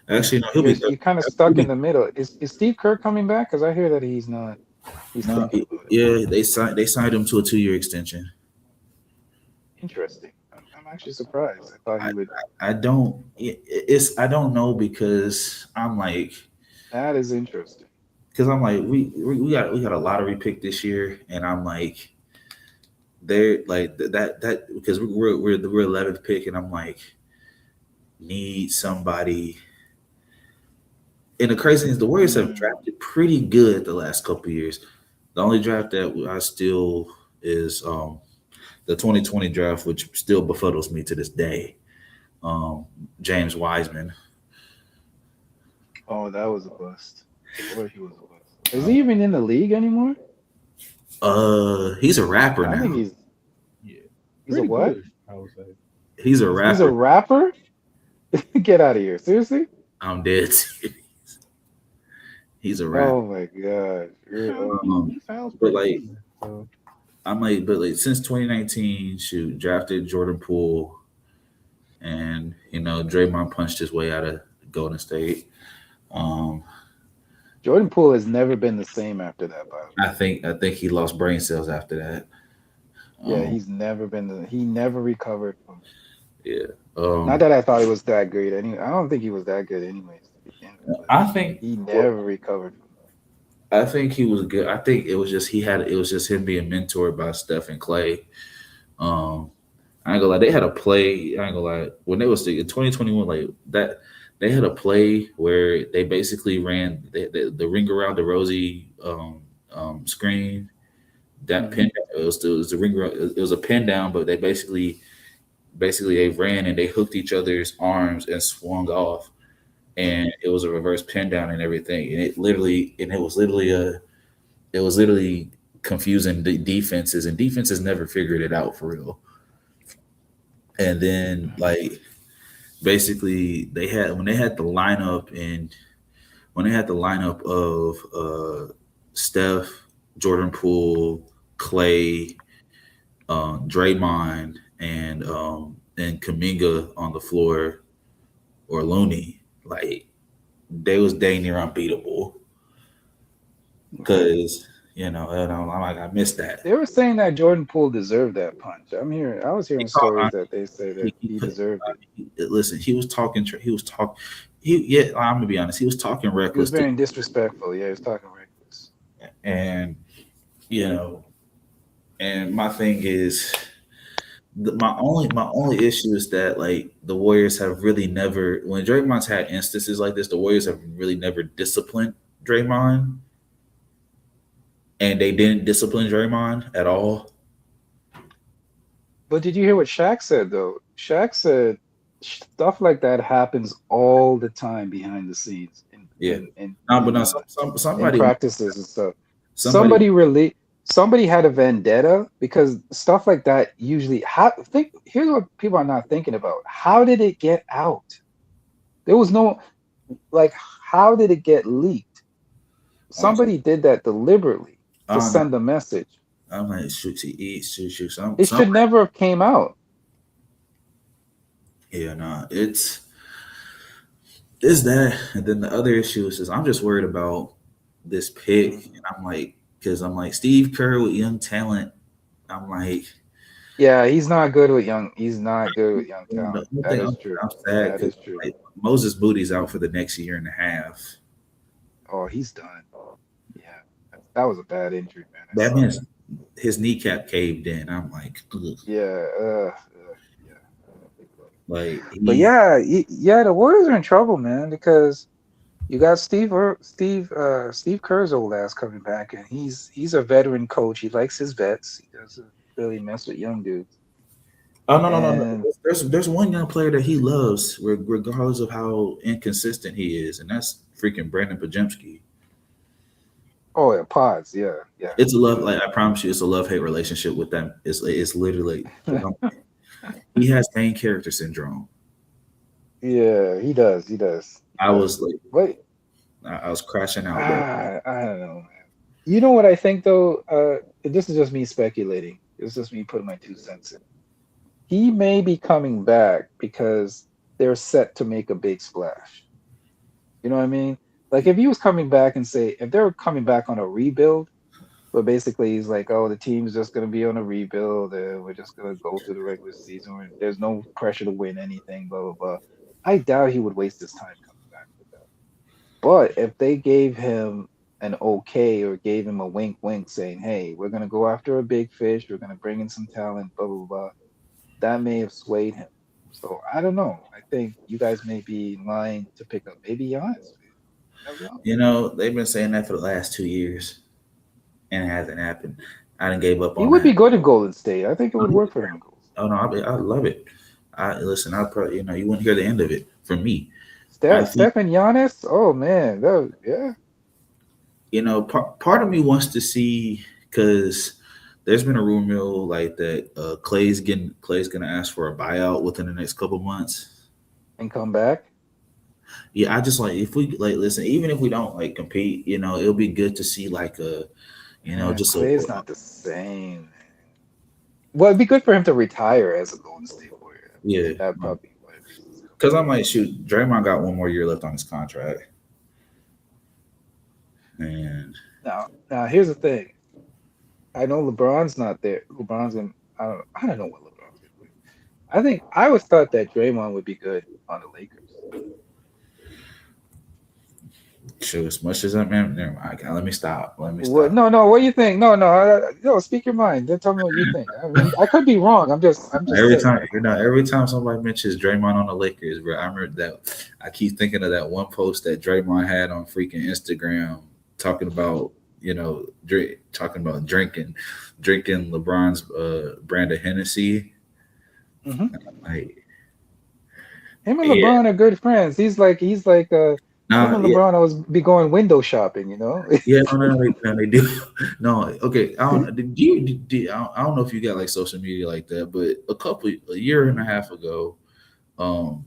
Actually, no, he'll be. You're kind of stuck in the middle. Is Steve Kerr coming back? Because I hear that he's not. He's No, thinking about it. yeah, they signed him to a 2-year extension. Interesting. I'm actually surprised. I thought he would. I I don't know because I'm like That is interesting. we got a lottery pick this year, and I'm like they're like that because we're 11th pick, and I'm like need somebody. And the crazy thing is the Warriors have drafted pretty good the last couple of years. The only draft that I still is the 2020 draft, which still befuddles me to this day. James Wiseman. Oh, that was a bust. Boy, he was a bust. Is he even in the league anymore? He's a rapper I now. think he's a Pretty what? good, I would say. He's a rapper. He's a rapper? Get out of here. Seriously? I'm dead serious. He's a rapper. Oh my god. He sounds but pretty like good. So, I'm like, but like since 2019, shoot, drafted Jordan Poole, and Draymond punched his way out of Golden State. Jordan Poole has never been the same after that, by the way. I think he lost brain cells after that. Yeah, he's never been he never recovered from Yeah. not that I thought he was that great. Anyway, I don't think he was that good anyways. I think He never recovered from I think he was good. I think it was just him being mentored by Steph and Clay. I ain't gonna lie, they had a play. I ain't gonna lie, when they was in 2021, like that, they had a play where they basically ran the ring around the Rosie screen. That pin, it was the ring. It was a pin down, but they basically they ran and they hooked each other's arms and swung off, and it was a reverse pin down and everything. And it was literally confusing the defenses, and defenses never figured it out for real. And then basically they had the lineup of Steph, Jordan Poole, Clay, Draymond, and Kuminga on the floor, or Looney, like they was dang near unbeatable. Because and I'm like, I missed that. They were saying that Jordan Poole deserved that punch. I was hearing stories that they say that he deserved it. Listen, he was talking. I'm gonna be honest. He was talking He was reckless, very disrespectful. Yeah, he was talking reckless. and and my thing is, my only issue is that like the Warriors have really never, when Draymond's had instances like this, the Warriors have really never disciplined Draymond, and they didn't discipline Draymond at all. But did you hear what Shaq said though? Shaq said stuff like that happens all the time behind the scenes. In practices and stuff. Somebody had a vendetta because stuff like that usually here's what people are not thinking about. How did it get out? There was no Like, how did it get leaked? Honestly, Somebody did that deliberately I to don't know. send a message. I'm like, shoot to eat, shoot. It Some, should never have came out. yeah, nah, it's that. And then the other issue is I'm just worried about this pick. Mhm. And I'm like, because I'm like, Steve Kerr with young talent. I'm like, Yeah, he's not good with young. He's not good with young the talent. only That thing is true. I'm sad That because is true. like, Moses Moody's out for the next year and a half. Oh, he's done. Yeah, that was a bad injury, man. I That saw means that. his kneecap caved in. I'm like, ugh. Yeah, yeah. Like But he, yeah, yeah, the Warriors are in trouble, man, because you got Steve Kerr's old ass coming back, and he's a veteran coach. He likes his vets. He doesn't really mess with young dudes. oh no. And There's one young player that he loves, regardless of how inconsistent he is, and that's freaking Brandon Pajemski. oh yeah, pods, yeah, yeah, It's a love, like I promise you, it's a love hate relationship with them. It's literally because he has main character syndrome. yeah. He does, he does, he I does. was like, But I was crashing out, bro. I don't know, man. You know what I think though? This is just me speculating. It's just me putting my 2 cents in. He may be coming back because they're set to make a big splash. You know what I mean? Like if he was coming back and say if they were coming back on a rebuild, but basically he's like, oh, the team's just gonna be on a rebuild, and we're just gonna go through the regular season. There's no pressure to win anything, blah blah blah. I doubt he would waste his time coming back with that. But if they gave him an okay or gave him a wink wink saying, hey, we're gonna go after a big fish, we're gonna bring in some talent, blah blah blah, that may have swayed him. So I don't know. I think you guys may be lying to pick up maybe Giannis. Never know. You know, they've been saying that for the last 2 years, and it hasn't happened. I didn't gave up He on would that. be good in Golden State. I think it would work for him. Oh no, I love it. I listen. I probably you wouldn't hear the end of it from me. I think Steph and Giannis. Oh man, yeah. part of me wants to see because there's been a rumor mill like that Clay's gonna ask for a buyout within the next couple months. And come back. Yeah, I just like if we like listen, even if we don't like compete, it'll be good to see like a Man, just a Clay's not the same. Well, it'd be good for him to retire as a Golden State Warrior. yeah. That probably be one of the reasons. Because I'm like, shoot, Draymond got one more year left on his contract, and Now here's the thing. I know LeBron's not there. LeBron's in. I don't know what LeBron's gonna do. I always thought that Draymond would be good on the Lakers. shoot, as much as I man, never mind. Okay, let me stop. Let me What? stop. No. What do you think? No. Speak your mind. Then tell me what you think. I mean, I could be wrong. I'm just Every saying. time, every time somebody mentions Draymond on the Lakers, bro, I remember that. I keep thinking of that one post that Draymond had on freaking Instagram talking about, talking about drinking LeBron's brand of Hennessy. Hmm. Like, Him and yeah, LeBron are good friends. He's like him nah, and yeah, LeBron always be going window shopping. You know. yeah, no, they do. No, okay. I don't. I don't know if you got like social media like that, but a year and a half ago, um,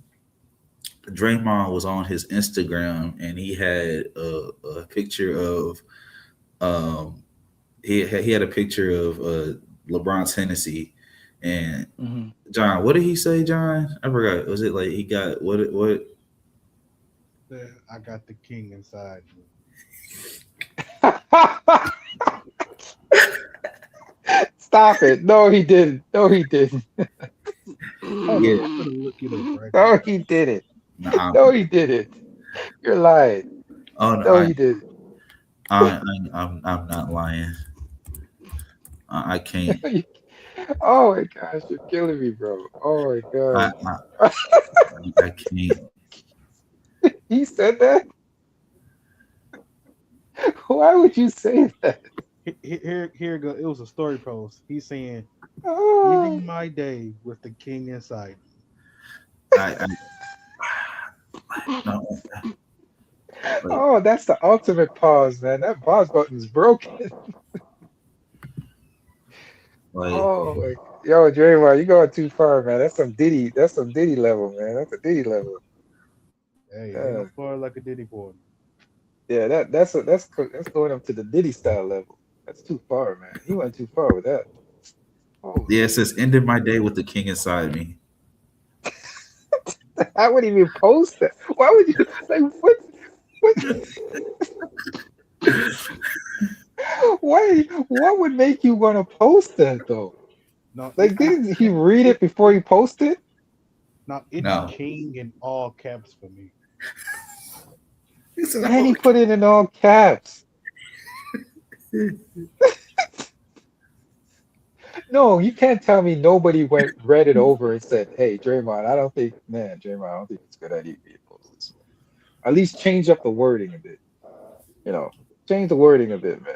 Draymond was on his Instagram and he had a picture of um he had a picture of LeBron's Hennessy and Hmm. John. What did he say, John? I forgot. Was it like he got what? Yeah, I got the king inside me. Stop it! No, he didn't. No, he didn't. Hold Yeah, on, I'm gonna look it up right No, now. he didn't. nah, No, he didn't. You're lying. oh no, No, he didn't. I'm not lying. I can't. Oh my gosh, you're killing me, bro. Oh my I, god. I I can't. He said that? Why would you say that? Here go. It was a story post. He's saying, Oh, "Ending my day with the king inside me." I no, like, oh, that's the ultimate pause, man. That pause button's broken. like Oh my, yo, Draymond, you going too far, man. That's some Diddy level, man. That's a Diddy level. Hey, ain't no fun like a Diddy boy. Yeah, that's going up to the Diddy style level. That's too far, man. He went too far with that. Holy Yeah, it shit! says ended my day with the king inside me. I wouldn't even post that. Why would you like what? What? Why? What would make you want to post that though? No, Like, didn't he read it it before he posted? now it's No. king in all caps for me. He said, And "Oh, he put it in all caps. No, you can't tell me nobody went read it over and said, "Hey, Draymond, I don't think, man, Draymond, I don't think it's a good idea for you to post this. At least change up the wording a bit. You know, change the wording a bit, man.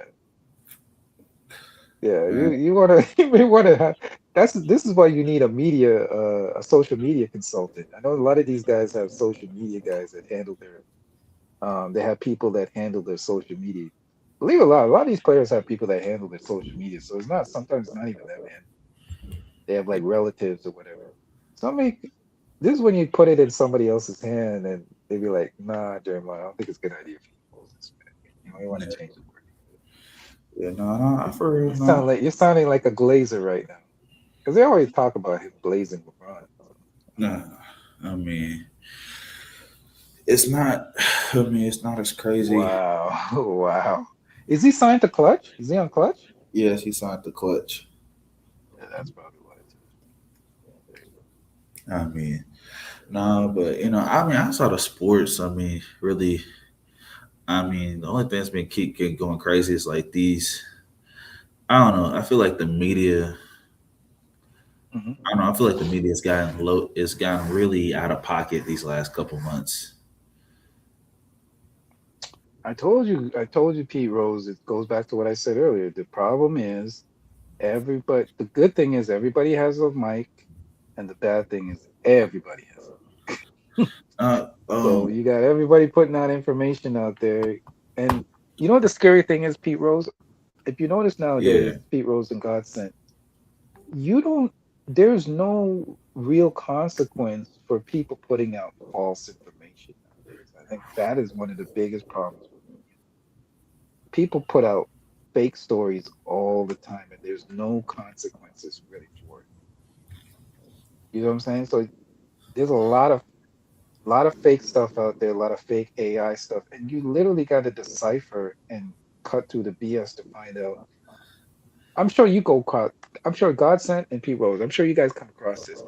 Yeah, man." you want to you want to have this is why you need a social media consultant. I know a lot of these guys have social media guys that handle their they have people that handle their social media. Believe it or not, a lot of these players have people that handle their social media. So it's not sometimes not even them, man. They have like relatives or whatever. Somebody this is when you put it in somebody else's hand and they be like, nah, Jeremiah, I don't think it's a good idea for you to post this, man. You know, you want to change the word. Yeah, no, for real, You sound no. like you're sounding like a glazer right now. Because they always talk about him blazing LeBron. No, I mean, it's not. I mean, it's not as crazy. Wow. Wow. Is he signed to Clutch? Is he on Clutch? Yes, he signed the clutch. Yeah, that's probably what it I mean, no, but I mean, outside of sports, I mean, really, I mean, the only thing that's been keep getting going crazy is like these. I don't know. I feel like the media. is. Hmm. I don't know. I feel like the media has gotten low. It's gotten really out of pocket these last couple months. I told you, Pete Rose, it goes back to what I said earlier. The problem is everybody, the good thing is everybody has a mic, and the bad thing is everybody has it. Uh, So um, you got everybody putting out information out there. And you know what the scary thing is, Pete Rose? If you notice yeah, nowadays, Pete Rose and Godsent, you don't, there's no real consequence for people putting out false information nowadays. I think that is one of the biggest problems with media. People put out fake stories all the time and there's no consequences really for it. You know what I'm saying? So there's a lot of fake stuff out there, a lot of fake AI stuff, and you literally got to decipher and cut through the BS to find out. I'm sure you go across. I'm sure Godsent and Pete Rose. I'm sure you guys come across this.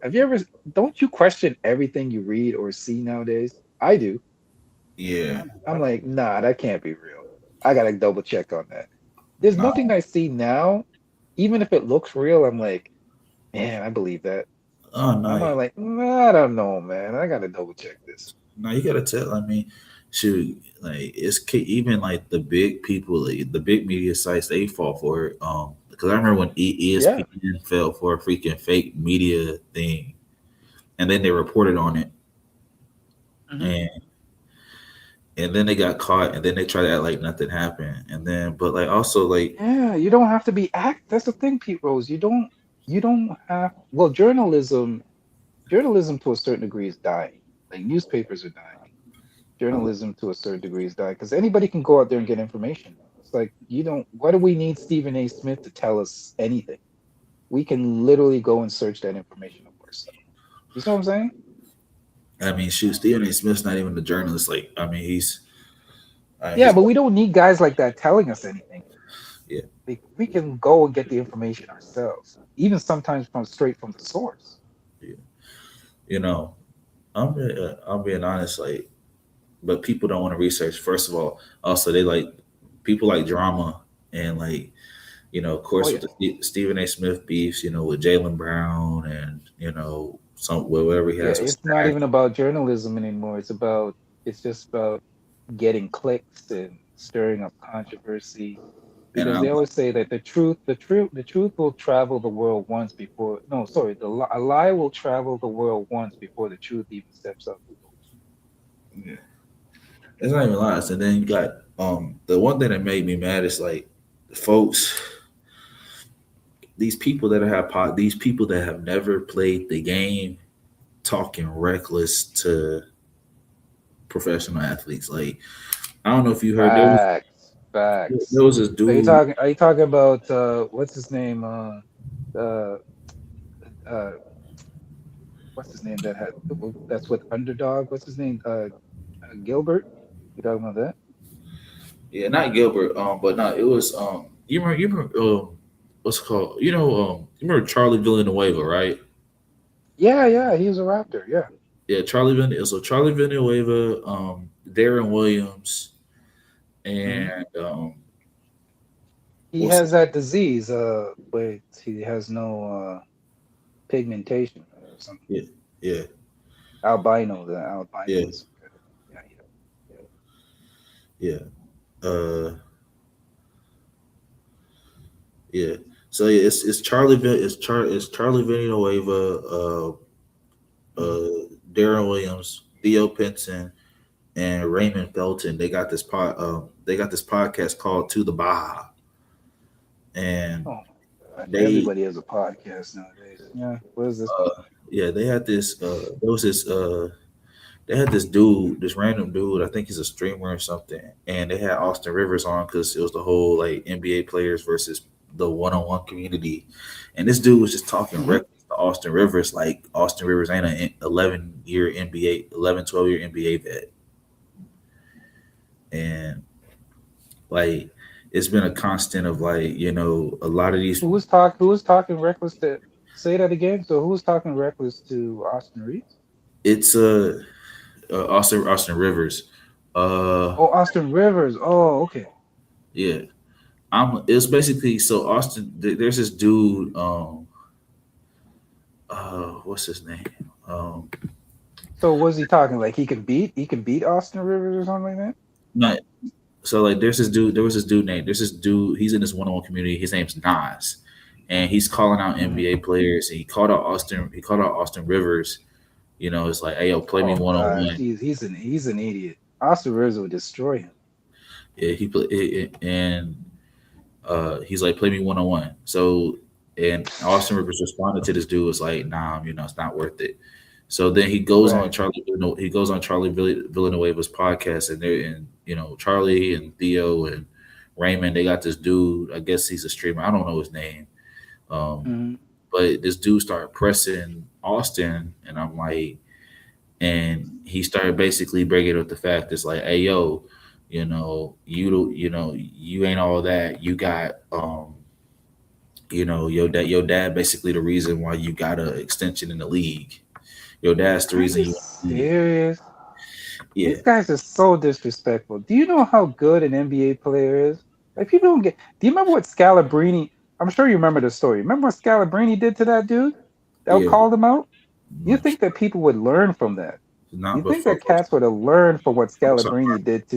Have you ever? Don't you question everything you read or see nowadays? I do. yeah. I do. I'm like, nah, that can't be real. I gotta double check on that. There's No, nothing I see now, even if it looks real. I'm like, man, I believe that. oh I'm no, not like, I don't know, man. I gotta double check this. no. You gotta tell. I mean, shoot, like even like the big people, like, the big media sites, they fall for it. Because I remember when Yeah. ESPN fell for a freaking fake media thing, and then they reported on it, Mhm. and then they got caught, and then they tried to act like nothing happened, and then but like also like Yeah, you don't have to be act. That's the thing, Pete Rose. You don't have. Well, journalism to a certain degree is dying. Like newspapers are dying. Journalism to a certain degree is dying because anybody can go out there and get information. It's like you don't. Why do we need Stephen A. Smith to tell us anything? We can literally go and search that information up ourselves. You see what I'm saying? I mean, shoot, Stephen A. Smith's not even a journalist. Like, I mean, Yeah, he's but we don't need guys like that telling us anything. yeah, Like, we can go and get the information ourselves, even sometimes from straight from the source. yeah. You know, I'm being honest, like, but people don't want to research. First of all, also they like people like drama and like of Oh course with yeah. the Stephen A. Smith beefs, with Jalen Brown and some whatever he Yeah, has with it's not Stack. even about journalism anymore. It's just about getting clicks and stirring up controversy. And Because I'm they always say that the truth will travel the world once before. No, sorry, a lie will travel the world once before the truth even steps out the door. yeah, it's not even lies. And then you got the one thing that made me mad is like folks, these people that have never played the game talking reckless to professional athletes. Like I don't know if you heard Facts, there facts. was this Are you dude. talking? Are you talking about what's his name? Uh, uh, what's his name? That's what underdog. What's his name? Gilbert. You talking about that? Yeah, not Gilbert. But no, it was you remember what's it called? You remember Charlie Villanueva, right? Yeah, yeah. He was a Raptor. Yeah. Yeah, Charlie Villanueva, Darren Williams, Mhm. and He what's has that disease. Wait, he has no pigmentation or something. yeah, yeah, Albino. The albino. yeah, Yeah, yeah. yeah. Uh, yeah. So yeah, it's Charlie Villanueva, Mhm. Darren Williams, Theo Pinson, and Raymond Felton. They got this podcast called To the Baja, and Oh my God. they Everybody has a podcast nowadays. Yeah. What is this one? yeah they had this there was this they had this dude, this random dude. I think he's a streamer or something, and they had Austin Rivers on because it was the whole like NBA players versus the one-on-one community, and this dude was just talking Mhm. reckless to Austin Rivers like Austin Rivers ain't an 11-year NBA, 11, 12-year NBA vet, and like it's been a constant of like a lot of these. Who was talking reckless to? Say that again. So who was talking reckless to Austin Reeves? It's Austin Rivers. Uh, Oh, Austin Rivers. Oh, okay. yeah. It's basically so Austin. There's this dude. What's his name? Um, So was he talking like he can beat Austin Rivers or something like that? not so like there's this dude. There was this dude named. There's this dude. He's in this one-on-one community. His name's Nas, and he's calling out Mhm. NBA players. And he called out Austin. He called out Austin Rivers. It's like, hey, yo, play me Oh one on gosh, one. he's an idiot. Austin Rivers would destroy him. Yeah, he play and he's like, play me one on one. So and Austin Rivers responded to this dude was like, nah, it's not worth it. So then Right. He goes on Charlie Villanueva's podcast, and they're and Charlie and Theo and Raymond, they got this dude. I guess he's a streamer. I don't know his name. Um, Hmm. but this dude started pressing Austin, and I'm like, and he started basically breaking up the fact it's like, hey yo, you ain't all that. You got your dad basically the reason why you got an extension in the league. Your dad's the Are reason you you serious? yeah. These guys are so disrespectful. Do you know how good an NBA player is? Like people don't get. Do you remember what Scalabrini? I'm sure you remember the story. Remember what Scalabrini did to that dude that Yeah. called him out? You No, think that people would learn from that? You not but think that cats would have learned from what Scalabrini did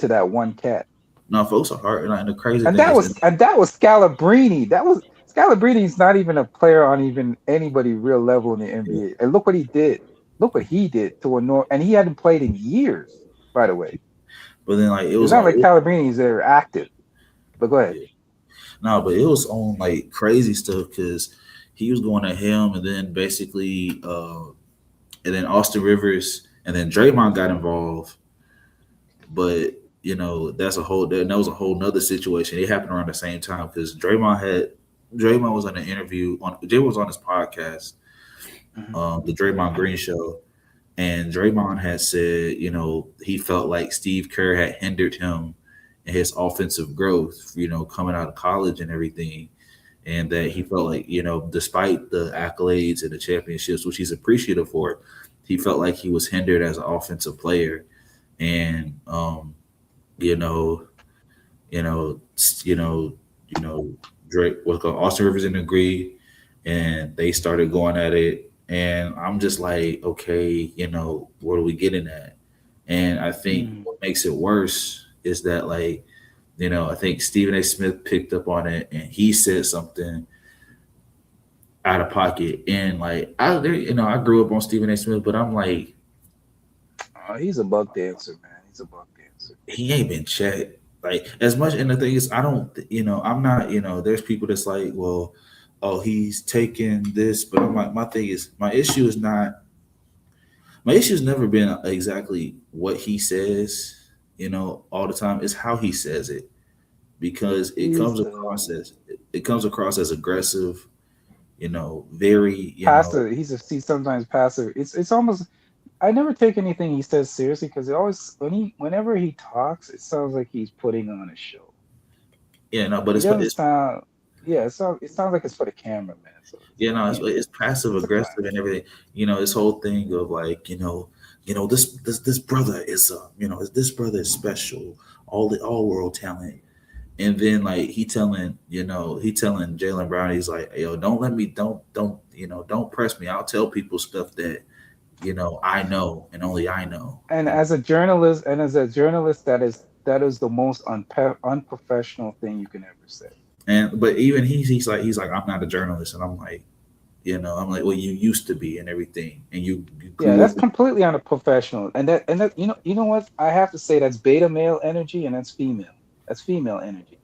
to that one cat? no, folks are hard. And the crazy And thing that is, was and that was Scalabrini. That was Scalabrini's not even a player on even anybody real level in the yeah, NBA. And look what he did. Look what he did to Honor, and he hadn't played in years. By the way, but then like it it's was not on like Calabrini's there active. But go ahead. yeah. No, but it was on like crazy stuff because he was going at him, and then basically, and then Austin Rivers, and then Draymond got involved. But that was a whole nother situation. It happened around the same time because Draymond was on an interview on Draymond was on his podcast, Mhm. the Draymond Green Show, and Draymond had said, he felt like Steve Kerr had hindered him in his offensive growth, coming out of college and everything. And that he felt like, despite the accolades and the championships, which he's appreciative for, he felt like he was hindered as an offensive player. And, you know, you know, you know, Drake, what's called Austin Rivers didn't agree, and they started going at it. And I'm just like, okay, what are we getting at? And I think Mm. what makes it worse is that, like, I think Stephen A. Smith picked up on it, and he said something out of pocket. And like, I grew up on Stephen A. Smith, but I'm like, He's a bug dancer, man. He's a bug dancer. he ain't been checked. Like as much, and the thing is, I don't, I'm not, there's people that's like, well, oh, he's taking this, but I'm like, my issue is not my issue's never been exactly what he says, all the time. It's how he says it because He's it comes across as aggressive, very, passive. He's sometimes passive. It's almost. I never take anything he says seriously because it always whenever he talks, it sounds like he's putting on a show. yeah, no, but He doesn't it's sound. Yeah, it sounds like it's for the camera, man. So yeah, no, yeah, it's passive it's a aggressive and clash. everything. This whole thing of like, this brother is this brother is special, all world talent. And then like he telling Jalen Brown, he's like, yo, don't let me, don't press me. I'll tell people stuff that I know and only I know. And as a journalist, that is the most unprofessional thing you can ever say. And but even he's like I'm not a journalist, and I'm like, well, you used to be and everything, and you Yeah, grew up, that's completely unprofessional. And that you know what? I have to say that's beta male energy and that's female. That's female energy.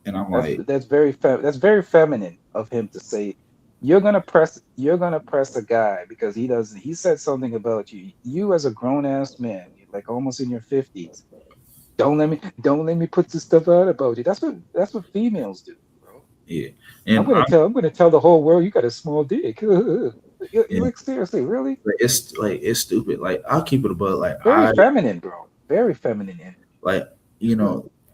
and I'm That's like, that's very feminine of him to say you're gonna press a guy because he said something about you. You as a grown ass man, like almost in your 50s. Don't let me put this stuff out about you. That's what females do, bro. yeah, I'm and gonna I'm tell I'm gonna tell the whole world you got a small dick. You and like seriously, really? it's stupid. Like I'll keep it above. Like Very feminine, bro. Very feminine energy. like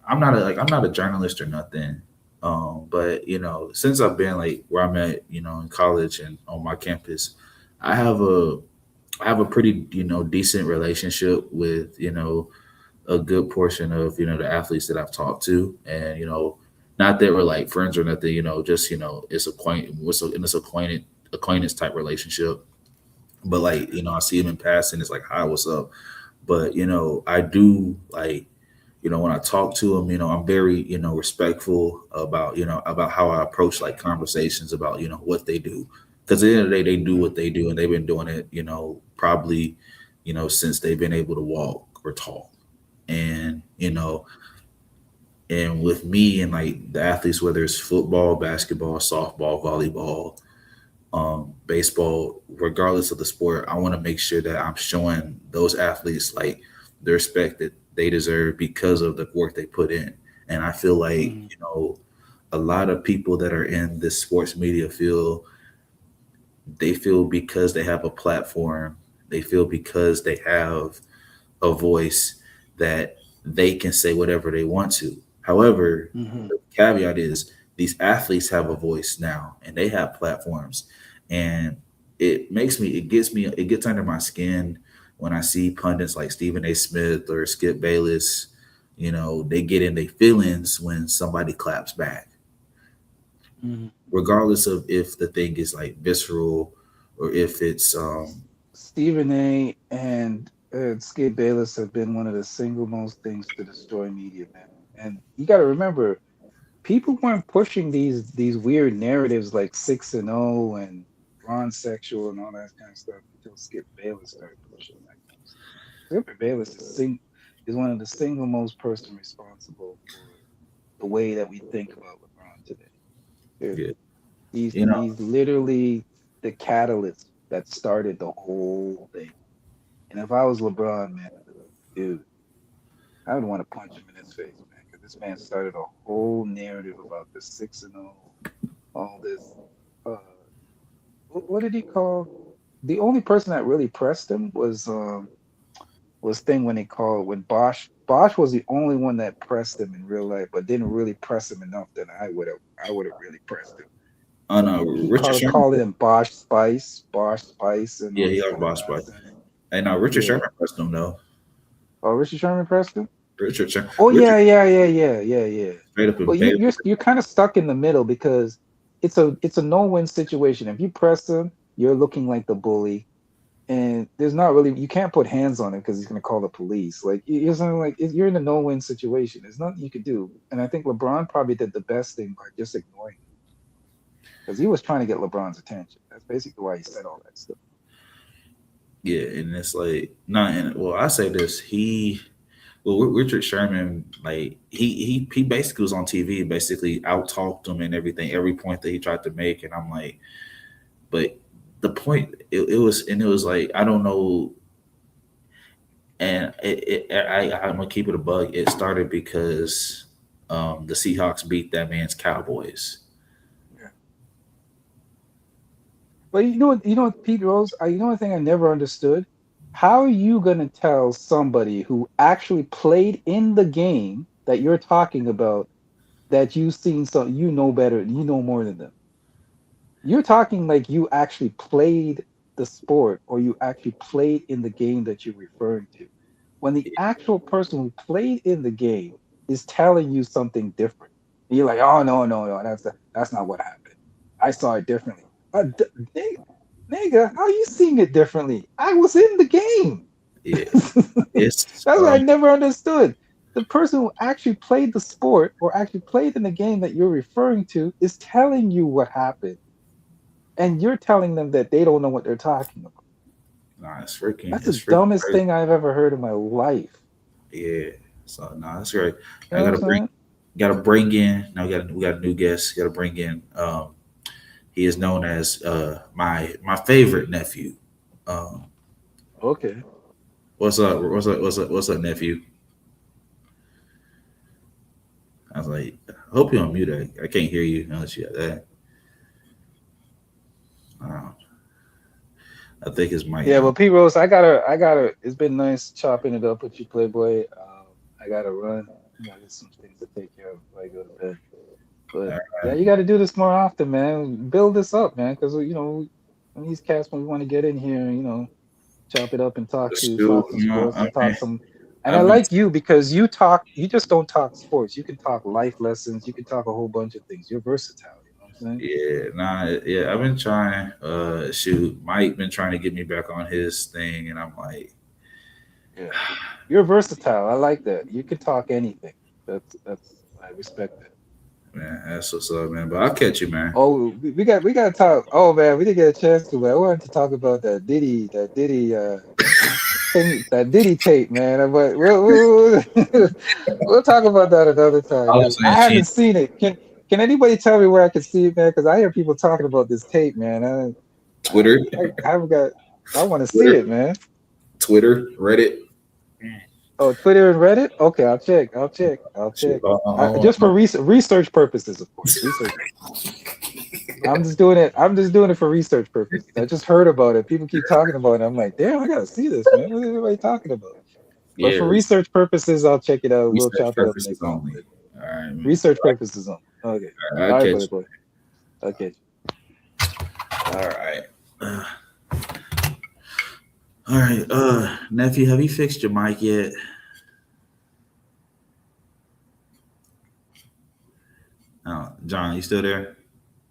I'm not a journalist or nothing. But since I've been like where I'm at, in college and on my campus, I have a I have a pretty decent relationship with a good portion of the athletes that I've talked to, and not that we're like friends or nothing, just it's acquaintance type relationship. But like I see him in passing, it's like, hi, what's up? But I do like when I talk to him, I'm very respectful about about how I approach like conversations about what they do, because at the end of the day they do what they do, and they've been doing it probably since they've been able to walk or talk. And and with me and like the athletes, whether it's football, basketball, softball, volleyball, baseball, regardless of the sport, I want to make sure that I'm showing those athletes like the respect that they deserve because of the work they put in. And I feel like Mhm. a lot of people that are in this sports media feel because they have a platform, they feel because they have a voice that they can say whatever they want to. However, Mhm. the caveat is these athletes have a voice now and they have platforms. And it gets under my skin when I see pundits like Stephen A. Smith or Skip Bayless, they get in their feelings when somebody claps back, Mhm. regardless of if the thing is like visceral or if it's Stephen A. and Skip Bayless have been one of the single most things to destroy media, man. And you got to remember, people weren't pushing these weird narratives like 6-0 and Ron sexual and all that kind of stuff until Skip Bayless started pushing that kind of stuff. Skip Bayless is one of the single most person responsible for the way that we think about LeBron today. Period. yeah, He's you know he's literally the catalyst that started the whole thing. And if I was LeBron, man, dude, I would want to punch him in his face, man, because this man started a whole narrative about the 6-0, all this. Uh, what did he call? The only person that really pressed him was thing when Bosch was the only one that pressed him in real life, but didn't really press him enough that I would have really pressed him. on He Richard called Sherman. called him Bosch Spice, and Yeah, all he this got other bossed by. nonsense. And Richard Yeah. Sherman pressed him though. Oh, Richard Sherman pressed him. Richard Sherman, Oh Richard yeah, yeah, yeah, yeah, yeah, yeah. straight up But in you, bed. you're kind of stuck in the middle because it's a no-win situation. If you press him, you're looking like the bully, and there's not really you can't put hands on him because he's gonna call the police. Like you're in a no-win situation. There's nothing you could do. And I think LeBron probably did the best thing by just ignoring him because he was trying to get LeBron's attention. That's basically why he said all that stuff. Yeah, and it's like not. And well, I say this. Richard Sherman, like he basically was on TV, basically out talked him and everything, every point that he tried to make, and I'm like, but point it was like I don't know, and I'm gonna keep it a bug. It started because the Seahawks beat that man's Cowboys. But you know what, Pete Rose, you know one thing I never understood? How are you gonna tell somebody who actually played in the game that you're talking about that you've seen some, you know better, you know more than them? You're talking like you actually played the sport or you actually played in the game that you're referring to. When the actual person who played in the game is telling you something different, and you're like, oh no, that's not what happened. I saw it differently. Nigga, how you seeing it differently? I was in the game. Yeah, That's it's what I never understood. The person who actually played the sport or actually played in the game that you're referring to is telling you what happened. And you're telling them that they don't know what they're talking about. That's the it's freaking dumbest crazy. thing I've ever heard in my life. Yeah. So no, that's great. You I know what I'm saying? gotta bring in. Now we got a new guest. Gotta bring in. He is known as my favorite nephew. Um, Okay. what's up? What's up, nephew? I was like, I hope you're on mute. I can't hear you unless you got that. Uh, I think his mic. Yeah, well, Pete Rose, I gotta. It's been nice chopping it up with you, Playboy. I gotta run. I got some things to take care of before I go to bed. But yeah, you got to do this more often, man. Build this up, man, because when these cats when we want to get in here, chop it up and Shoot, talk some sports I and talk mean, some. And I I've been like you because you just don't talk sports. You can talk life lessons. You can talk a whole bunch of things. You're versatile. You know what I'm saying? yeah, nah, yeah. I've been trying. Shoot, Mike been trying to get me back on his thing, and I'm like, Yeah, you're versatile. I like that. You can talk anything. That's I respect that. man, that's what's up, man. But I'll catch you, man. Oh, we got to talk. Oh man, we didn't get a chance to. But I wanted to talk about that Diddy thing, that Diddy tape, man. But we'll talk about that another time, I man. was I saying haven't she seen it. Can anybody tell me where I can see it, man? Because I hear people talking about this tape, man. Twitter, I haven't got. I want to see Twitter, it, man. Reddit. Oh, Twitter and Reddit. Okay, I'll check. I'll Shoot, check. Just for research purposes, of course. Research. I'm just doing it. I'm just doing it for research purposes. I just heard about it. People keep talking about it. I'm like, damn, I gotta see this, man. What is everybody talking about? But Yeah, for research purposes, I'll check it out. We'll research chop it up purposes next time. only. All right, man. Research purposes only. Okay. All right, All I'll right, catch brother you. boy. Okay. All right. All right. Nephew, have you fixed your mic yet? John, you still there?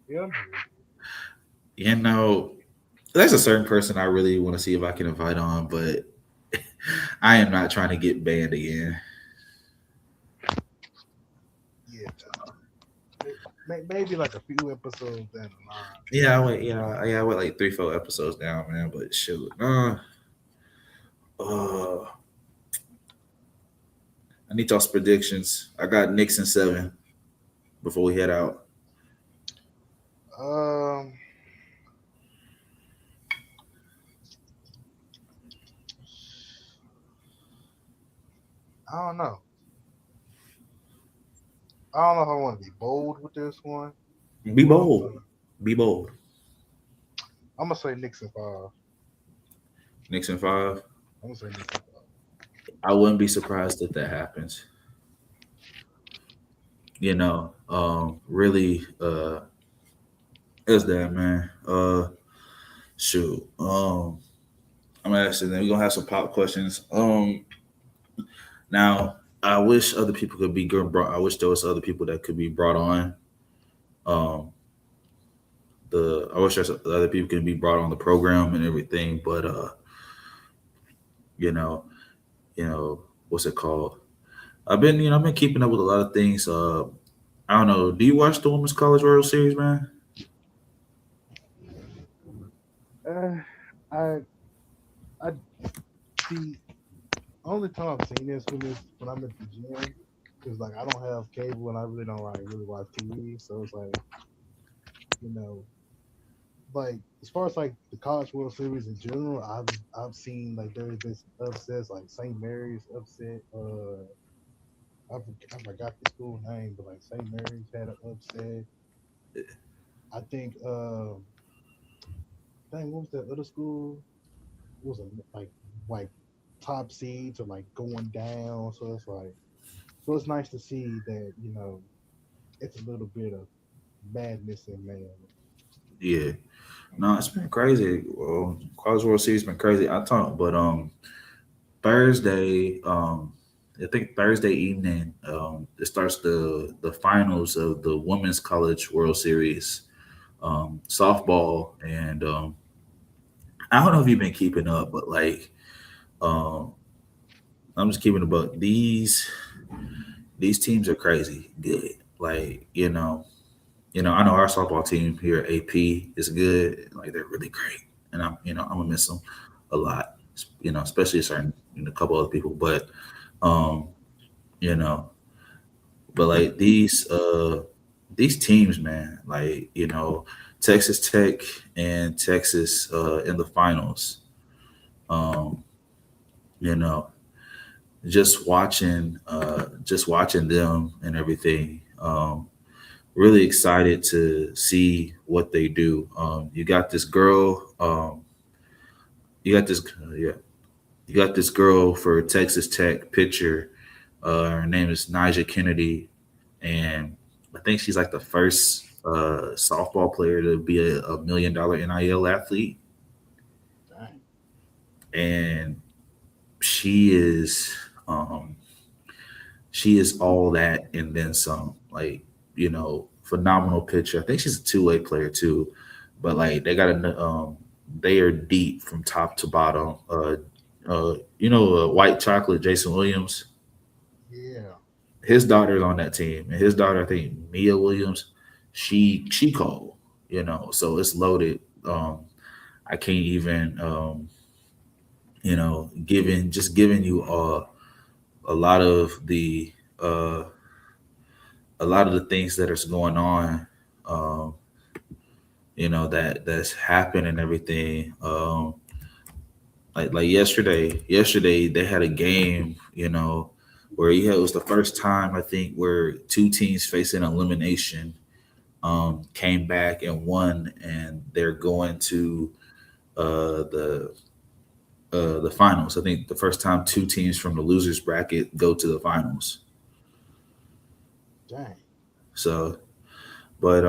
Yeah. You know, there's a certain person I really want to see if I can invite on, but I am not trying to get banned again. Yeah. Maybe like a few episodes down the line. Yeah, I went like 3-4 episodes down, man. But shoot, I need y'all's predictions. I got Knicks in 7 before we head out. I don't know. I don't know if I want to be bold with this one. Be bold. Be bold. I'm gonna say Knicks in 5. Knicks in 5. I'm gonna say Knicks in 5. I wouldn't be surprised if that happens. Really, is that, man. Shoot. I'm asking. Then we're gonna have some pop questions. Now I wish other people could be good. I wish there was other people that could be brought on. I wish there's other people can be brought on the program and everything, but what's it called? I've been keeping up with a lot of things. I don't know. Do you watch the Women's College World Series, man? I see. Only time I've seen this when I'm at the gym, because like I don't have cable and I really don't really watch TV, so it's like, like as far as like the College World Series in general, I've seen like there's been some upsets like St. Mary's upset. I forgot the school name, but like St. Mary's had an upset. I think dang, what was that other school? It was a like top seeds or like going down. So it's nice to see that it's a little bit of madness in man. Yeah. No, it's been crazy. Well, College World Series been crazy. I talk, but Thursday, I think Thursday evening, it starts the finals of the Women's College World Series, softball, and I don't know if you've been keeping up, but like, um, I'm just keeping about these teams are crazy good. Like, I know our softball team here at AP is good. Like they're really great, and I'm gonna miss them a lot. Especially certain a couple other people, but um, you know, but like these teams, man, like Texas Tech and Texas in the finals. Um, you know, just watching them and everything. Really excited to see what they do. You got this girl. You got this. Yeah, you got this girl for Texas Tech pitcher. Her name is Nija Kennedy, and I think she's like the first softball player to be a $1 million NIL athlete, Dang. and she is um, she is all that and then some. Like phenomenal pitcher. I think she's a two-way player too, but like they are deep from top to bottom. White chocolate Jason Williams. Yeah. His daughter's on that team, and his daughter, I think Mia Williams, she called. So it's loaded. I can't even giving you a lot of the uh a lot of the things that is going on, um, that's happened and everything. Like yesterday they had a game, where it was the first time I think where two teams facing elimination came back and won, and they're going to uh, the the finals. I think the first time two teams from the losers bracket go to the finals. Dang. So, but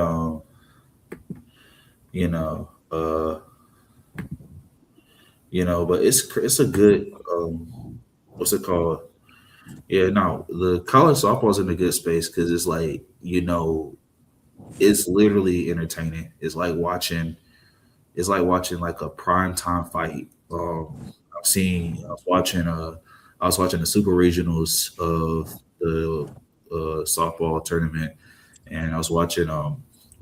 you know, uh, but it's a good what's it called? Yeah, no, the college softball's in a good space because it's like it's literally entertaining. It's like watching like a prime time fight. I was watching the super regionals of the softball tournament, and I was watching I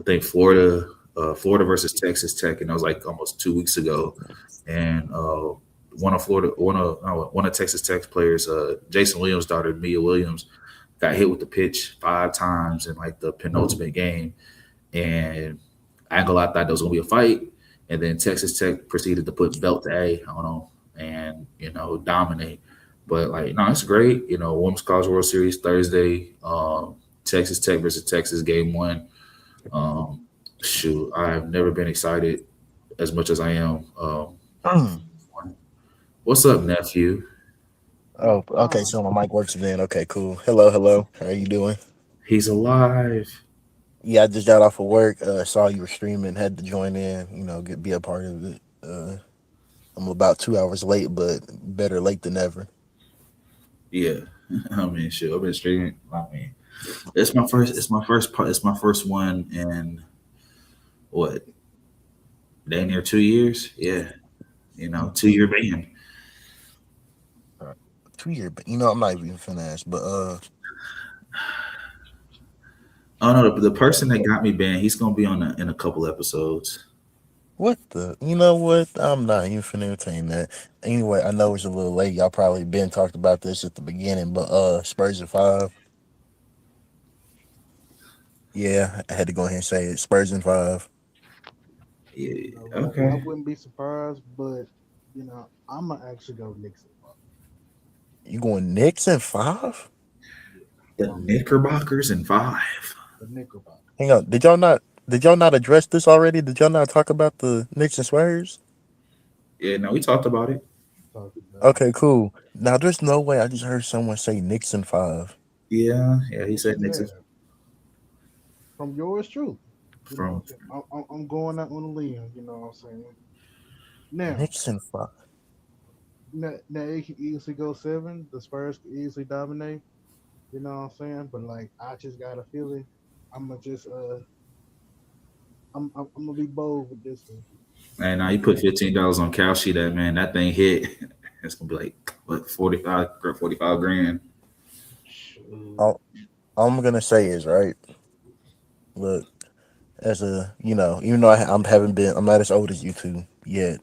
think Florida versus Texas Tech, and that was like almost 2 weeks ago, and one of Texas Tech's players, Jason Williams' daughter Mia Williams, got hit with the pitch 5 times in like the penultimate game, and I ain't gonna lie, I thought there was gonna be a fight, and then Texas Tech proceeded to put belt to A on them and dominate. But like, no, it's great. Women's College World Series Thursday, Texas Tech versus Texas, game one. Um, Shoot, I've never been excited as much as I am. Mm. What's up, nephew? Oh, okay. So my mic works then. Okay, cool. Hello, hello. How are you doing? He's alive. Yeah, I just got off of work. Saw you were streaming. Had to join in. Be a part of it. I'm about 2 hours late, but better late than never. Yeah, I mean, shit. I've been streaming. I mean, it's my first. It's my first. It's my first one in what? Dang near 2 years. Yeah, 2 year ban. 2 year, but I'm not even finna ask. But Oh no, the person that got me banned, he's gonna be in a couple episodes. what the? You know what? I'm not even finna entertain that. Anyway, I know it's a little late. Y'all probably been talked about this at the beginning, but Spurs at 5. Yeah, I had to go ahead and say it. Spurs in 5. Yeah. You know, I Okay. wouldn't be surprised, but I'm gonna actually go Knicks at 5. You going Knicks in 5? Yeah, The I'm Knickerbockers in 5. the Knickerbockers. Hang on. Did y'all not address this already? Did y'all not talk about the Knicks and Spurs? Yeah, no, we talked about it. Talked about it. Okay, cool. Now there's no way I just heard someone say Knicks in 5. Yeah, yeah, he What you said Knicks said from yours truth. from I'm going out on a limb. You know what I'm saying? Now, Knicks in 5. now it can easily go 7. The Spurs can easily dominate. You know what I'm saying? But like, I just got a feeling. I'm gonna just I'm gonna be bold with this one. and now I'm you gonna put go. $15 on Kalshi, that man, that thing hit. It's gonna be like what 45 grand. Shoot. All I'm gonna say is right. Look, as even though I'm not as old as you two yet.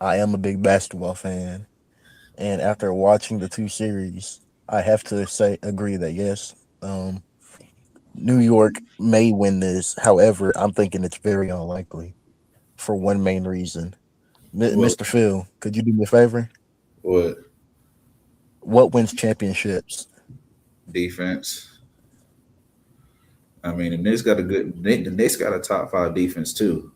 I am a big basketball fan, and after watching the two series, I have to say agree that yes, New York may win this. However, I'm thinking it's very unlikely for one main reason. What Mr. Phil, could you do me a favor? what What wins championships? defense? I mean, the Knicks got a top 5 defense too.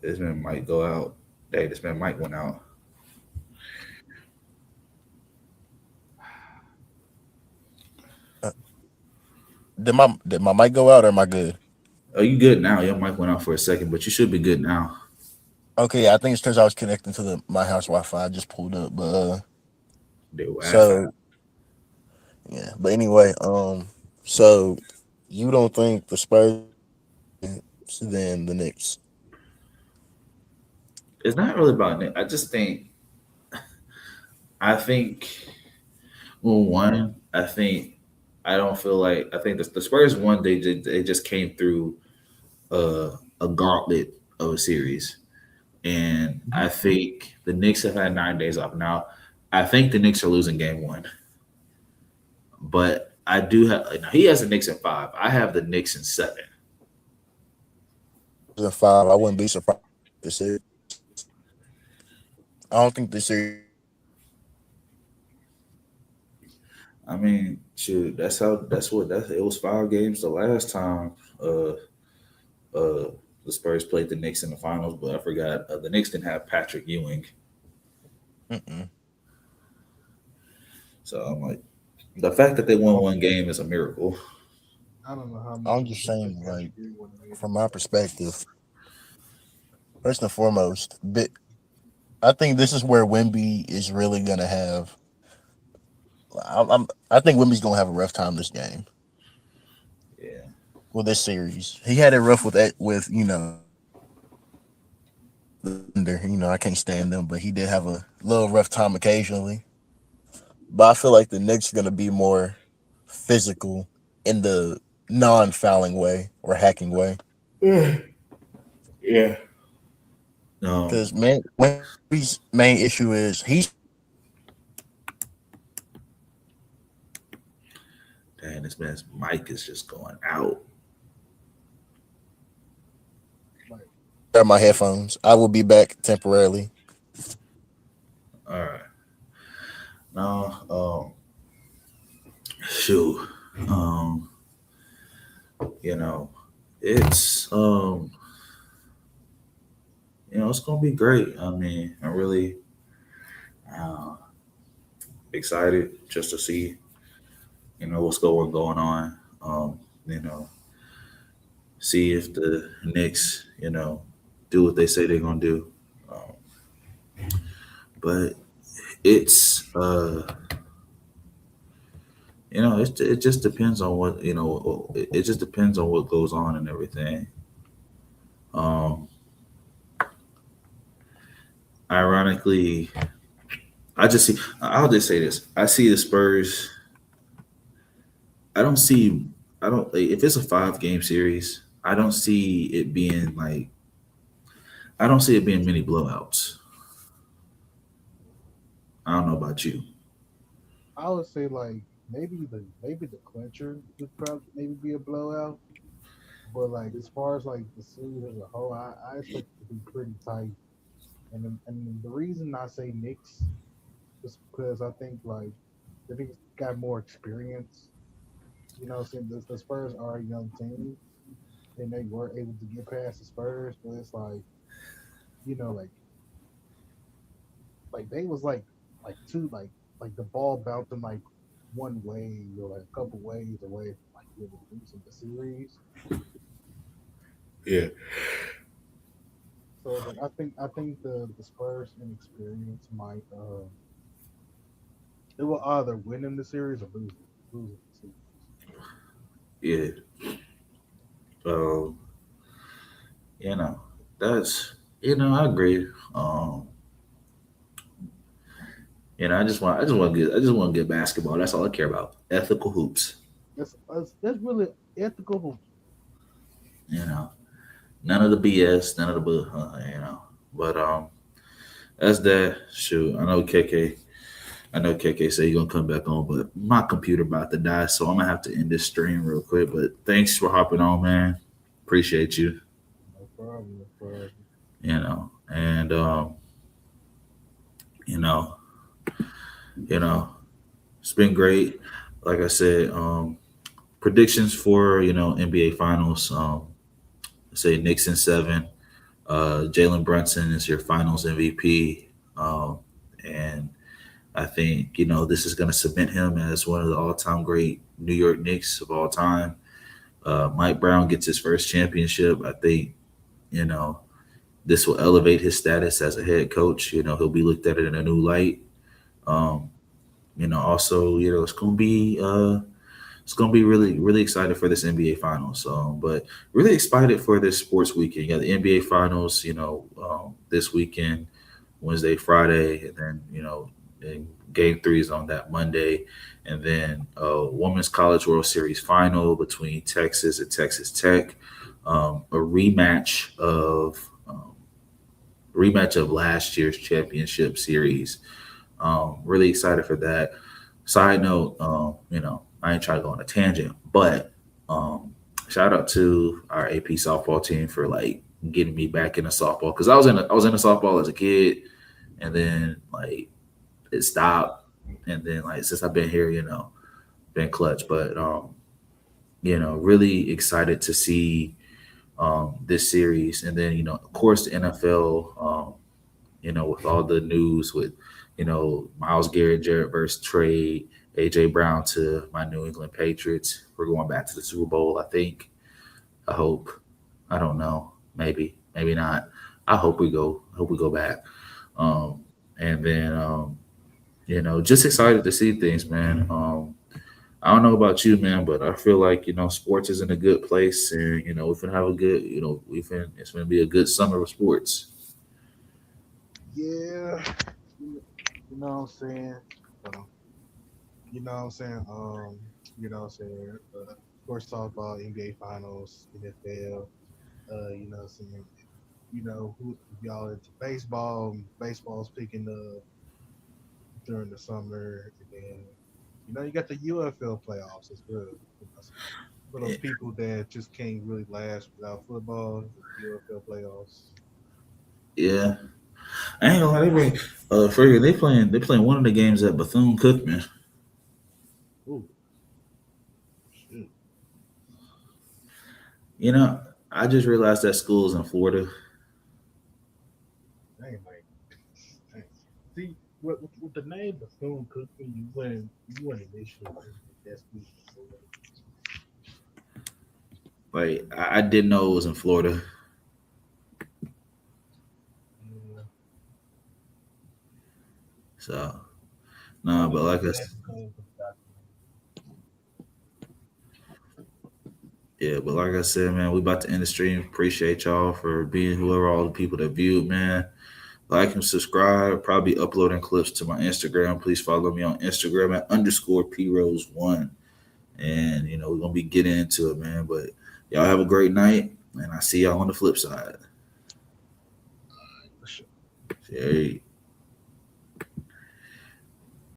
This man might go out. Hey, this man might went out. Uh, did my mic go out or am I good? Oh, you good now? Your mic went out for a second, but you should be good now. Okay, I think it's because I was connecting to the my house Wi-Fi. I just pulled up, but The Wi-Fi. so yeah. But anyway, so you don't think the Spurs than the Knicks? It's not really about Nick. I think well, one, I don't feel like I think the Spurs won. They just came through a gauntlet of a series, and I think the Knicks have had 9 days off now. I think the Knicks are losing game one, but I do have. He has the Knicks in 5. I have the Knicks in 7. In 5, I wouldn't be surprised. This is, I don't think this series. I mean, shoot, that's it was 5 games the last time uh the Spurs played the Knicks in the finals, but I forgot the Knicks didn't have Patrick Ewing, Mm-mm. so I'm like the fact that they won one game is a miracle. I don't know how many I'm just people think saying, Patrick like, Ewing would have made from it my there. perspective, first and foremost, I think this is where Wimby is really gonna have. I think Wimby's gonna have a rough time this game. Yeah, Well, this series, he had it rough with that. With the Thunder. I can't stand them, but he did have a little rough time occasionally. But I feel like the Knicks are gonna be more physical in the non-fouling way or hacking way. yeah. Um, Because man, Wemby's main issue is he's dang, this man's mic is just going out. Like, got my headphones. I will be back temporarily. All right, now, shoot, um, you know, it's it's gonna be great. I mean, I'm really uh, excited just to see what's going on. You know, see if the Knicks do what they say they're gonna do. But it's it just depends on what it just depends on what goes on and everything. Um, Ironically, I'll just say this: I see the Spurs. I don't see. I don't. Like, if it's a 5 game series, I don't see it being like. I don't see it being many blowouts. I don't know about you. I would say like maybe the clincher would probably maybe be a blowout. But like as far as like the series as a whole, I expect it to be pretty tight. And the reason I say Knicks is because I think like the Knicks got more experience. You know, saying the Spurs are a young team and they were able to get past the Spurs, but it's like you know like they was like two like the ball bouncing like one way or like a couple ways away from like really losing the series. Yeah. So it's like I think the Spurs inexperience might it will either win in the series or lose in the series. Yeah. Um, you know, that's I agree. Um, I just want to get basketball. That's all I care about. Ethical hoops. That's really ethical. You know, none of the BS, none of the But that's that. Shoot, I know KK said you're gonna come back on, but my computer about to die, so I'm gonna have to end this stream real quick. But thanks for hopping on, man. Appreciate you. No problem. No problem. And you know, you know, it's been great. Like I said, predictions for NBA Finals. Say Knicks in seven. Jalen Brunson is your Finals MVP, and I think this is going to cement him as one of the all-time great New York Knicks of all time. Mike Brown gets his first championship. I think you know this will elevate his status as a head coach. He'll be looked at in a new light. Um, also, it's gonna be really, really excited for this NBA Finals. But really excited for this sports weekend. You got the NBA Finals, this weekend, Wednesday, Friday, and then and Game Three is on that Monday, and then Women's College World Series final between Texas and Texas Tech, a rematch of last year's championship series. Really excited for that. Side note, I ain't trying to go on a tangent, but shout out to our AP softball team for like getting me back into softball because I was in a softball as a kid, and then like it stopped, and then like since I've been here, been clutch. But really excited to see this series, and then of course the NFL. With all the news with, Miles Garrett, Jarrett versus trade, AJ Brown to my New England Patriots. We're going back to the Super Bowl, I think. I hope. I don't know. Maybe, maybe not. I hope we go. Hope we go back. And then, just excited to see things, man. I don't know about you, man, but I feel like sports is in a good place, and we can have a good, it's going to be a good summer of sports. Yeah, you know what I'm saying. Uh, you know what I'm saying. You know what I'm saying. Of course, talk about NBA Finals, NFL. You know what I'm saying. Who if y'all into baseball? Baseball's picking up during the summer, and then you got the UFL playoffs as well. For those people that just can't really last without football, the UFL playoffs. Yeah. I ain't gonna lie, Fergie, they playing one of the games at Bethune Cookman. Ooh, shit. I just realized that school's in Florida. Dang, like, dang. See, with the name Bethune Cookman, you wouldn't initially think that's who. Like I didn't know it was in Florida. Yeah, So I no, was but just like I glad said, to know that. yeah, but like I said, man, we about to end the stream. Appreciate y'all for being whoever all the people that viewed, man. Like and subscribe. Probably uploading clips to my Instagram. Please follow me on Instagram at _PRose1. And we're gonna be getting into it, man. But y'all have a great night, and I see y'all on the flip side. For sure. Hey.